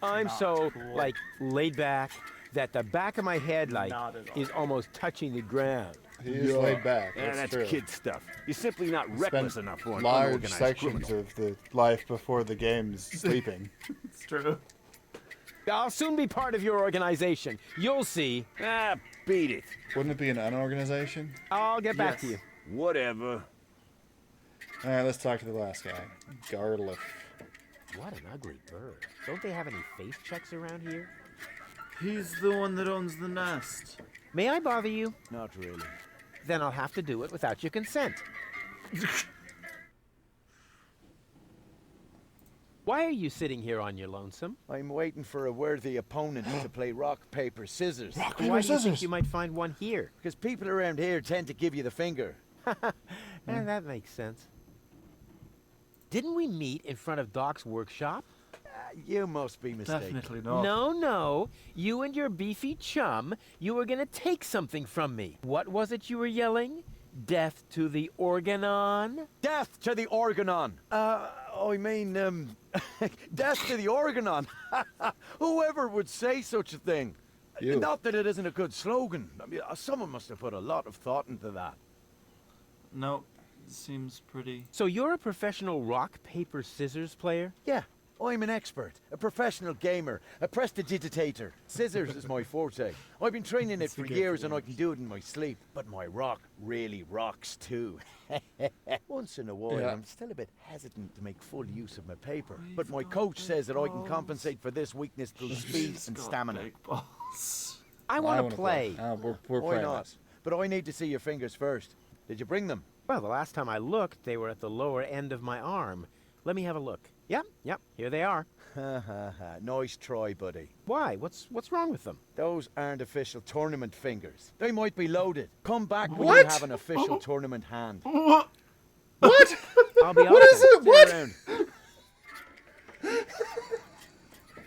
S16: I'm
S1: Not
S16: so,
S1: cool.
S16: like, laid back that the back of my head, like,
S1: Not at all.
S16: is almost touching the ground.
S2: He is laid back.
S3: Yeah, that's
S2: true.
S3: kid stuff. You're simply not
S2: Spent
S3: reckless enough for an
S2: large
S3: unorganized
S2: sections
S3: criminal.
S2: of the life before the game's sleeping.
S1: It's true.
S16: I'll soon be part of your organization. You'll see.
S3: Ah, beat it.
S2: Wouldn't it be an unorganization?
S16: I'll get back to
S1: Yes.
S16: you.
S3: Whatever.
S2: All right, let's talk to the last guy, Garliff.
S16: What an ugly bird. Don't they have any face checks around here?
S1: He's the one that owns the nest.
S16: May I bother you?
S4: Not really.
S16: Then I'll have to do it without your consent. Why are you sitting here on your lonesome?
S4: I'm waiting for a worthy opponent to play rock, paper, scissors.
S2: Rock,
S16: Why
S2: paper,
S16: do you
S2: scissors.
S16: think you might find one here?
S4: Because people around here tend to give you the finger.
S16: That makes sense. Didn't we meet in front of Doc's workshop?
S4: You must be mistaken.
S1: Definitely not.
S16: No. You and your beefy chum, you were gonna take something from me. What was it you were yelling? Death to the Organon?
S4: Death to the Organon! I mean, death to the Organon! Whoever would say such a thing?
S2: You.
S4: Not that it isn't a good slogan. I mean, someone must have put a lot of thought into that.
S1: Nope. Seems pretty.
S16: So you're a professional rock, paper, scissors player?
S4: Yeah, I'm an expert, a professional gamer, a prestidigitator. Scissors is my forte. I've been training it for years and I can do it in my sleep. But my rock really rocks too. Once in a while,
S2: Yeah.
S4: I'm still a bit hesitant to make full use of my paper. But my coach says that I can compensate for this weakness through speed
S1: She's
S4: and
S1: got
S4: stamina.
S1: big balls.
S16: I want
S2: wanna
S16: to play.
S2: We're
S4: Why
S2: playing
S4: not?
S2: this.
S4: But I need to see your fingers first. Did you bring them?
S16: Well, the last time I looked, they were at the lower end of my arm. Let me have a look. Yep, here they are.
S4: Nice try, buddy.
S16: Why? What's wrong with them?
S4: Those aren't official tournament fingers. They might be loaded. Come back when
S2: What?
S4: you have an official tournament hand.
S2: What?
S16: I'll be
S2: What is it?
S4: Stay
S2: What?
S4: around.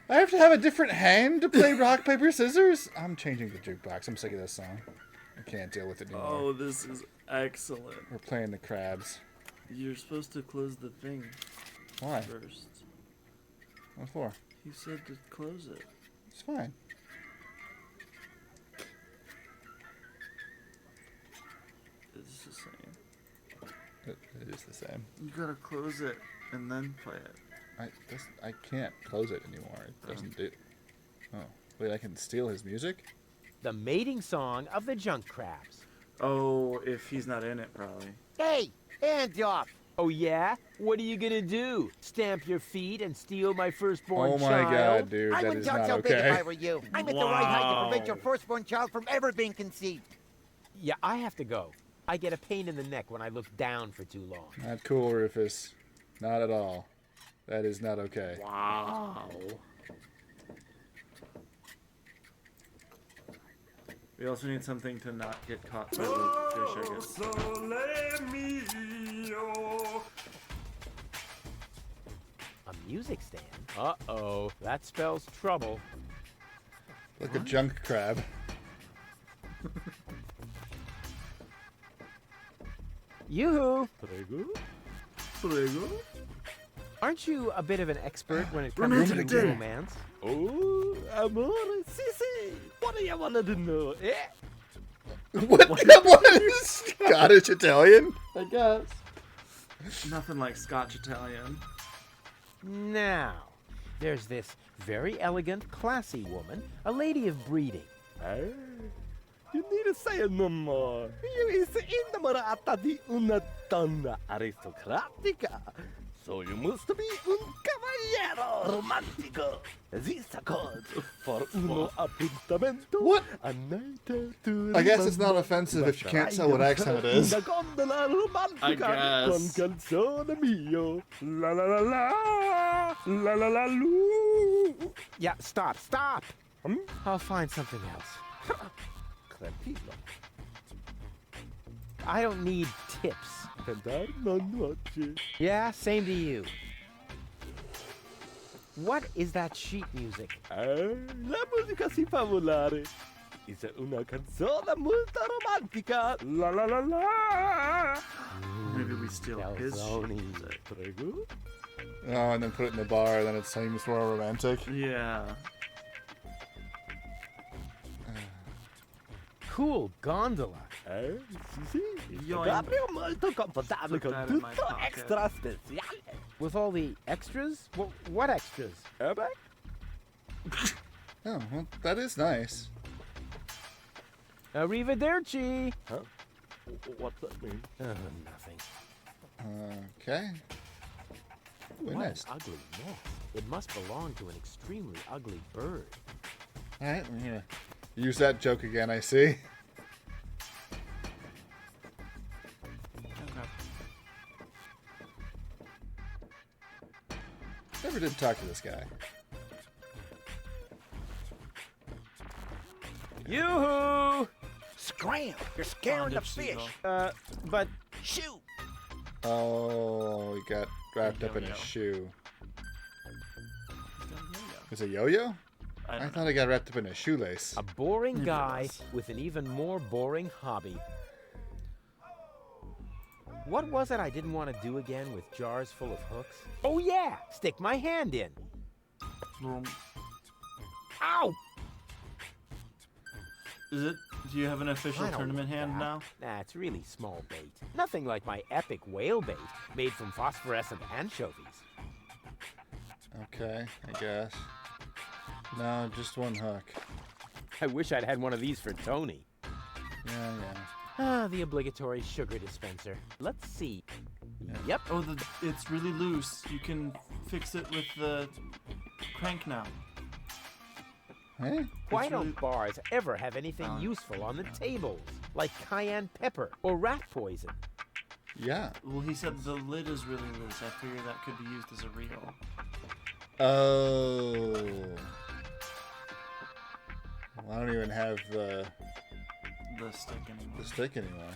S2: I have to have a different hand to play rock, paper, scissors? I'm changing the jukebox. I'm sick of this song. I can't deal with it anymore.
S1: Oh, this is excellent.
S2: We're playing the crabs.
S1: You're supposed to close the thing
S2: Why?
S1: first.
S2: What for?
S1: You said to close it.
S2: It's fine. It is the same.
S1: You gotta close it and then play it.
S2: I can't close it anymore. It doesn't do. Oh, wait! I can steal his music.
S16: The mating song of the junk crabs.
S1: Oh, if he's not in it, probably.
S3: Hey, hands off!
S16: Oh yeah? What are you gonna do? Stamp your feet and steal my firstborn child?
S2: Oh my god, dude,
S10: I
S2: that
S10: wouldn't
S2: is
S10: talk
S2: not
S10: so
S2: okay.
S10: big if I were you. I'm at the right height to prevent your firstborn child from ever being conceived.
S16: Yeah, I have to go. I get a pain in the neck when I look down for too long.
S2: Not cool, Rufus. Not at all. That is not okay.
S1: Wow. We also need something to not get caught by the fish, I guess.
S16: A music stand? Uh-oh, that spells trouble.
S2: Like a junk crab.
S16: Yoo-hoo!
S1: Prego?
S16: Aren't you a bit of an expert when it comes to romance?
S6: Oh, amore, si. What do you want to know, eh?
S2: What? What is Scottish Italian?
S1: I guess. Nothing like Scotch Italian.
S16: Now, there's this very elegant, classy woman, a lady of breeding.
S6: You need to say no more. You is innamorata di una donna aristocratica. So you must be un caballero romantico. This called for uno appuntamento.
S2: What?
S6: A night to
S2: I guess it's not offensive if you can't tell what accent it is.
S6: Una gondola romantica
S1: I guess.
S6: con canzone mio. La la la la. La la la lu.
S16: Yeah, stop. I'll find something else.
S6: Tranquilo.
S16: I don't need tips.
S6: Cantar no noche.
S16: Yeah, same to you. What is that sheet music?
S6: La musica si fa volare. Is una canzone molto romantica. La la la la.
S1: Maybe we steal his music.
S6: Prego.
S2: Oh, and then put it in the bar, and then it seems more romantic.
S1: Yeah.
S16: Cool gondola.
S6: Sì.
S1: Yoink.
S6: Proprio molto confortable
S1: Put
S6: con
S1: that in my
S6: tutto
S1: pocket.
S6: extra speciale.
S16: With all the extras? What extras?
S6: Airbag?
S2: Oh, well, that is nice.
S16: Arrivederci.
S6: Huh? What's that mean?
S16: Nothing.
S2: Okay. Very
S16: What
S2: nice.
S16: an ugly mess. It must belong to an extremely ugly bird.
S2: Alright, we're gonna use that joke again, I see. Never did talk to this guy.
S16: Yoo-hoo!
S4: Scram! You're scaring the fish.
S16: But
S4: Shoot!
S2: Oh, he got wrapped up in
S1: Yo-yo.
S2: a shoe. Is it yo-yo? I thought he got wrapped up in a shoelace.
S16: a boring
S1: Maybe it
S16: guy
S1: was.
S16: with an even more boring hobby. What was it I didn't want to do again with jars full of hooks? Oh yeah! Stick my hand in. Ow!
S1: Is it? Do you have an official
S16: I don't
S1: tournament
S16: want
S1: hand
S16: that.
S1: now?
S16: Nah, it's really small bait. Nothing like my epic whale bait made from phosphorescent anchovies.
S2: Okay, I guess. No, just one hook.
S16: I wish I'd had one of these for Tony.
S2: Yeah.
S16: Ah, the obligatory sugar dispenser. Let's see. Yep.
S1: Oh, it's really loose. You can fix it with the crank now.
S2: Hey?
S16: Why
S1: It's
S16: don't
S1: really-
S16: bars ever have anything useful on the tables? Like cayenne pepper or rat poison?
S2: Yeah.
S1: Well, he said the lid is really loose. I figured that could be used as a reel.
S2: Oh. Well, I don't even have the
S1: stick anymore.
S2: stick anymore.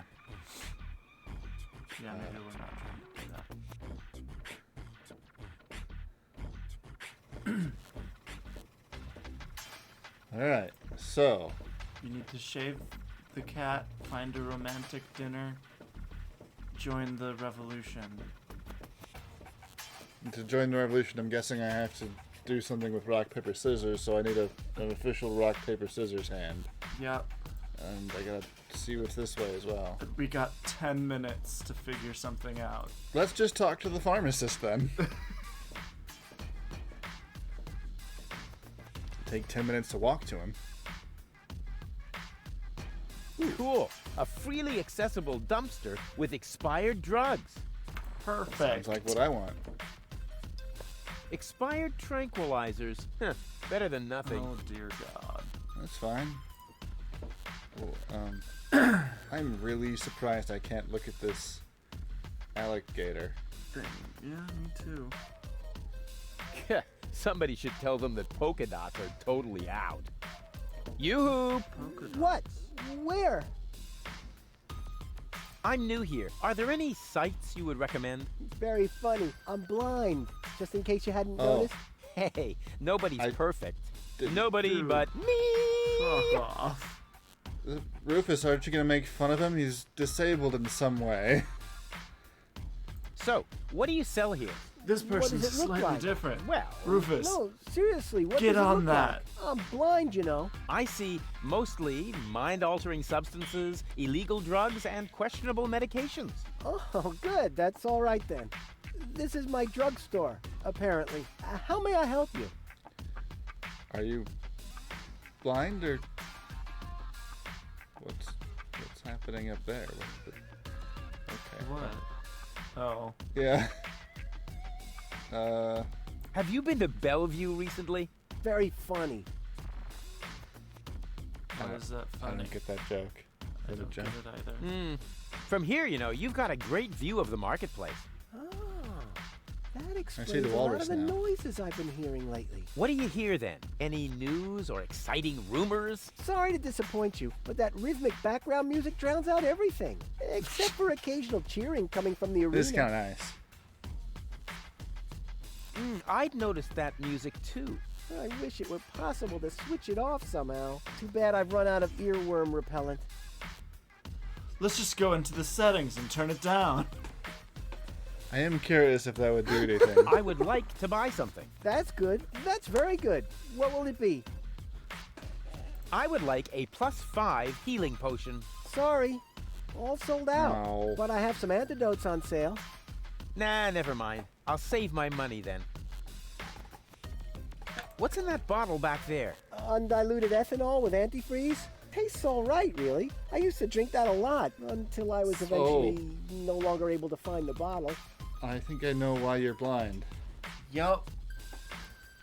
S1: Yeah, maybe we're not trying to do that.
S2: Alright, so.
S1: You need to shave the cat, find a romantic dinner, join the revolution.
S2: To join the revolution, I'm guessing I have to do something with rock, paper, scissors, so I need an official rock, paper, scissors hand.
S1: Yep.
S2: And I gotta see what's this way as well.
S1: We got 10 minutes to figure something out.
S2: Let's just talk to the pharmacist then. Take 10 minutes to walk to him.
S16: Cool. A freely accessible dumpster with expired drugs.
S1: Perfect.
S2: Sounds like what I want.
S16: Expired tranquilizers. Huh, better than nothing.
S1: Oh, dear God.
S2: That's fine. I'm really surprised I can't look at this alligator.
S1: Thing. Yeah, me too.
S16: Somebody should tell them that polka dots are totally out. Yoo-hoo!
S17: What? Where?
S16: I'm new here. Are there any sites you would recommend?
S17: Very funny. I'm blind, just in case you hadn't noticed.
S16: Hey, nobody's perfect.
S2: Nobody
S16: but me!
S1: Fuck off.
S2: Rufus, aren't you going to make fun of him? He's disabled in some way.
S16: So, what do you sell here?
S1: This
S17: What
S1: person's
S17: does it look
S1: slightly
S17: like?
S1: different.
S16: Well,
S1: Rufus.
S17: No, seriously, what
S1: Get
S17: does it
S1: on
S17: look
S1: that.
S17: like? I'm blind, you know.
S16: I see mostly mind-altering substances, illegal drugs, and questionable medications.
S17: Oh, good. That's all right then. This is my drugstore, apparently. How may I help you?
S2: Are you blind or what's happening up there? Okay.
S1: What? Oh.
S2: Yeah.
S16: Have you been to Bellevue recently?
S17: Very funny.
S1: How is that
S2: I
S1: funny?
S2: don't get that joke.
S1: I don't get it either.
S16: From here, you know, you've got a great view of the marketplace.
S17: Oh, that explains
S2: the
S17: a lot
S2: walrus
S17: of the
S2: now.
S17: noises I've been hearing lately.
S16: What do you hear then? Any news or exciting rumors?
S17: Sorry to disappoint you, but that rhythmic background music drowns out everything, except for occasional cheering coming from the arena.
S2: This is kind of nice.
S16: I'd noticed that music too.
S17: I wish it were possible to switch it off somehow. Too bad I've run out of earworm repellent.
S1: Let's just go into the settings and turn it down.
S2: I am curious if that would do anything.
S16: I would like to buy something.
S17: That's good. That's very good. What will it be?
S16: I would like a +5 healing potion.
S17: Sorry. All sold out.
S2: No.
S17: But I have some antidotes on sale.
S16: Nah, never mind. I'll save my money then. What's in that bottle back there?
S17: Undiluted ethanol with antifreeze? Tastes all right, really. I used to drink that a lot until I was eventually no longer able to find the bottle.
S2: I think I know why you're blind.
S1: Yup.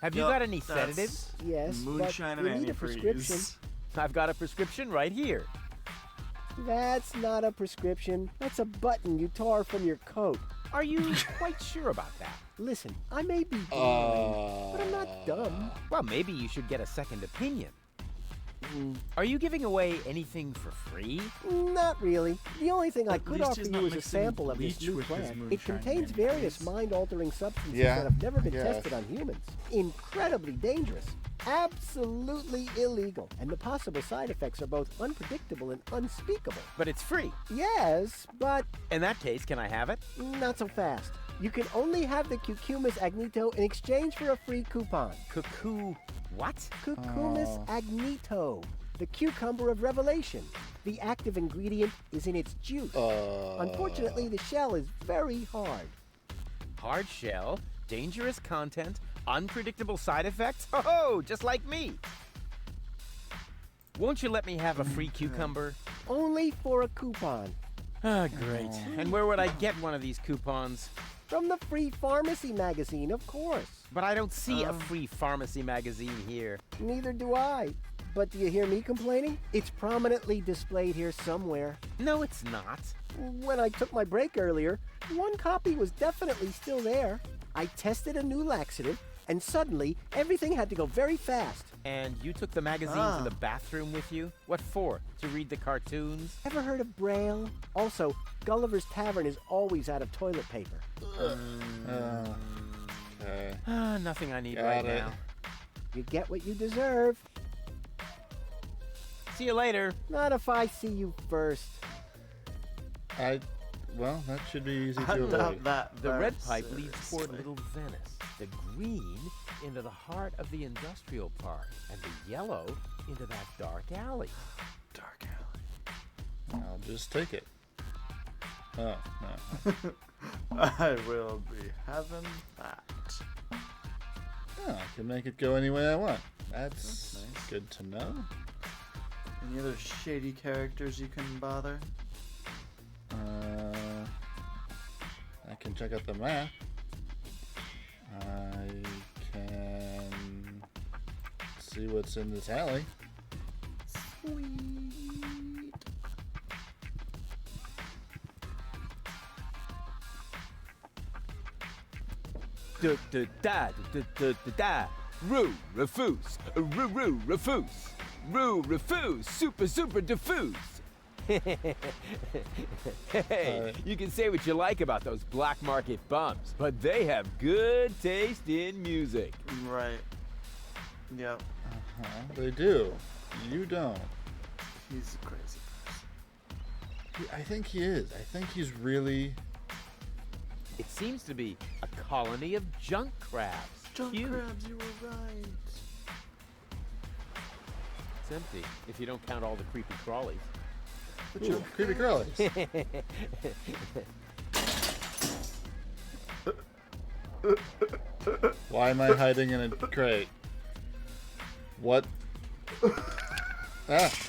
S16: Have you got any sedatives?
S17: Yes,
S1: Moonshine
S17: but you
S1: and
S17: need a prescription.
S1: antifreeze.
S16: I've got a prescription right here.
S17: That's not a prescription. That's a button you tore from your coat.
S16: Are you quite sure about that?
S17: Listen, I may be blind, but I'm not dumb.
S16: Well, maybe you should get a second opinion. Are you giving away anything for free?
S17: Not really. The only thing I
S1: At
S17: could
S1: least
S17: offer
S1: he's
S17: you
S1: not
S17: is a
S1: mixing
S17: sample of this
S1: bleach
S17: new
S1: with his
S17: plant. It
S1: moonshine
S17: contains
S1: and
S17: various
S1: antifreeze.
S17: mind-altering substances
S2: Yeah,
S17: that have never been
S2: yes.
S17: tested on humans. Incredibly dangerous. Absolutely illegal. And the possible side effects are both unpredictable and unspeakable.
S16: But it's free.
S17: Yes, but
S16: In that case, can I have it?
S17: not so fast. You can only have the Cucumis agnito in exchange for a free coupon.
S16: Cuckoo. What?
S17: Cucumis agnito, the cucumber of revelation. The active ingredient is in its juice. Unfortunately, the shell is very hard.
S16: Hard shell, dangerous content, unpredictable side effects? Oh, just like me. Won't you let me have a free cucumber?
S17: Only for a coupon.
S16: Ah, great. And where would I get one of these coupons?
S17: From the Free Pharmacy magazine, of course.
S16: But I don't see a free pharmacy magazine here.
S17: Neither do I. But do you hear me complaining? It's prominently displayed here somewhere.
S16: No, it's not.
S17: When I took my break earlier, one copy was definitely still there. I tested a new laxative, and suddenly everything had to go very fast.
S16: And you took the magazine to the bathroom with you? What for? To read the cartoons?
S17: Ever heard of Braille? Also, Gulliver's Tavern is always out of toilet paper.
S2: Okay.
S16: Nothing I need
S2: Got
S16: right
S2: it.
S16: now.
S17: You get what you deserve.
S16: See you later.
S17: Not if I see you first.
S2: Well, that should be easy
S1: I
S2: to
S1: doubt
S2: avoid.
S1: that.
S16: The red
S1: very
S16: pipe leads toward
S1: seriously.
S16: Little Venice, the green into the heart of the industrial park, and the yellow into that dark alley.
S1: Dark alley.
S2: I'll just take it. Oh, no.
S1: I will be having that.
S2: Oh, I can make it go any way I want. That's nice. Good to know.
S1: Any other shady characters you can bother?
S2: I can check out the map. I can see what's in this alley.
S1: Sweet.
S3: Rufus. Rufus. Super diffuse. Hey, you can say what you like about those black market bums, but they have good taste in music.
S1: Right. Yep.
S2: They do. You don't.
S1: He's a crazy person.
S2: I think he is. I think he's really...
S16: It seems to be a colony of junk crabs.
S1: Junk crabs, you were right.
S16: It's empty, if you don't count all the creepy crawlies.
S2: Ooh, creepy crawlies. Why am I hiding in a crate? What?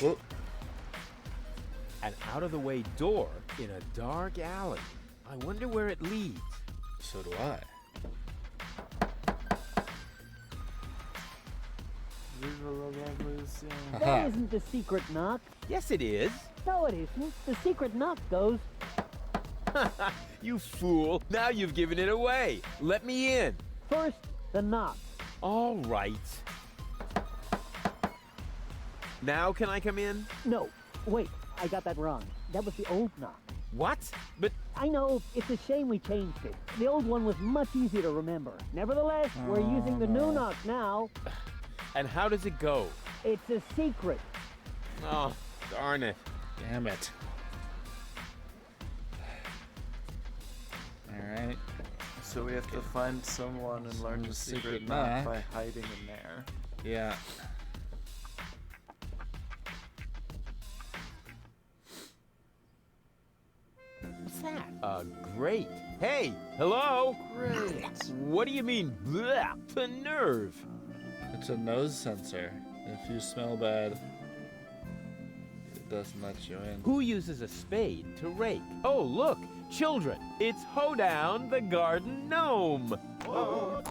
S2: Whoop.
S16: An out-of-the-way door in a dark alley. I wonder where it leads.
S2: So do I.
S18: That isn't the secret knock.
S16: Yes, it is.
S18: No, it isn't. The secret knock goes...
S3: You fool. Now you've given it away. Let me in.
S18: First, the knock.
S3: All right. Now can I come in?
S18: No. Wait, I got that wrong. That was the old knock.
S3: What? But...
S18: I know. It's a shame we changed it. The old one was much easier to remember. Nevertheless, we're using the new knock now.
S3: And how does it go?
S18: It's a secret.
S3: Oh, darn it.
S2: Damn it. Alright.
S1: So we have to find someone and learn the secret knock by hiding in there.
S2: Yeah.
S3: What's that? Great. Hey, hello?
S1: Great.
S3: What do you mean, bleh? The nerve.
S2: It's a nose sensor. If you smell bad, it doesn't let you in.
S16: Who uses a spade to rake?
S3: Oh, look, children. It's Hoedown the Garden Gnome.
S1: Oh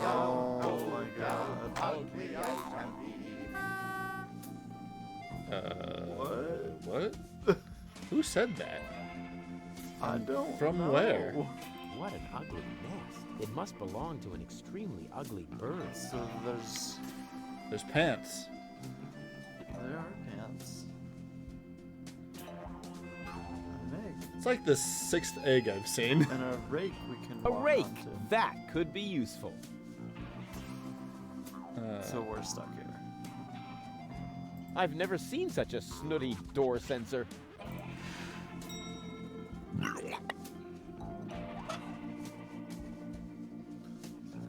S1: my god. Ugly as can be.
S2: What? Who said that?
S1: I don't
S2: From
S1: know.
S2: where?
S16: What an ugly nest. It must belong to an extremely ugly bird.
S1: So
S2: there's pants.
S1: There are pants. An egg.
S2: It's like the 6th egg I've seen.
S1: And a rake we can
S3: A
S1: walk
S3: rake.
S1: onto.
S3: That could be useful.
S1: So we're stuck here.
S3: I've never seen such a snooty door sensor.
S1: I've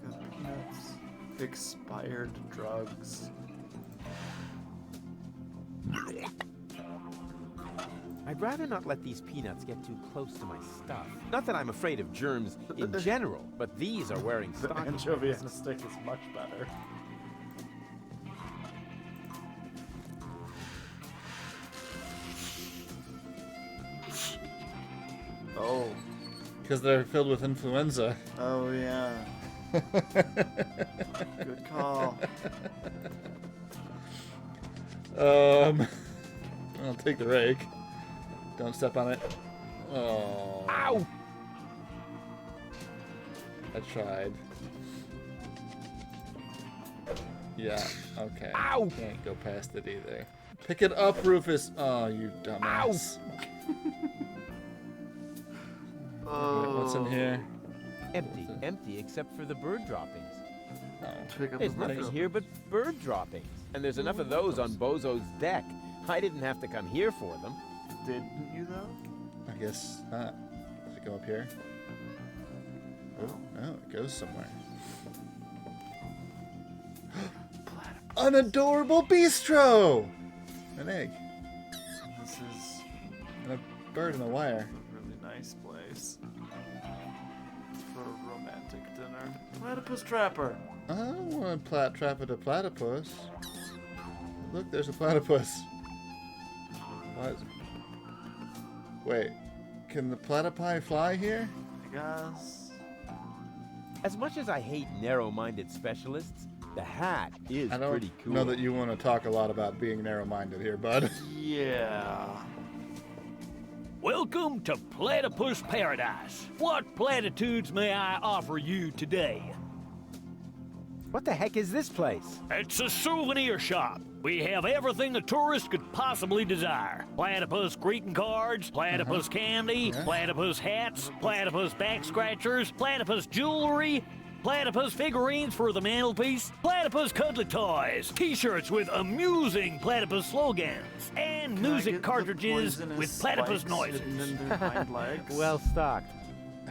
S1: got peanuts. Expired drugs.
S16: I'd rather not let these peanuts get too close to my stuff. Not that I'm afraid of germs in general, but these are wearing
S1: The
S16: stockings.
S1: anchovy on a stick is much better. Oh.
S2: Because they're filled with influenza.
S1: Oh, yeah. Good call.
S2: I'll take the rake. Don't step on it. Oh.
S3: Ow!
S2: I tried. Yeah, okay.
S3: Ow!
S2: Can't go past it either. Pick it up, Rufus. Oh, you dumbass. What's in here?
S16: Empty. Empty except for the bird droppings.
S2: Oh.
S1: Pick up
S16: There's
S1: the
S16: nothing
S1: rake.
S16: here but bird droppings.
S3: And there's enough of those on Bozo's deck. I didn't have to come here for them.
S1: Didn't you, though?
S2: I guess not. Does it go up here? Oh, no, it goes somewhere. An adorable bistro! An egg.
S1: This is...
S2: And bird and a wire.
S1: Really nice place for a romantic dinner. Platypus trapper.
S2: I don't want to trap at a platypus. Look, there's a platypus. What? Wait, can the platypi fly here?
S1: I guess.
S3: As much as I hate narrow-minded specialists, the hat is
S2: I don't
S3: pretty cool.
S2: know that you want to talk a lot about being narrow-minded here, bud.
S1: Yeah.
S19: Welcome to Platypus Paradise. What platitudes may I offer you today?
S3: What the heck is this place?
S19: It's a souvenir shop. We have everything a tourist could possibly desire. Platypus greeting cards, platypus candy, platypus hats, platypus back scratchers, platypus jewelry, platypus figurines for the mantelpiece, platypus cuddly toys, t-shirts with amusing platypus slogans, and music cartridges with platypus noises.
S3: Well stocked.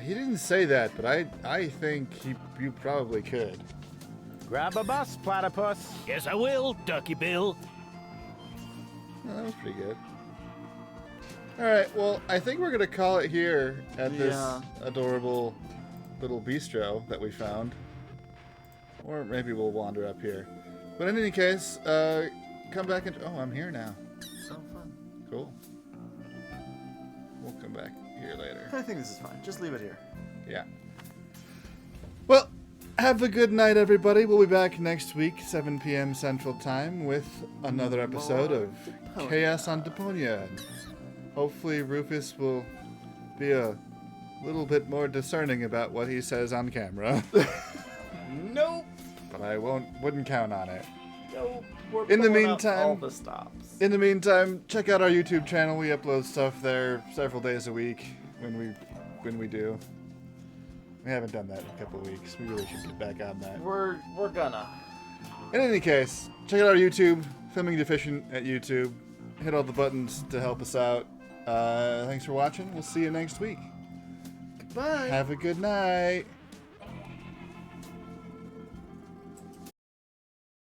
S2: He didn't say that, but I think you probably could.
S3: Grab a bus, platypus.
S19: Yes, I will, Ducky Bill.
S2: Oh, that was pretty good. Alright, well, I think we're going to call it here at this adorable little bistro that we found. Or maybe we'll wander up here. But in any case, come back and... Oh, I'm here now.
S1: So fun.
S2: Cool. We'll come back here later.
S1: I think this is fine. Just leave it here.
S2: Yeah. Well, have a good night, everybody. We'll be back next week, 7 p.m. Central Time, with another episode of Chaos on Deponia. Hopefully Rufus will be a little bit more discerning about what he says on camera.
S1: Nope.
S2: But I wouldn't count on it.
S1: Nope. We're
S2: In the
S1: pulling up
S2: meantime,
S1: all the stops.
S2: In the meantime, check out our YouTube channel. We upload stuff there several days a week when we do. We haven't done that in a couple of weeks. We really should get back on that.
S1: We're gonna.
S2: In any case, check out our YouTube, Filming Deficient at YouTube. Hit all the buttons to help us out. Thanks for watching. We'll see you next week.
S1: Goodbye.
S2: Have a good night.